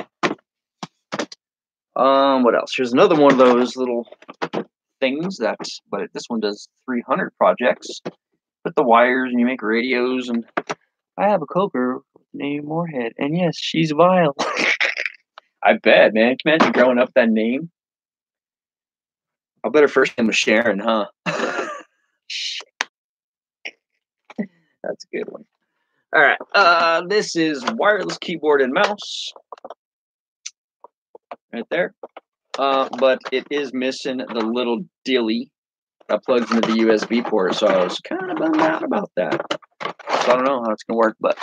What else? Here's another one of those little things but this one does 300 projects. Put the wires and you make radios, and I have a coker named Moorhead, and yes, she's vile. I bet, man. Can you imagine growing up with that name? I bet her first name was Sharon, huh? That's a good one. All right. This is wireless keyboard and mouse. Right there. But it is missing the little dilly that plugs into the USB port, so I was kind of bummed out about that. So I don't know how it's going to work, but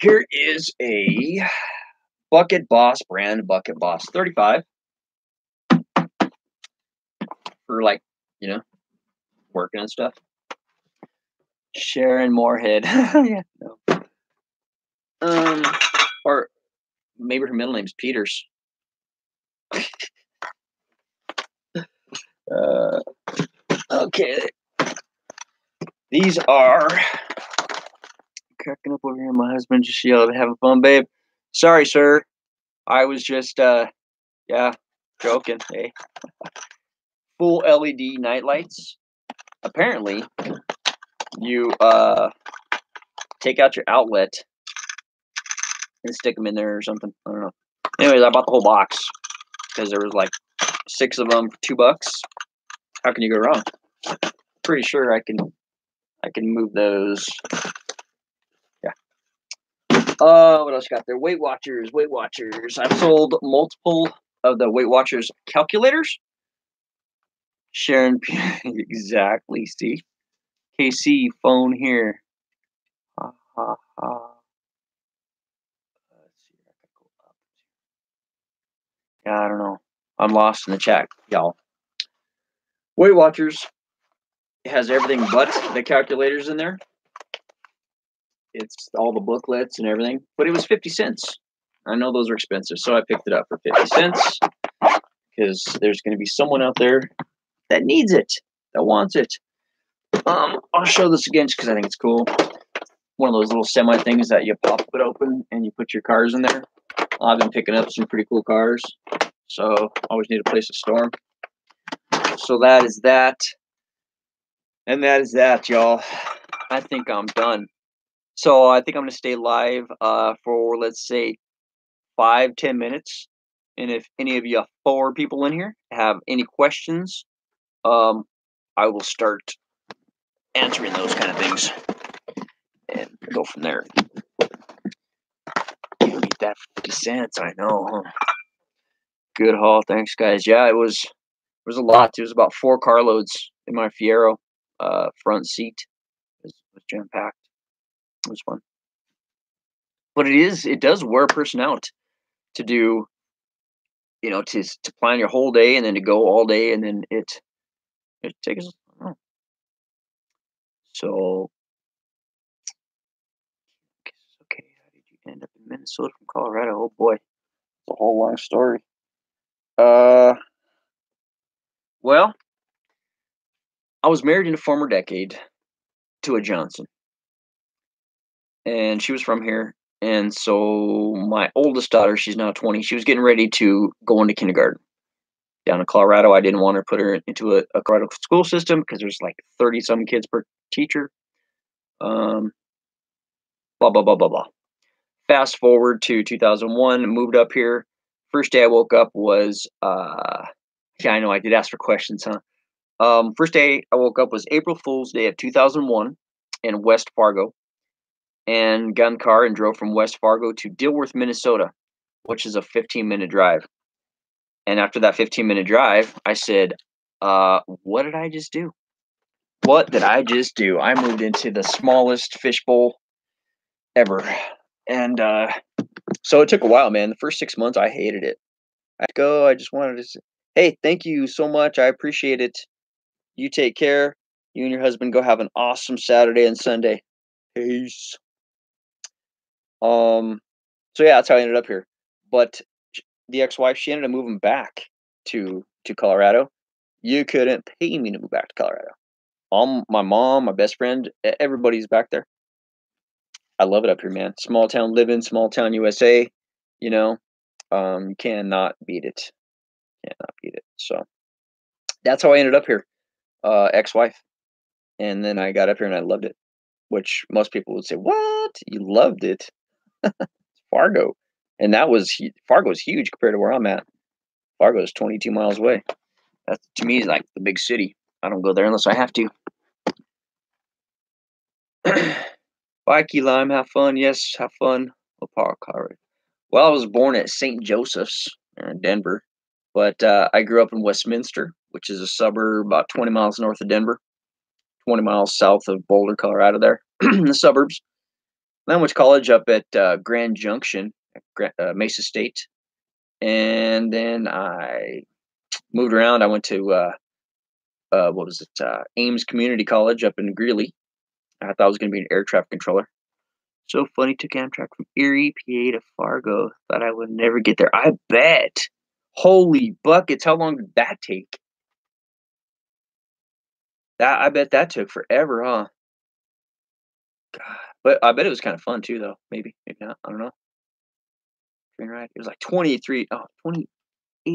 here is a Bucket Boss brand, Bucket Boss 35. For like, working and stuff. Sharon Moorhead. Yeah, no. Or maybe her middle name's Peters. Okay. These are cracking up over here. My husband just yelled, "Having fun, babe." Sorry, sir. I was just joking. Hey. Full LED night lights. Apparently, you take out your outlet and stick them in there or something. I don't know. Anyways, I bought the whole box because there was like 6 of them for $2. How can you go wrong? Pretty sure I can move those. Yeah. What else you got there? Weight Watchers. Weight Watchers. I've sold multiple of the Weight Watchers calculators. Sharon, exactly. See, KC phone here. Ha ha ha. Let's see. I can go up. Yeah, I don't know. I'm lost in the chat, y'all. Weight Watchers. It has everything but the calculators in there. It's all the booklets and everything, but it was 50 cents. I know those are expensive, so I picked it up for 50 cents because there's going to be someone out there that needs it, that wants it. I'll show this again just because I think it's cool. One of those little semi things that you pop it open and you put your cars in there. I've been picking up some pretty cool cars, so always need a place to store them. So that is that. And that is that, y'all. I think I'm done. So I think I'm going to stay live for, let's say, 5-10 minutes. And if any of you 4 people in here have any questions, I will start answering those kind of things and go from there. You need that 50 cents, I know, huh? Good haul. Thanks, guys. Yeah, it was a lot. It was about 4 carloads in my Fiero front seat. It was jam-packed. It was fun. But it does wear a person out to do to plan your whole day and then to go all day, and then it takes. I don't know. So okay, how did you end up in Minnesota from Colorado? Oh boy, it's a whole long story. Uh, well, I was married in a former decade to a Johnson, and she was from here. And so my oldest daughter, she's now 20. She was getting ready to go into kindergarten down in Colorado. I didn't want to put her into a Colorado school system because there's like 30 some kids per teacher. Um, blah blah blah blah blah. Fast forward to 2001, moved up here. First day I woke up was yeah, I know I did ask for questions, huh? First day I woke up was April Fool's Day of 2001 in West Fargo, and got in the car and drove from West Fargo to Dilworth, Minnesota, which is a 15-minute drive. And after that 15-minute drive, I said, what did I just do? What did I just do? I moved into the smallest fishbowl ever. And so it took a while, man. The first 6 months, I hated it. I go, I just wanted to say, hey, thank you so much. I appreciate it. You take care. You and your husband go have an awesome Saturday and Sunday. Peace. Um, so yeah, that's how I ended up here. But the ex-wife, she ended up moving back to Colorado. You couldn't pay me to move back to Colorado. My mom, my best friend, everybody's back there. I love it up here, man. Small town living, small town USA. You know, you cannot beat it. Cannot beat it. So that's how I ended up here. Ex-wife, and then I got up here and I loved it. Which most people would say, "What? You loved it?" Fargo, and Fargo is huge compared to where I'm at. Fargo is 22 miles away. That to me is like the big city. I don't go there unless I have to. Bye, Key Lime. Have fun. Yes, have fun. Colorado. Well, I was born at St. Joseph's in Denver, but I grew up in Westminster, which is a suburb about 20 miles north of Denver, 20 miles south of Boulder, Colorado. There, in the suburbs. Then I went to college up at Grand Junction, Mesa State, and then I moved around. I went to what was it? Ames Community College up in Greeley. I thought I was going to be an air traffic controller. So funny, took Amtrak from Erie, PA to Fargo. Thought I would never get there. I bet. Holy buckets! How long did that take? I bet that took forever, huh? God. But I bet it was kind of fun too, though. Maybe not. I don't know. Train ride. It was like 28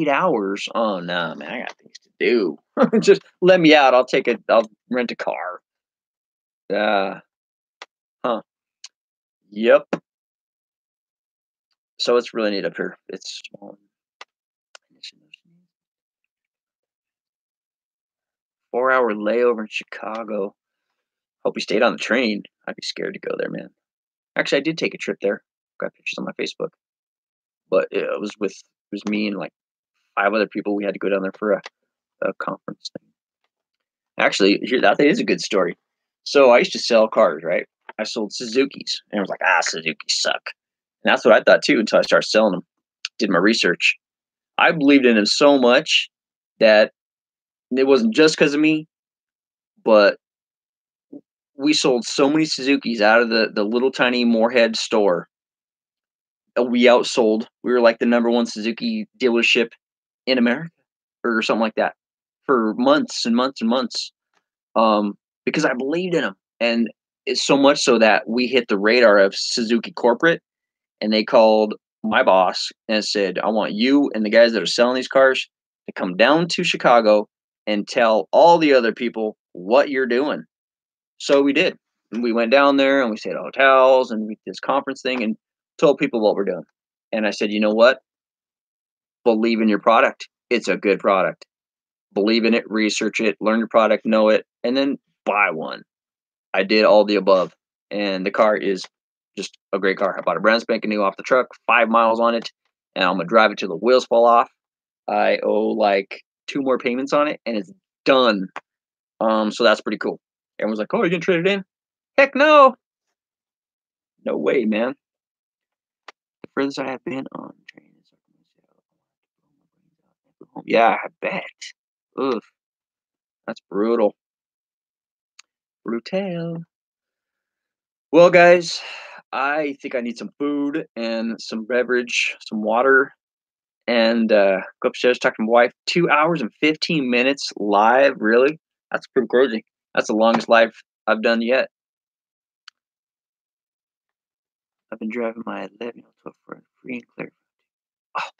hours. Oh no, man! I got things to do. Just let me out. I'll rent a car. Uh, huh. Yep. So it's really neat up here. It's 4-hour layover in Chicago. Hope you stayed on the train. I'd be scared to go there, man. Actually, I did take a trip there. Got pictures on my Facebook, but it was me and like 5 other people. We had to go down there for a conference thing. Actually, here that is a good story. So I used to sell cars, right? I sold Suzuki's, and I was like, Suzuki suck. And that's what I thought too until I started selling them. Did my research. I believed in them so much that it wasn't just because of me, but we sold so many Suzuki's out of the little tiny Moorhead store. We outsold. We were like the number one Suzuki dealership in America or something like that for months and months and months. Because I believed in them. And it's so much so that we hit the radar of Suzuki corporate, and they called my boss and said, I want you and the guys that are selling these cars to come down to Chicago and tell all the other people what you're doing. So we did. And we went down there and we stayed at hotels and we did this conference thing and told people what we're doing. And I said, you know what? Believe in your product. It's a good product. Believe in it, research it, learn your product, know it, and then buy one. I did all the above. And the car is just a great car. I bought a brand spanking new off the truck, 5 miles on it, and I'm going to drive it till the wheels fall off. I owe like 2 more payments on it, and it's done. So that's pretty cool. Everyone's like, oh, are you going to trade it in? Heck no. No way, man. The furthest I have been on train is Yeah, I bet. Ugh, that's brutal. Brutal. Well, guys, I think I need some food and some beverage, some water, and go upstairs, talk to my wife. 2 hours and 15 minutes live, really? That's pretty crazy. That's the longest live I've done yet. I've been driving my 11-year-old for free and clear. Oh,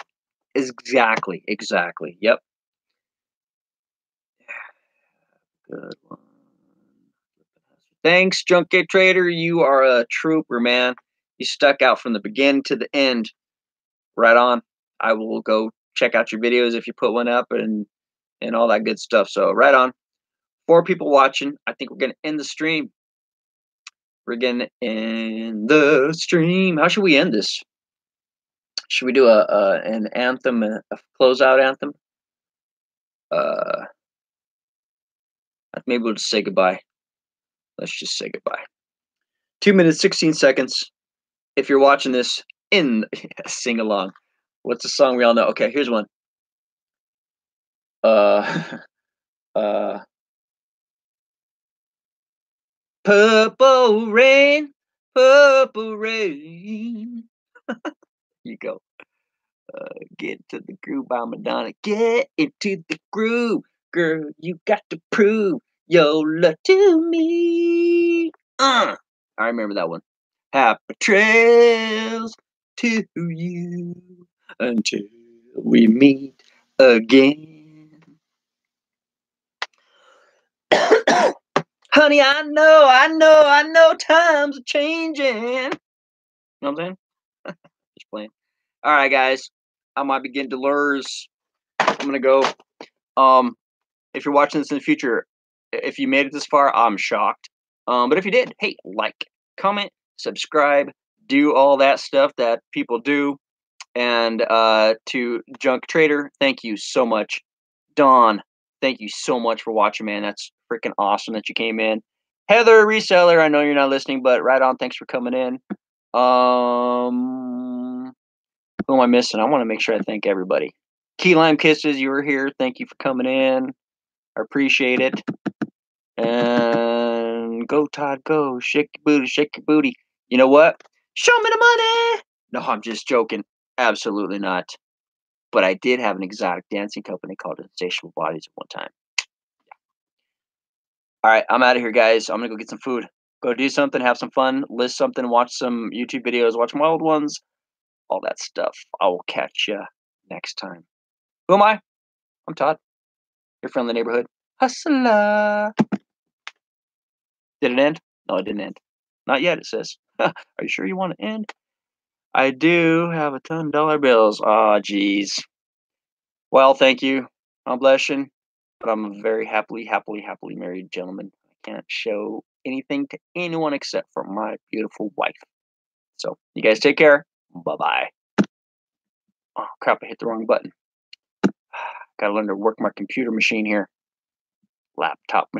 exactly. Yep. Good one. Thanks, Junket Trader. You are a trooper, man. You stuck out from the beginning to the end. Right on. I will go check out your videos if you put one up and all that good stuff. So right on. 4 people watching. I think we're gonna end the stream. We're gonna end the stream. How should we end this? Should we do an anthem, a closeout anthem? Maybe we'll just say goodbye. Let's just say goodbye. 2 minutes, 16 seconds. If you're watching this sing along. What's the song we all know? Okay, here's one. Purple rain, purple rain. You go. Get to the groove by Madonna. Get into the groove, girl. You got to prove your love to me. I remember that one. Happy trails to you until we meet again. Honey, I know times are changing. You know what I'm saying? Just playing. All right, guys. I might be getting delurs. I'm gonna go. If you're watching this in the future, if you made it this far, I'm shocked. But if you did, hey, like, comment, subscribe, do all that stuff that people do. And to Junk Trader, thank you so much. Dawn, thank you so much for watching, man. That's freaking awesome that you came in. Heather, reseller, I know you're not listening, but right on. Thanks for coming in. Who am I missing? I want to make sure I thank everybody. Key Lime Kisses, you were here. Thank you for coming in. I appreciate it. And go, Todd, go. Shake your booty, shake your booty. You know what? Show me the money. No, I'm just joking. Absolutely not. But I did have an exotic dancing company called Insatiable Bodies at one time. All right, I'm out of here, guys. I'm going to go get some food. Go do something, have some fun, list something, watch some YouTube videos, watch my old ones, all that stuff. I will catch you next time. Who am I? I'm Todd, your friendly neighborhood hustler. Did it end? No, it didn't end. Not yet, it says. Are you sure you want to end? I do have a ton of dollar bills. Aw, jeez. Well, thank you. I'm blessing, but I'm a very happily married gentleman. I can't show anything to anyone except for my beautiful wife. So, you guys take care. Bye-bye. Oh, crap, I hit the wrong button. Gotta learn to work my computer machine here. Laptop machine.